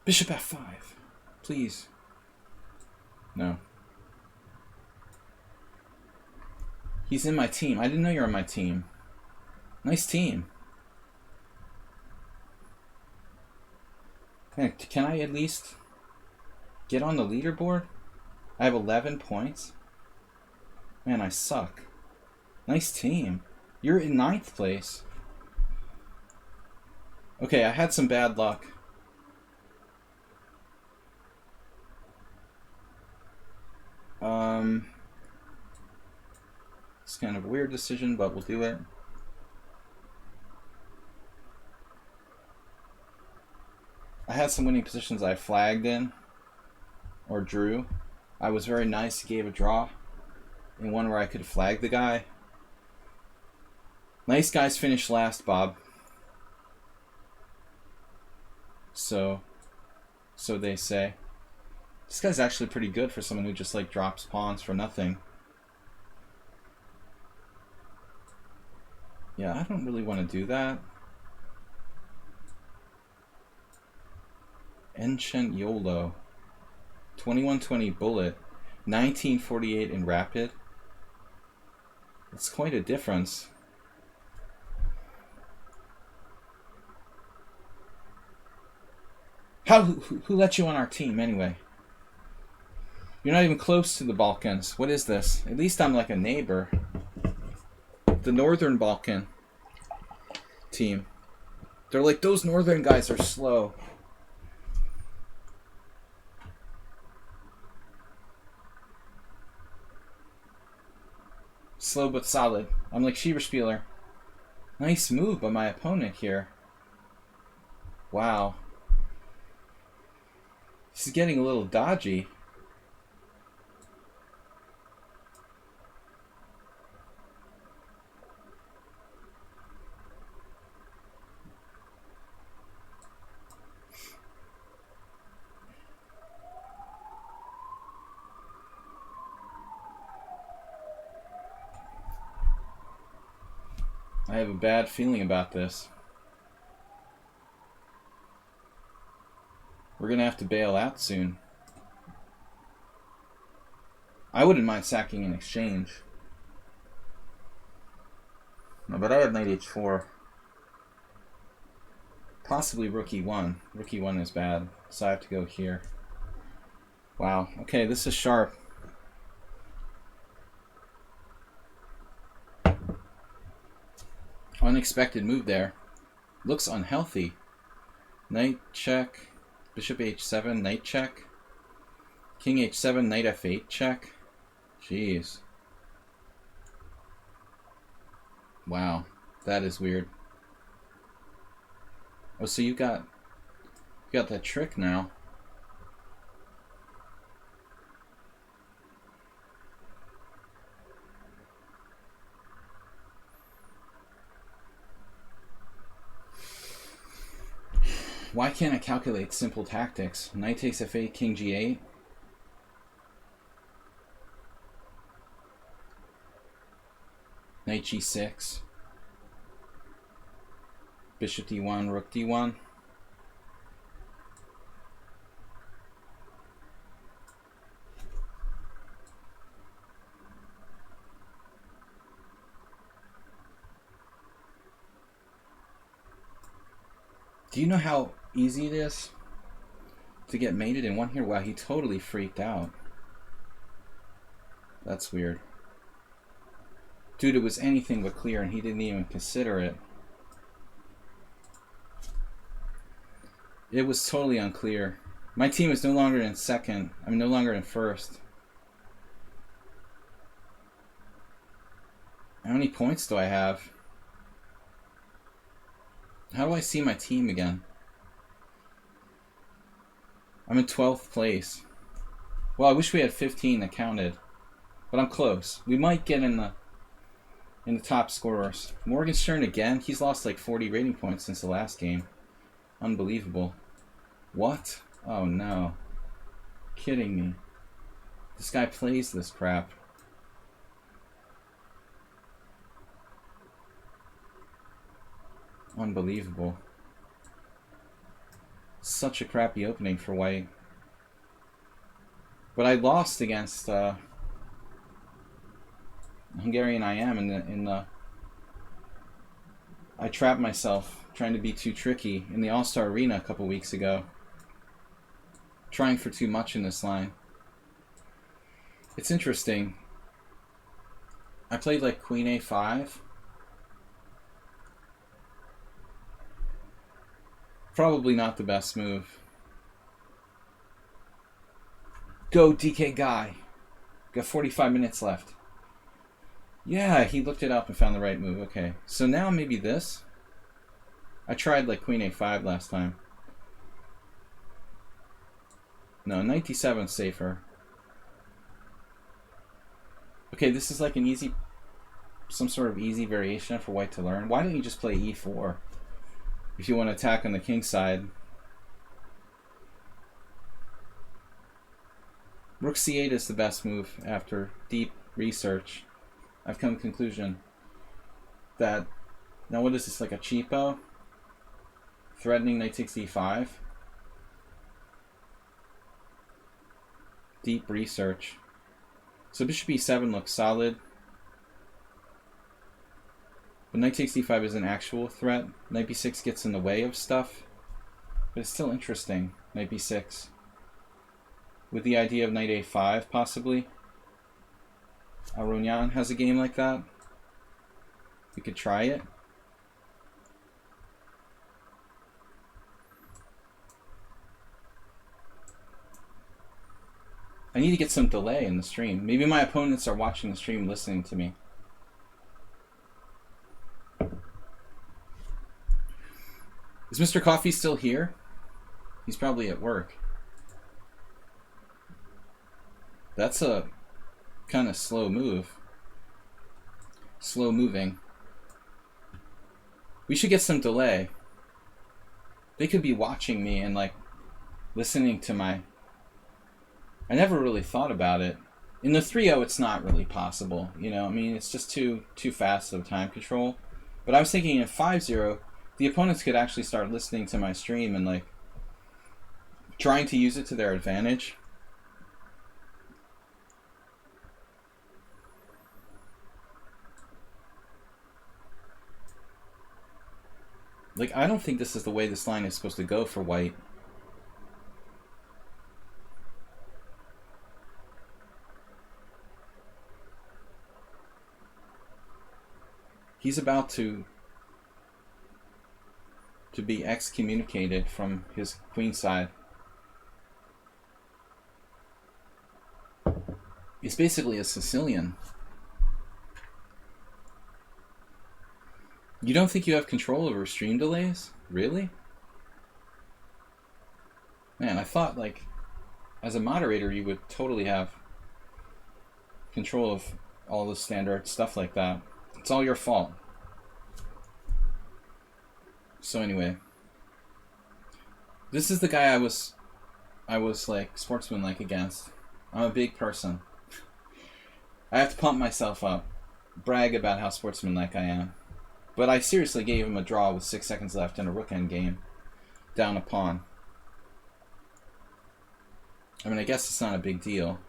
[SPEAKER 1] Bishop f5. Please. No. He's in my team. I didn't know you were on my team. Nice team. Can I at least get on the leaderboard? I have 11 points. Man, I suck. Nice team. You're in 9th place. Okay, I had some bad luck. It's kind of a weird decision, but we'll do it. I had some winning positions I flagged in or drew. I was very nice, gave a draw in one where I could flag the guy. Nice guys finish last, Bob. So they say. This guy's actually pretty good for someone who just like drops pawns for nothing. Yeah, I don't really want to do that. Enchant YOLO. 2120 bullet. 1948 in rapid. It's quite a difference. Who let you on our team anyway? You're not even close to the Balkans. What is this? At least I'm like a neighbor. The Northern Balkan team. They're like, those Northern guys are slow. Slow but solid. I'm like Schieberspieler. Nice move by my opponent here. Wow. This is getting a little dodgy. I have a bad feeling about this. We're going to have to bail out soon. I wouldn't mind sacking in exchange. No, but I have knight h4. Possibly rook e1. Rook e1 is bad, so I have to go here. Wow. Okay, this is sharp. Unexpected move there. Looks unhealthy. Knight check. Bishop h7, knight check. King h7, knight f8 check. Jeez. Wow, that is weird. Oh, so you got that trick now. Why can't I calculate simple tactics? Knight takes f8, king g8. Knight g6. Bishop d1, rook d1. Do you know how easy it is to get mated in one here? Wow, he totally freaked out. That's weird. Dude, it was anything but clear and he didn't even consider it. It was totally unclear. My team is no longer in second. I'm no longer in first. many points do I have? How do I see my team again? I'm in 12th place. Well, I wish we had 15 that counted. But I'm close. We might get in the top scorers. Morgenstern again? He's lost like 40 rating points since the last game. Unbelievable. What? Oh no. Kidding me. This guy plays this crap. Unbelievable. Such a crappy opening for white. But I lost against Hungarian IM in the I trapped myself trying to be too tricky in the All-Star Arena a couple weeks ago. Trying for too much in this line. It's interesting. I played like Queen A5. Probably not the best move. Go DK Guy. Got 45 minutes left. Yeah, he looked it up and found the right move. Okay, so now maybe this. I tried like Queen A5 last time. No, Knight D7 safer. Okay, this is like an easy, some sort of easy variation for white to learn. Why don't you just play E4 if you want to attack on the king side? Rook C8 is the best move after deep research. I've come to the conclusion that, now what is this, like a cheapo? Threatening knight takes e5? Deep research. So bishop e7 looks solid. But knight takes e5 is an actual threat. Knight b6 gets in the way of stuff. But it's still interesting, knight b6. With the idea of knight a5, possibly. Aronian has a game like that. We could try it. I need to get some delay in the stream. Maybe my opponents are watching the stream listening to me. Is Mr. Coffee still here? He's probably at work. That's a kind of slow move. Slow moving. We should get some delay. They could be watching me and like listening to my... I never really thought about it. In the 3-0 it's not really possible, you know, I mean it's just too fast of time control. But I was thinking in 5-0 the opponents could actually start listening to my stream and like trying to use it to their advantage. Like, I don't think this is the way this line is supposed to go for white. He's about to be excommunicated from his queen side. He's basically a Sicilian. You don't think you have control over stream delays? Really? Man, I thought, like, as a moderator, you would totally have control of all the standard stuff like that. It's all your fault. So anyway, this is the guy I was like sportsmanlike against. I'm a big person. I have to pump myself up, brag about how sportsmanlike I am. But I seriously gave him a draw with 6 seconds left in a rook end game, down a pawn. I mean, I guess it's not a big deal.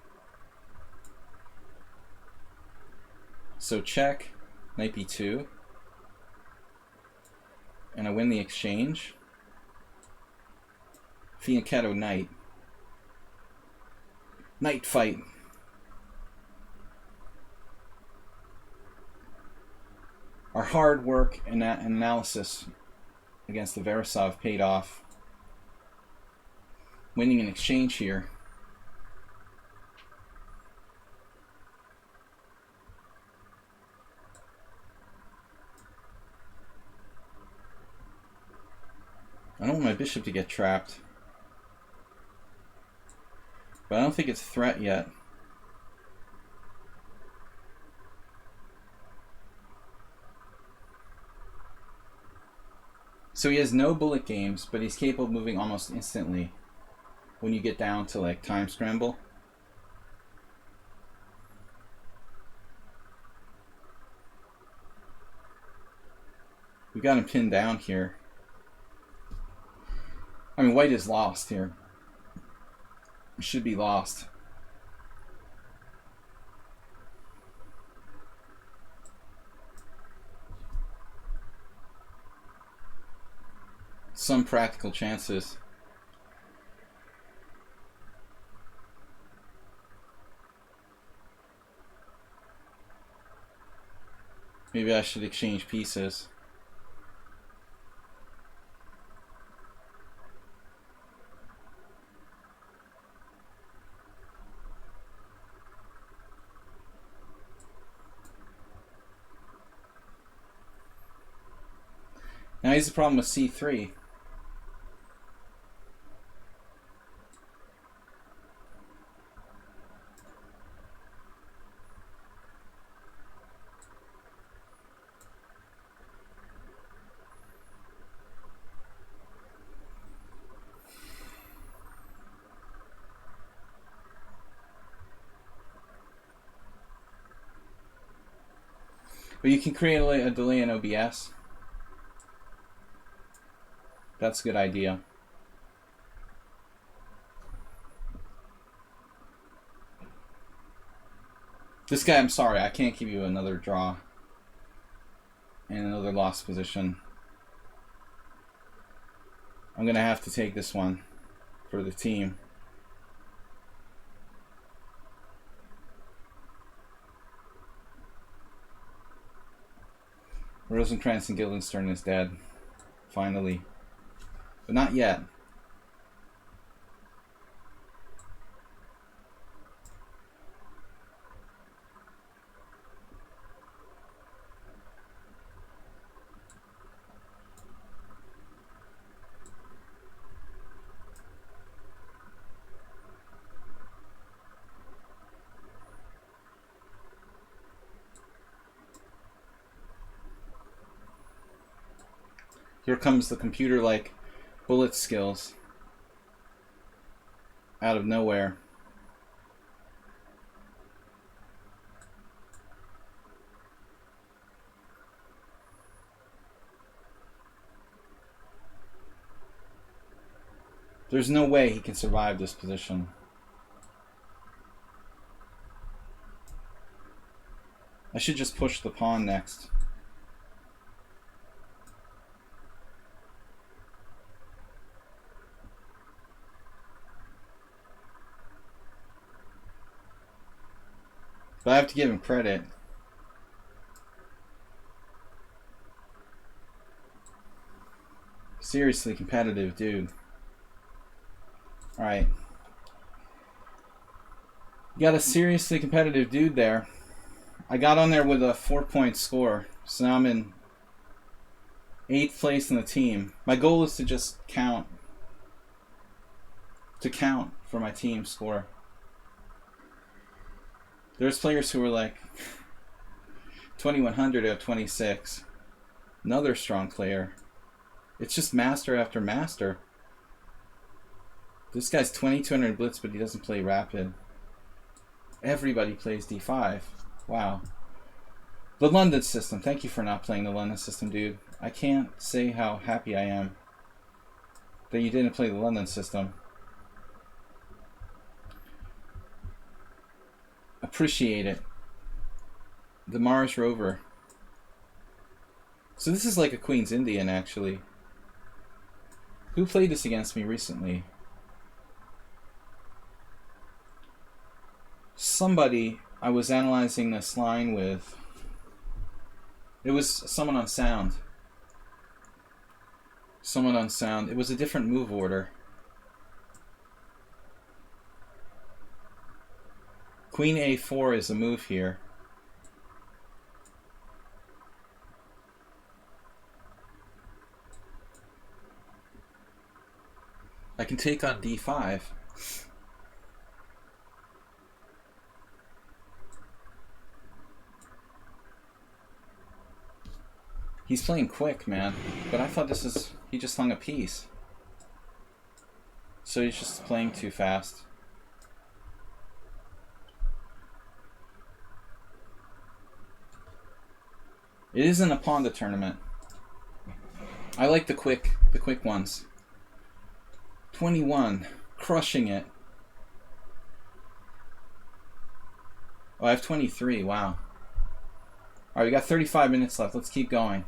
[SPEAKER 1] So check, knight b2, and I win the exchange. Fianchetto knight. Knight fight. Our hard work and analysis against the Veresov paid off. Winning an exchange here. bishop to get trapped. But I don't think it's a threat yet. So he has no bullet games, but he's capable of moving almost instantly when you get down to like time scramble. We got him pinned down here. I mean, white is lost here. It should be lost. Some practical chances. Maybe I should exchange pieces. Now here's the problem with c3. But you can create a delay in OBS. That's a good idea. This guy, I'm sorry, I can't give you another draw and another lost position. I'm going to have to take this one for the team. Rosencrantz and Guildenstern is dead, finally. But not yet. Here comes the computer-like bullet skills out of nowhere. There's no way he can survive this position. I should just push the pawn next. But I have to give him credit. Seriously competitive dude. Alright. You got a seriously competitive dude there. I got on there with a 4-point score. So now I'm in 8th place in the team. My goal is to just count. To count for my team score. There's players who were like 2100 out of 26. Another strong player. It's just master after master. This guy's 2200 blitz, but he doesn't play rapid. Everybody plays d5. Wow. The London system. Thank you for not playing the London system, dude. I can't say how happy I am that you didn't play the London system. Appreciate it. The Mars rover. So this is like a Queen's Indian, actually. Who played this against me recently? Somebody I was analyzing this line with. It was someone on sound. Someone on sound. It was a different move order. Queen a4 is a move here. can take on d5. He's playing quick, man. But I thought this is... He just hung a piece. So he's just playing too fast. It isn't a Ponda tournament. I like the quick ones. 21. Crushing it. Oh, I have 23. Wow. Alright, we got 35 minutes left. Let's keep going.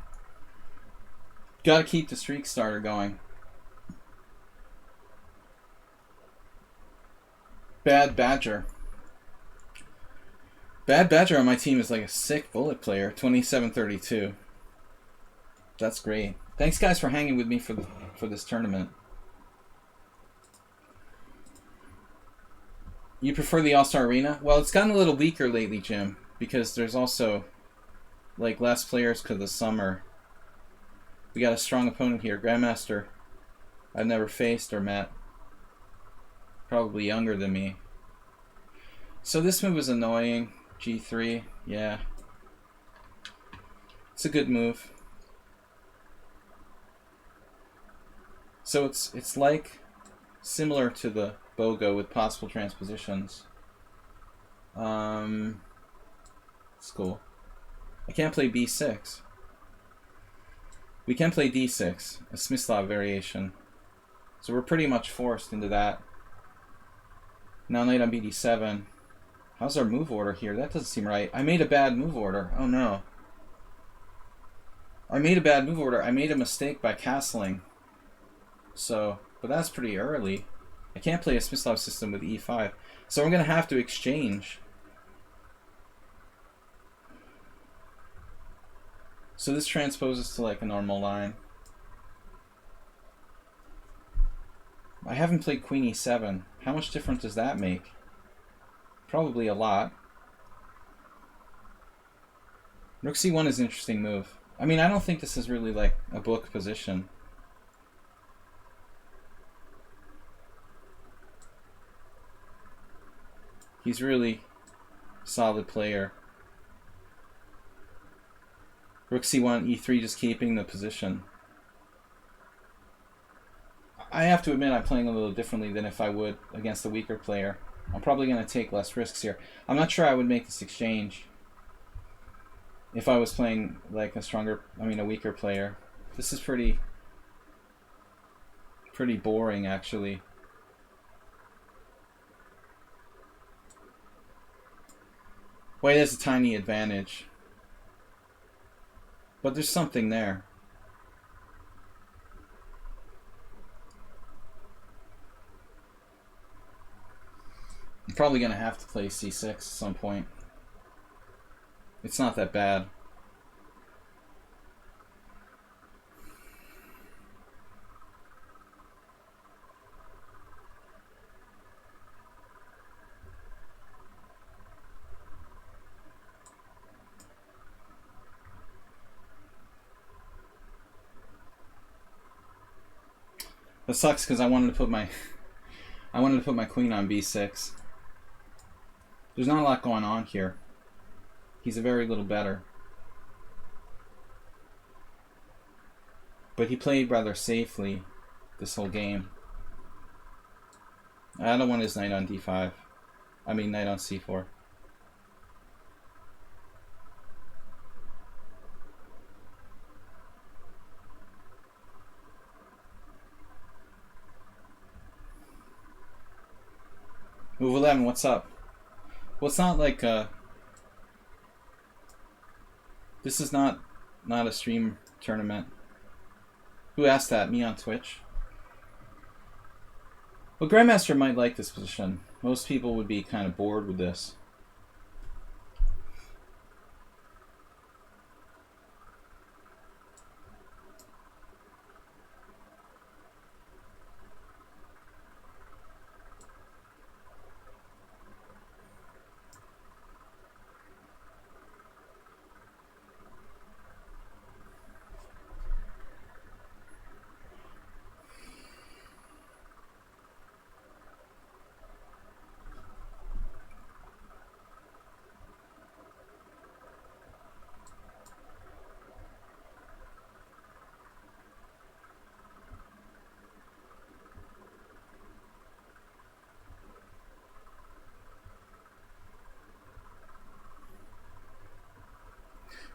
[SPEAKER 1] Gotta keep the streak starter going. Bad Badger. Bad Badger on my team is like a sick bullet player. 27-32. That's great. Thanks, guys, for hanging with me for this tournament. You prefer the All-Star Arena? Well, it's gotten a little weaker lately, Jim, because there's also like less players because of the summer. We got a strong opponent here, Grandmaster. I've never faced or met. Probably younger than me. So this move is annoying. G3, yeah. It's a good move. So it's like similar to the Bogo with possible transpositions. It's cool. I can't play B6. We can play D6, a Smyslov variation. So we're pretty much forced into that. Now knight on BD7. How's our move order here? That doesn't seem right. I made a bad move order. Oh no. I made a bad move order. I made a mistake by castling. So, but that's pretty early. I can't play a Smyslov system with E5. So I'm going to have to exchange. So this transposes to like a normal line. I haven't played Queen E7. How much difference does that make? Probably a lot. Rook C1 is an interesting move. I mean, I don't think this is really like a book position. He's really solid player. Rook C1, E3 just keeping the position. I have to admit I'm playing a little differently than if I would against a weaker player. I'm probably going to take less risks here. I'm not sure I would make this exchange if I was playing like a weaker player. This is pretty boring, actually. White has a tiny advantage. But there's something there. I'm probably going to have to play C6 at some point. It's not that bad. That sucks because I wanted to put my queen on B6. There's not a lot going on here. He's a very little better. But he played rather safely this whole game. I don't want his knight on D5. I mean knight on C4. Move 11, what's up? Well, it's not like this is not a stream tournament. Who asked that? Me on Twitch? Well, Grandmaster might like this position. Most people would be kind of bored with this.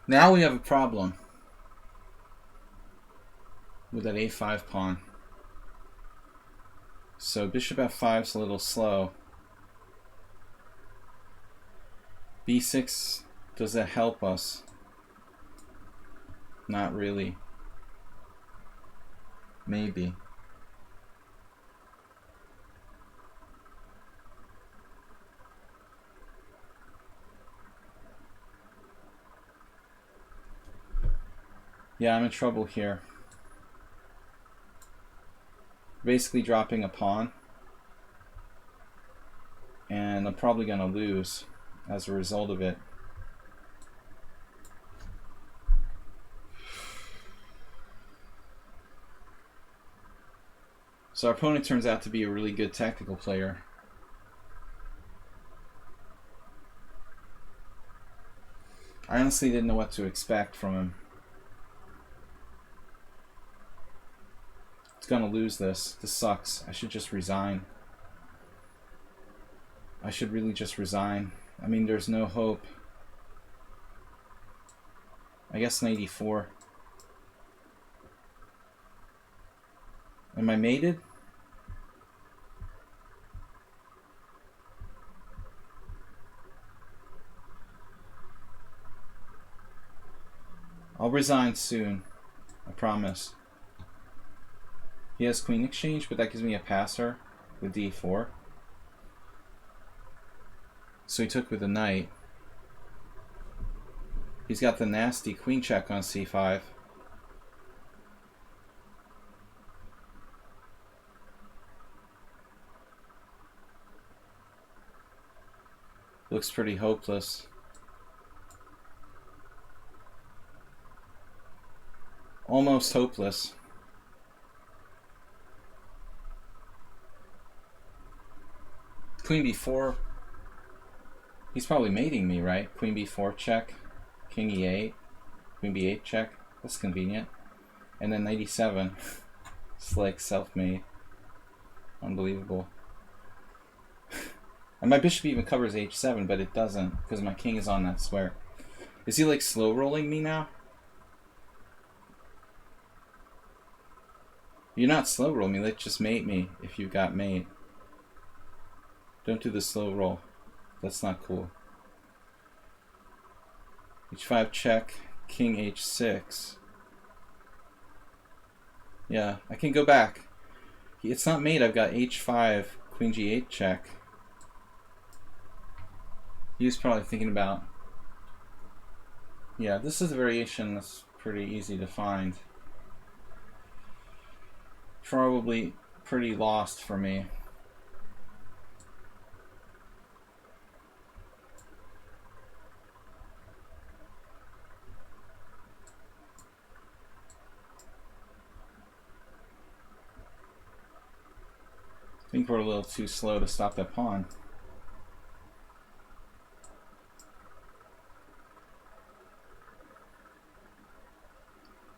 [SPEAKER 1] Now we have a problem with that a5 pawn. So bishop f5 is a little slow. b6, does that help us? Not really. Maybe. Yeah, I'm in trouble here. Basically dropping a pawn. And I'm probably going to lose as a result of it. So our opponent turns out to be a really good tactical player. I honestly didn't know what to expect from him. It's gonna lose this. This sucks. I should just resign. I should really just resign. I mean, there's no hope. I guess 94. Am I mated? I'll resign soon. I promise. He has queen exchange, but that gives me a passer with d4. So he took with the knight. He's got the nasty queen check on c5. Looks pretty hopeless. Almost hopeless. Queen b4. He's probably mating me, right? Queen b4 check. King e8. Queen b8 check. That's convenient. And then 97. It's like self-made. Unbelievable. And my bishop even covers h7, but it doesn't because my king is on that square. Is he like slow rolling me now? You're not slow rolling me, like just mate me if you got mate. Don't do the slow roll. That's not cool. h5 check, king h6. Yeah, I can go back. It's not mate, I've got h5, queen g8 check. He was probably thinking about... Yeah, this is a variation that's pretty easy to find. Probably pretty lost for me. I think we're a little too slow to stop that pawn.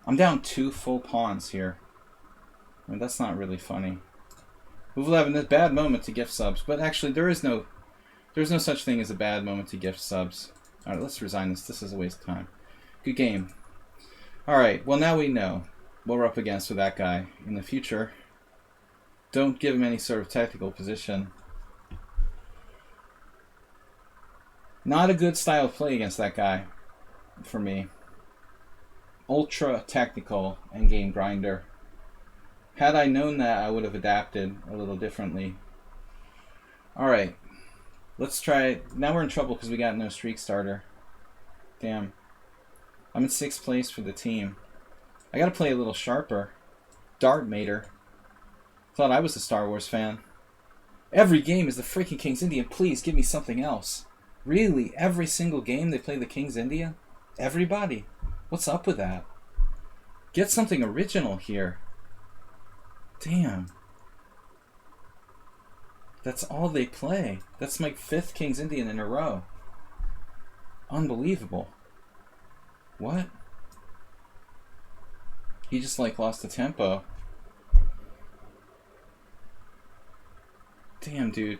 [SPEAKER 1] I'm down 2 full pawns here. I mean, that's not really funny. Move 11, a bad moment to gift subs, but actually there's no such thing as a bad moment to gift subs. Alright, let's resign this. This is a waste of time. Good game. Alright, well now we know what we're up against with that guy. In the future, don't give him any sort of tactical position. Not a good style of play against that guy, for me. Ultra tactical endgame grinder. Had I known that, I would have adapted a little differently. Alright, let's try it. Now we're in trouble because we got no streak starter. Damn. I'm in 6th place for the team. I gotta play a little sharper. Dart mater. Thought I was a Star Wars fan. Every game is the freaking King's Indian. Please give me something else. Really? Every single game they play the King's Indian? Everybody? What's up with that? Get something original here. Damn. That's all they play. That's my 5th King's Indian in a row. Unbelievable. What? He just like lost the tempo. Damn, dude.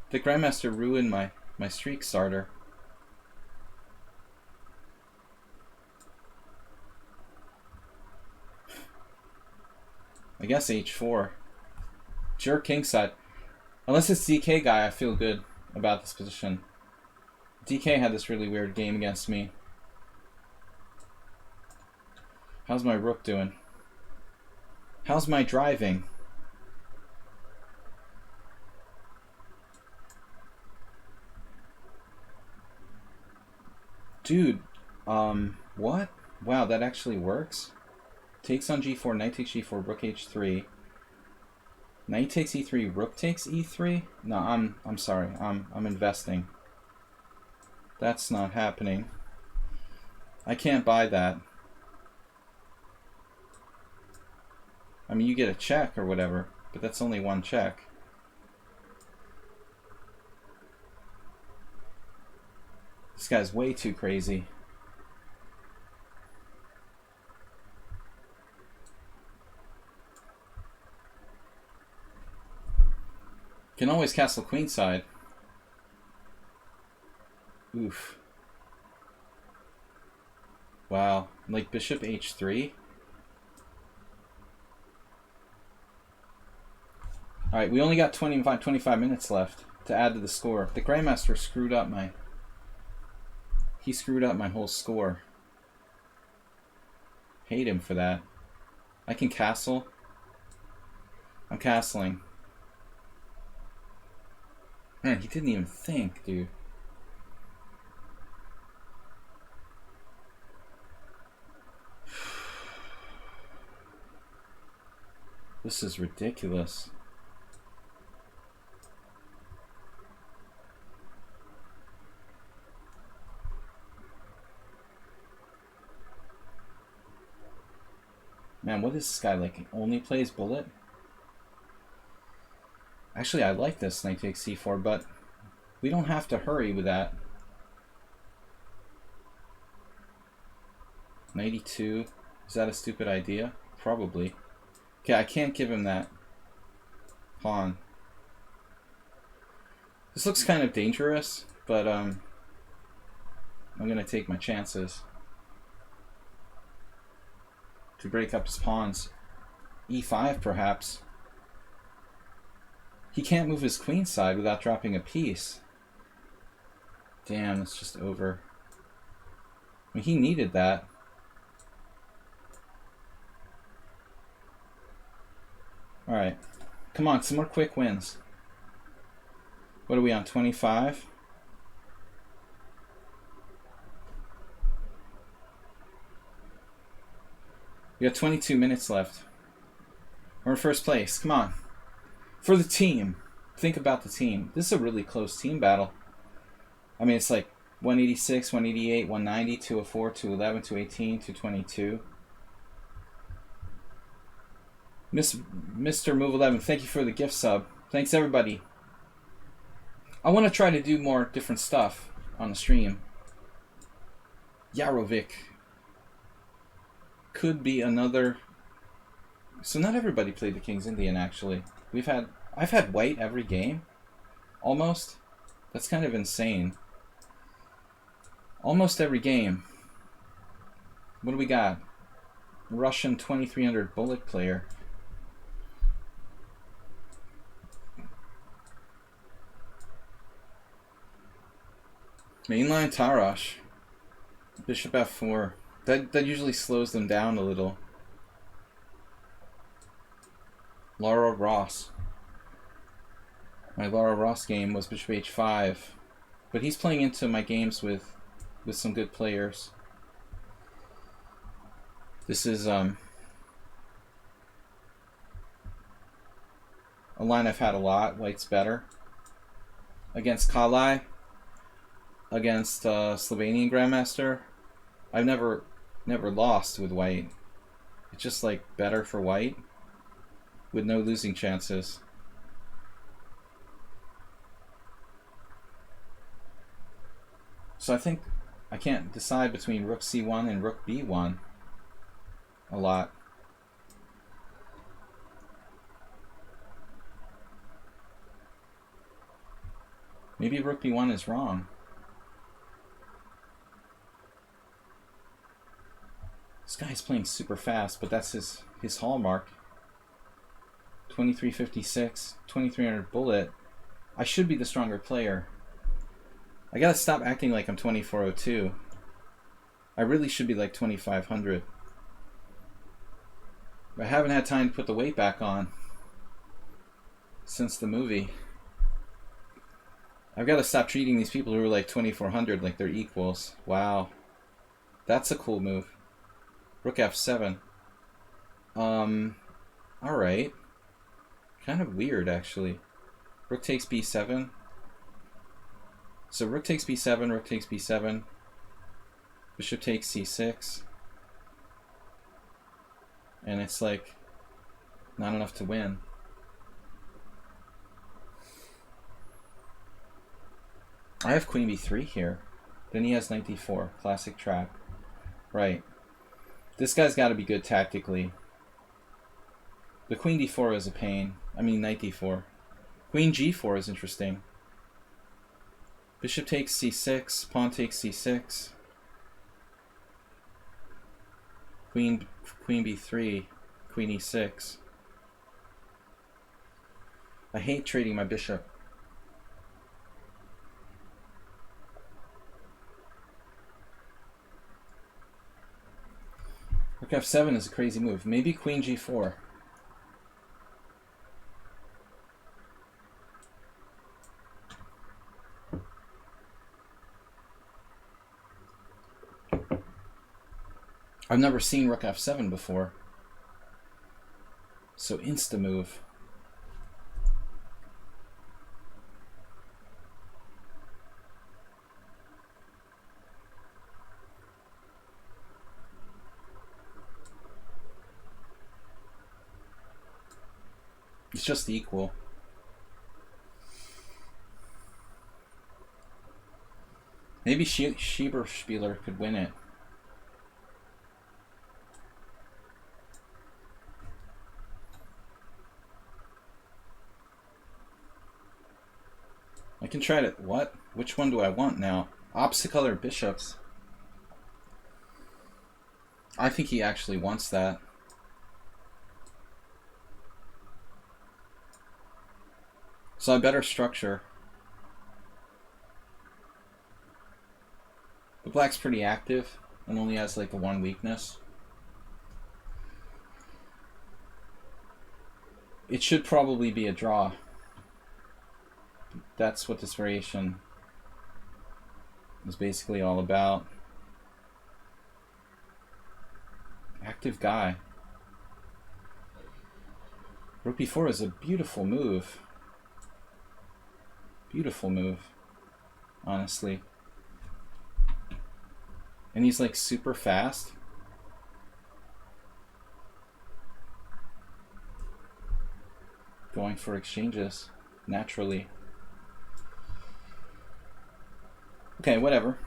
[SPEAKER 1] The Grandmaster ruined my streak starter. guess h4. Jerk kingside. Unless it's DK guy, I feel good about this position. DK had this really weird game against me. How's my rook doing? How's my driving? Dude, what? Wow, that actually works? Takes on g4, knight takes g4, rook h3. Knight takes e3, rook takes e3? No, I'm sorry. I'm investing. That's not happening. I can't buy that. I mean, you get a check or whatever, but that's only one check. This guy's way too crazy. Can always castle queenside. Oof. Wow. Like bishop h3? Alright, we only got 25 minutes left to add to the score. The Grandmaster screwed up my... He screwed up my whole score. Hate him for that. I can castle. I'm castling. Man, he didn't even think, dude. This is ridiculous. Man, what is this guy like? He only plays bullet? Actually, I like this knight takes c4, but we don't have to hurry with that. Knight e2. Is that a stupid idea? Probably. Okay, I can't give him that pawn. This looks kind of dangerous, but I'm gonna take my chances to break up his pawns. e5 perhaps. He can't move his queen side without dropping a piece. Damn, it's just over. I mean, he needed that. Alright. Come on, some more quick wins. What are we on, 25? We got 22 minutes left. We're in first place. Come on. For the team. Think about the team. This is a really close team battle. I mean, it's like 186, 188, 190, 204, 211, 218, 222. Mr. Move 11, thank you for the gift sub. Thanks, everybody. I want to try to do more different stuff on the stream. Yarovic. Could be another... So not everybody played the King's Indian, actually. I've had white every game. Almost. That's kind of insane. Almost every game. What do we got? Russian 2300 bullet player. Mainline Tarash. Bishop f4. That usually slows them down a little. Laura Ross. My Laura Ross game was bishop h5. But he's playing into my games with some good players. This is a line I've had a lot. White's better. Against Kalai. Against Slovenian Grandmaster. I've never lost with white. It's just like better for white with no losing chances. So I think I can't decide between rook c1 and rook b1 a lot. Maybe rook b1 is wrong. This guy's playing super fast, but that's his hallmark. 2356, 2300 bullet. I should be the stronger player. I gotta stop acting like I'm 2402. I really should be like 2500. But I haven't had time to put the weight back on since the movie. I've got to stop treating these people who are like 2400 like they're equals. Wow. That's a cool move. Rook f7. Alright. Kind of weird, actually. Rook takes b7. So rook takes b7, rook takes b7. Bishop takes c6. And it's like not enough to win. I have queen b3 here. Then he has knight d4. Classic trap. Right. This guy's got to be good tactically. The queen d4 is a pain. I mean knight d4. Queen g4 is interesting. Bishop takes c6. Pawn takes c6. Queen b3. Queen e6. I hate trading my bishop. Rook f7 is a crazy move. Maybe queen g4. I've never seen rook f7 before. So insta move. It's just equal. Maybe Schieberspieler could win it. I can try to... What? Which one do I want now? Opposite color bishops. I think he actually wants that. So I better structure. The black's pretty active and only has like the one weakness. It should probably be a draw. That's what this variation is basically all about. Active guy. Rook b4 is a beautiful move. Beautiful move, honestly. And he's like super fast. Going for exchanges naturally. Okay, whatever.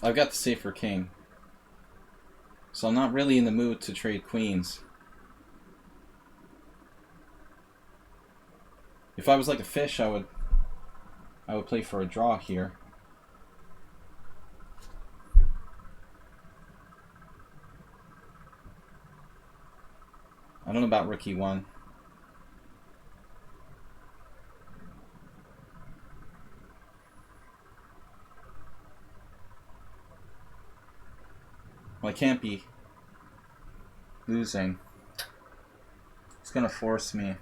[SPEAKER 1] I've got the safer king. So I'm not really in the mood to trade queens. If I was like a fish, I would play for a draw here. I don't know about rook e1. Well, I can't be losing. It's gonna force me.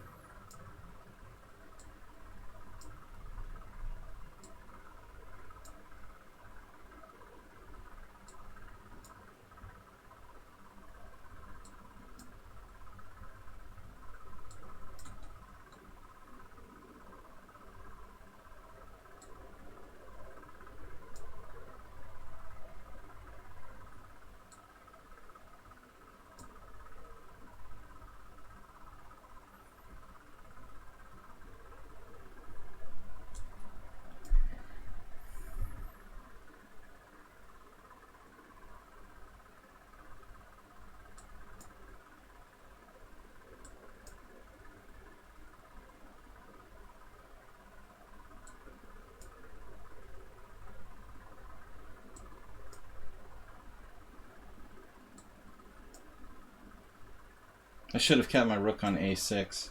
[SPEAKER 1] I should have kept my rook on a6.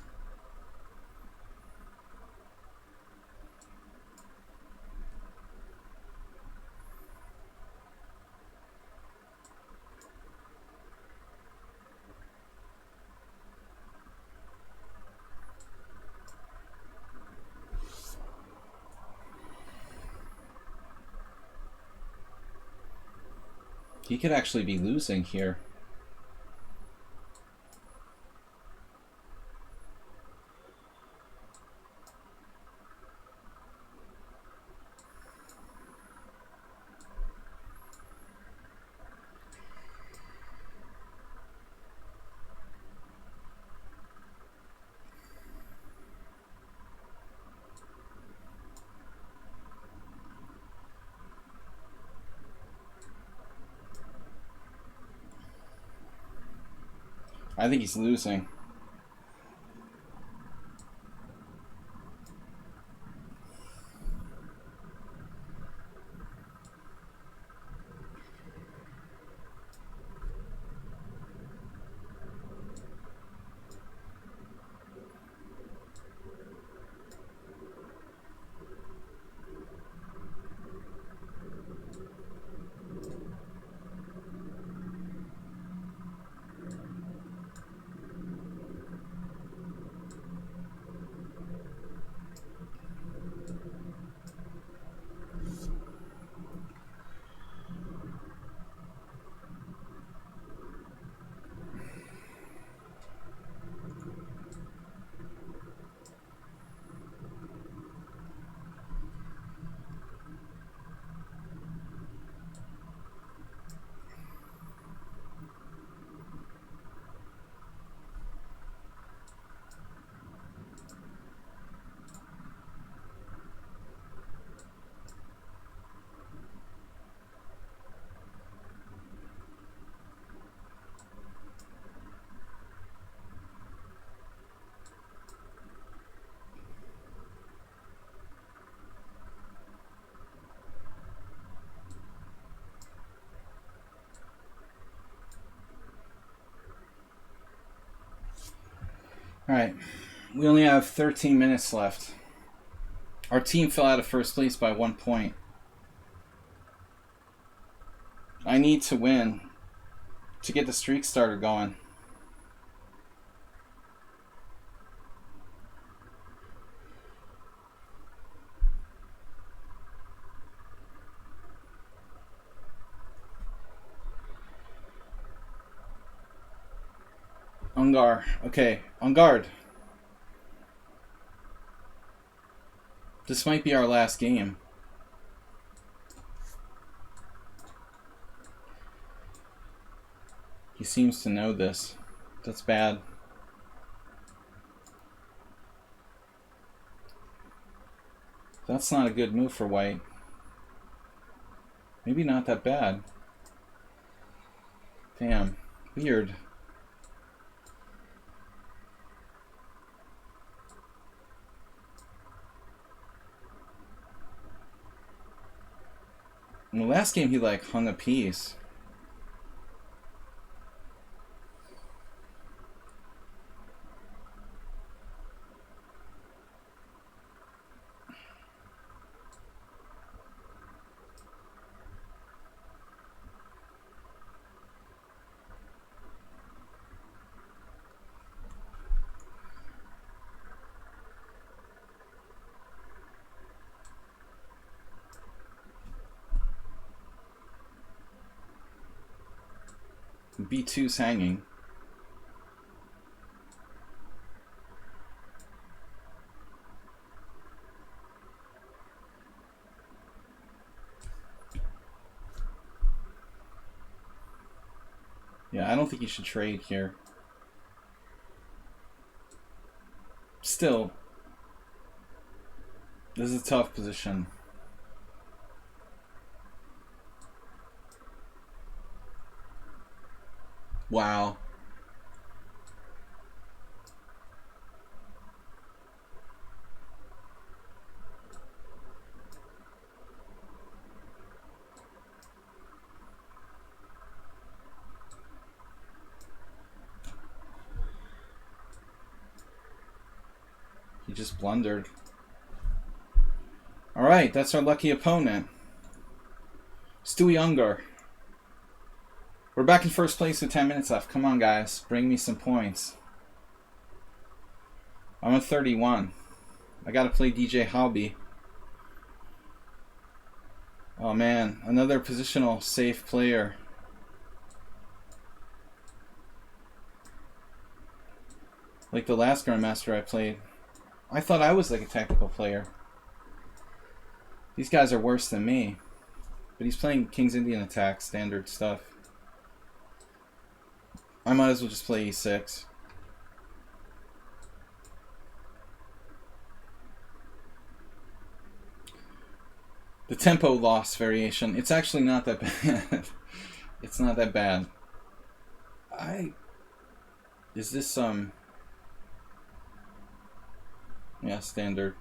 [SPEAKER 1] He could actually be losing here. I think he's losing. Alright, we only have 13 minutes left. Our team fell out of first place by 1 point. I need to win to get the streak starter going. Ungar. Okay, on guard. This might be our last game. He seems to know this. That's bad. That's not a good move for white. Maybe not that bad. Damn. Weird. In the last game, he like hung a piece. B2's hanging. Yeah, I don't think you should trade here. Still, this is a tough position. Wow. He just blundered. Alright, that's our lucky opponent. Stewie Unger. We're back in first place with 10 minutes left. Come on, guys. Bring me some points. I'm at 31. I gotta play DJ Hobby. Oh man, another positional safe player. Like the last Grandmaster I played. I thought I was like a technical player. These guys are worse than me. But he's playing King's Indian attack, standard stuff. I might as well just play e6. The tempo loss variation. It's actually not that bad. It's not that bad. Is this yeah, standard.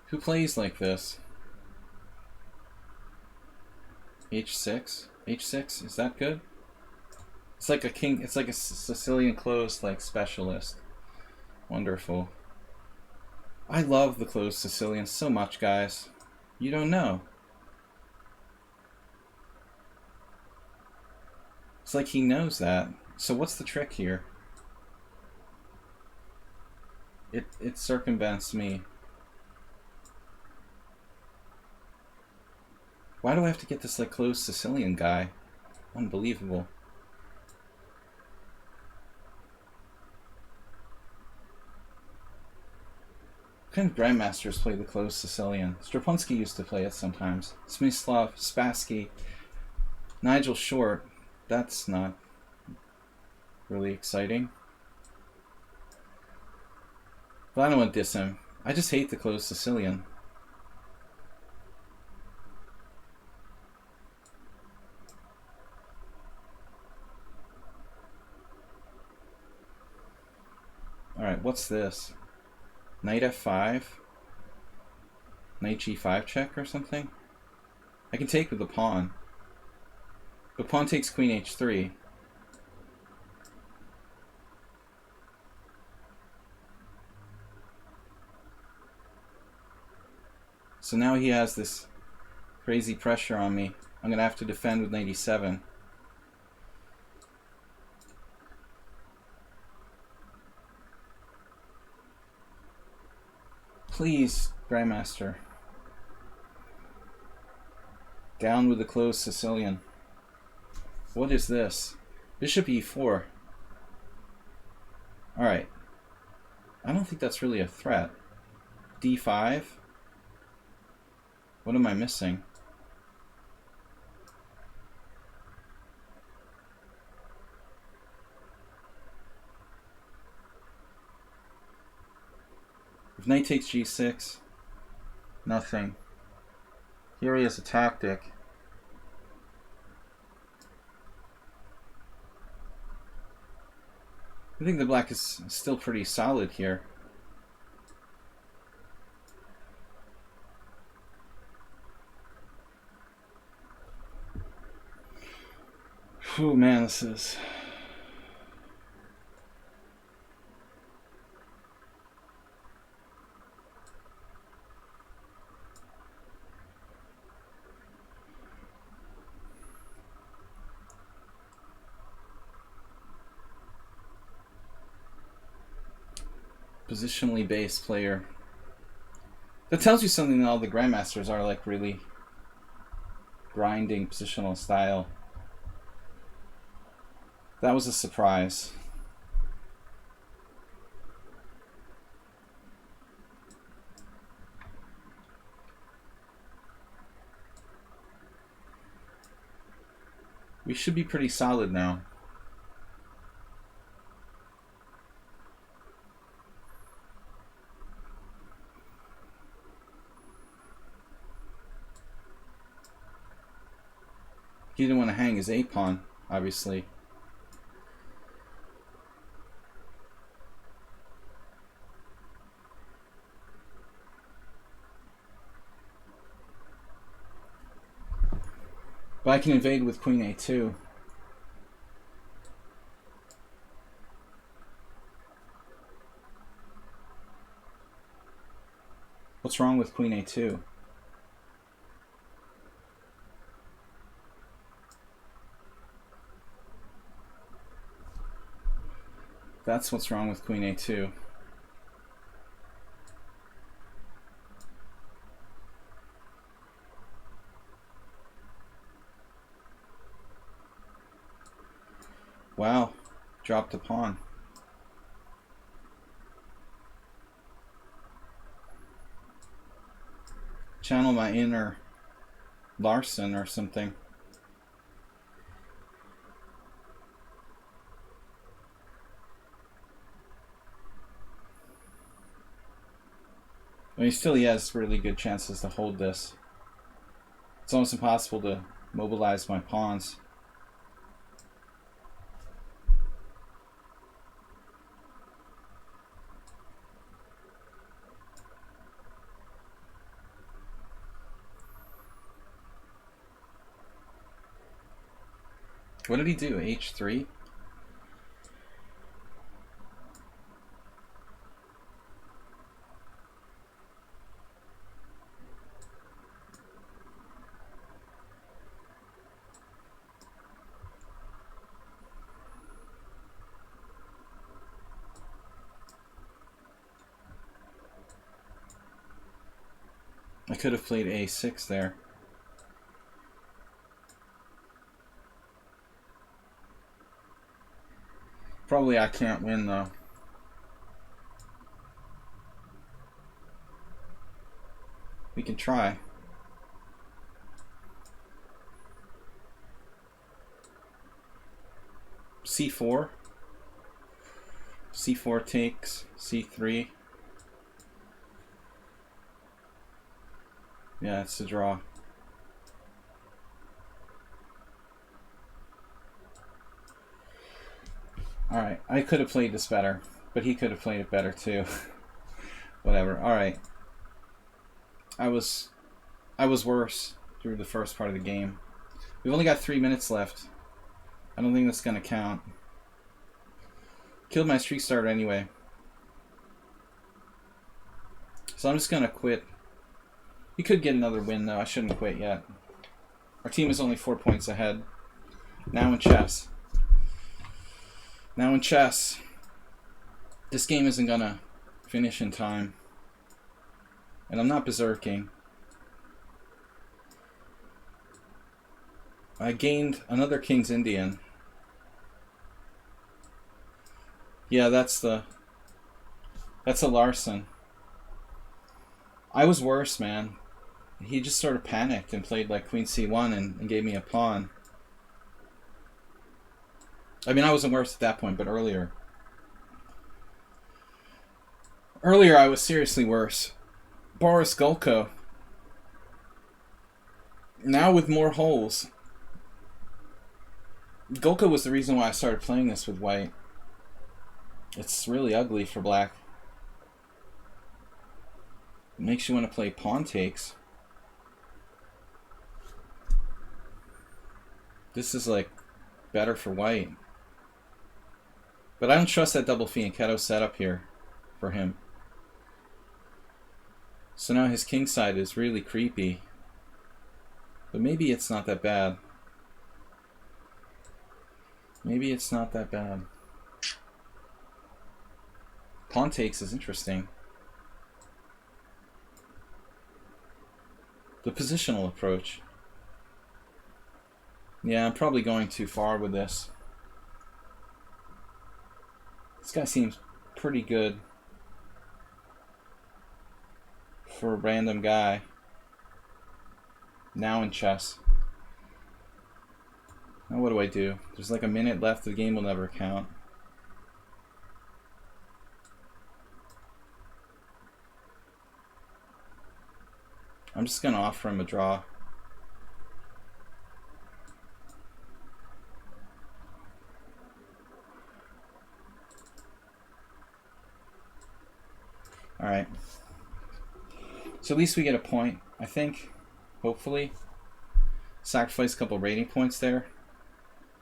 [SPEAKER 1] Who plays like this? H6? H6? Is that good? It's like a king. It's like a Sicilian closed like specialist. Wonderful. I love the closed Sicilian so much, guys. You don't know. It's like he knows that. So what's the trick here? It circumvents me. Why do I have to get this like closed Sicilian guy? Unbelievable. What kind of grandmasters play the closed Sicilian? Strapunski used to play it sometimes. Smyslov, Spassky, Nigel Short. That's not really exciting. But I don't want to diss him. I just hate the closed Sicilian. Alright, what's this? Knight f5? Knight g5 check or something? I can take with the pawn. But pawn takes queen h3. So now he has this crazy pressure on me. I'm going to have to defend with knight e7. Please, Grandmaster. Down with the closed Sicilian. What is this? Bishop e4. Alright. I don't think that's really a threat. d5? What am I missing? If knight takes g6, nothing. Here he has a tactic. I think the black is still pretty solid here. Oh man, this is... Positionally based player. That tells you something that all the grandmasters are like really grinding positional style. That was a surprise. We should be pretty solid now. He didn't want to hang his a-pawn, obviously. But I can invade with queen a2. What's wrong with queen a2? That's what's wrong with queen a2. Wow, dropped a pawn. Channel my inner Larson or something. I mean, he has really good chances to hold this. It's almost impossible to mobilize my pawns. What did he do? H3? I could have played a6 there. Probably I can't win though. We can try. C4. C4 takes. C3. Yeah, it's a draw. Alright, I could have played this better, but he could have played it better too. Whatever. Alright. I was worse through the first part of the game. We've only got 3 minutes left. I don't think that's gonna count. Killed my streak starter anyway. So I'm just gonna quit. He could get another win though. I shouldn't quit yet. Our team is only 4 points ahead. Now in chess. Now in chess. This game isn't gonna finish in time. And I'm not berserking. I gained another King's Indian. Yeah, that's a Larson. I was worse, man. He just sort of panicked and played like Queen C1 and gave me a pawn. I mean, I wasn't worse at that point, but earlier. Earlier, I was seriously worse. Boris Gulko. Now with more holes. Gulko was the reason why I started playing this with white. It's really ugly for black. It makes you want to play pawn takes. This is like better for white. But I don't trust that double fianchetto setup here for him. So now his king side is really creepy. But maybe it's not that bad. Maybe it's not that bad. Pawn takes is interesting. The positional approach. Yeah, I'm probably going too far with this. This guy seems pretty good for a random guy. Now in chess. Now what do I do? There's like a minute left. The game will never count. I'm just going to offer him a draw. Alright. So at least we get a point, I think. Hopefully. Sacrifice a couple rating points there.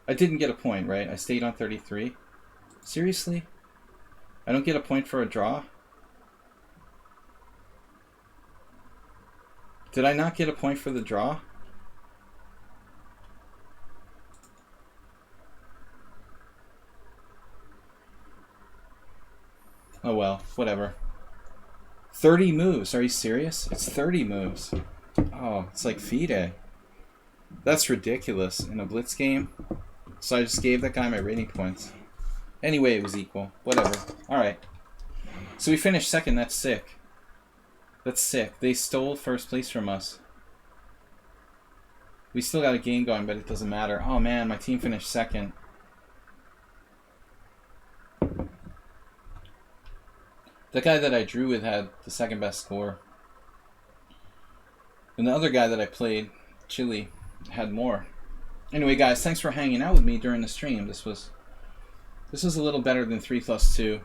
[SPEAKER 1] I didn't get a point, right? I stayed on 33. Seriously? I don't get a point for a draw? Did I not get a point for the draw? Oh well, whatever. 30 moves, are you serious? It's 30 moves. Oh, it's like FIDE. That's ridiculous in a Blitz game. So I just gave that guy my rating points. Anyway, it was equal. Whatever. Alright. So we finished second, that's sick. That's sick. They stole first place from us. We still got a game going, but it doesn't matter. Oh man, my team finished second. The guy that I drew with had the second best score. And the other guy that I played, Chile, had more. Anyway, guys, thanks for hanging out with me during the stream. This was a little better than 3+2.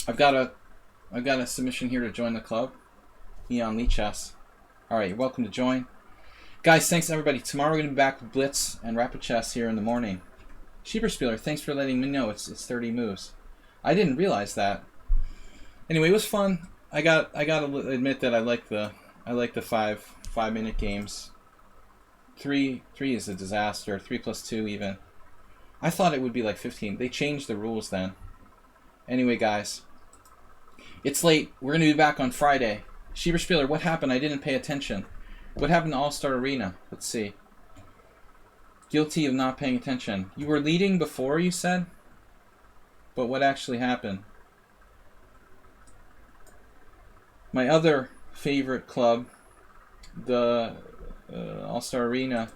[SPEAKER 1] I've got a submission here to join the club. Me on lichess. Alright, you're welcome to join. Guys, thanks everybody. Tomorrow we're going to be back with Blitz and Rapid Chess here in the morning. Sheeperspieler, thanks for letting me know it's 30 moves. I didn't realize that. Anyway, it was fun. I got to admit that I like the 5-minute games. 3 is a disaster. 3+2 even. I thought it would be like 15. They changed the rules then. Anyway, guys, it's late. We're gonna be back on Friday. Sheeperspieler, what happened? I didn't pay attention. What happened to All-Star Arena? Let's see. Guilty of not paying attention. You were leading before, you said? But what actually happened? My other favorite club, the All-Star Arena,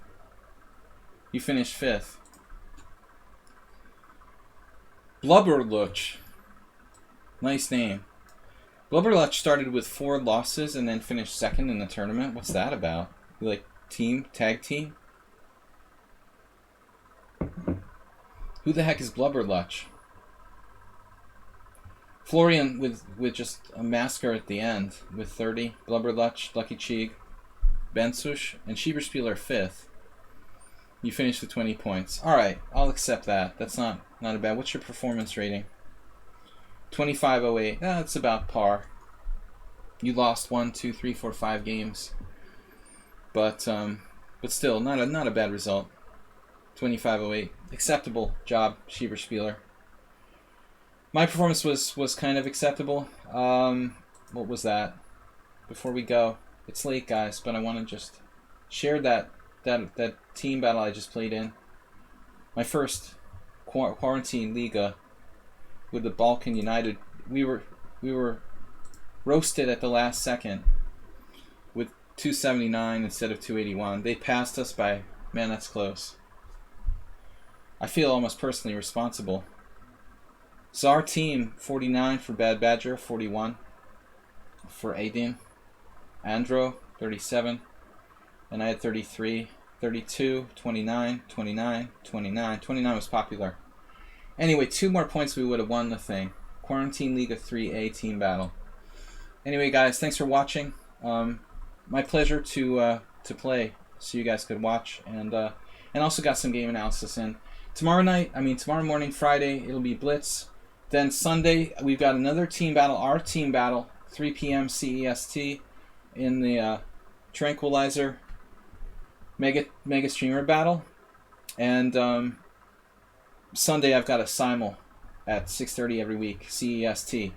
[SPEAKER 1] you finished 5th. Blubberluch. Nice name. Blubberluch started with 4 losses and then finished second in the tournament. What's that about? You like tag team? Who the heck is Blubberluch? Florian with just a masker at the end with 30. Blubberluch, Lucky Cheek, Bensush, and Sheeperspieler 5th. You finished with 20 points. Alright, I'll accept that. That's not a bad. What's your performance rating? 2508. That's about par. You lost 1, 2, 3, 4, 5 games. But still, not a bad result. 2508. Acceptable job, Sheeperspieler. My performance was kind of acceptable. What was that? Before we go, it's late, guys, but I want to just share that team battle I just played in. My first quarantine Liga with the Balkan United. We were roasted at the last second with 279 instead of 281. They passed us by, man, that's close. I feel almost personally responsible. So our team, 49 for Bad Badger, 41 for Aiden, Andro, 37, and I had 33, 32, 29, 29, 29. 29 was popular. Anyway, 2 more points we would have won the thing. Quarantine Liga 3A team battle. Anyway, guys, thanks for watching. My pleasure to play so you guys could watch, and also got some game analysis in. Tomorrow morning, Friday, it'll be Blitz. Then Sunday, we've got another team battle, our team battle, 3 p.m. CEST in the Tranquilizer Mega Streamer battle. And Sunday, I've got a simul at 6:30 every week, CEST.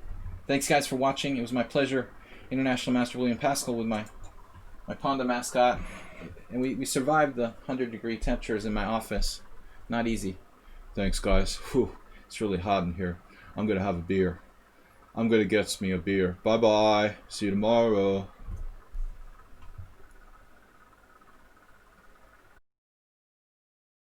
[SPEAKER 1] Thanks, guys, for watching. It was my pleasure. International Master William Pascal with my Panda mascot. And we survived the 100-degree temperatures in my office. Not easy. Thanks, guys. Whew, it's really hot in here. I'm going to have a beer. I'm going to get me a beer. Bye-bye. See you tomorrow.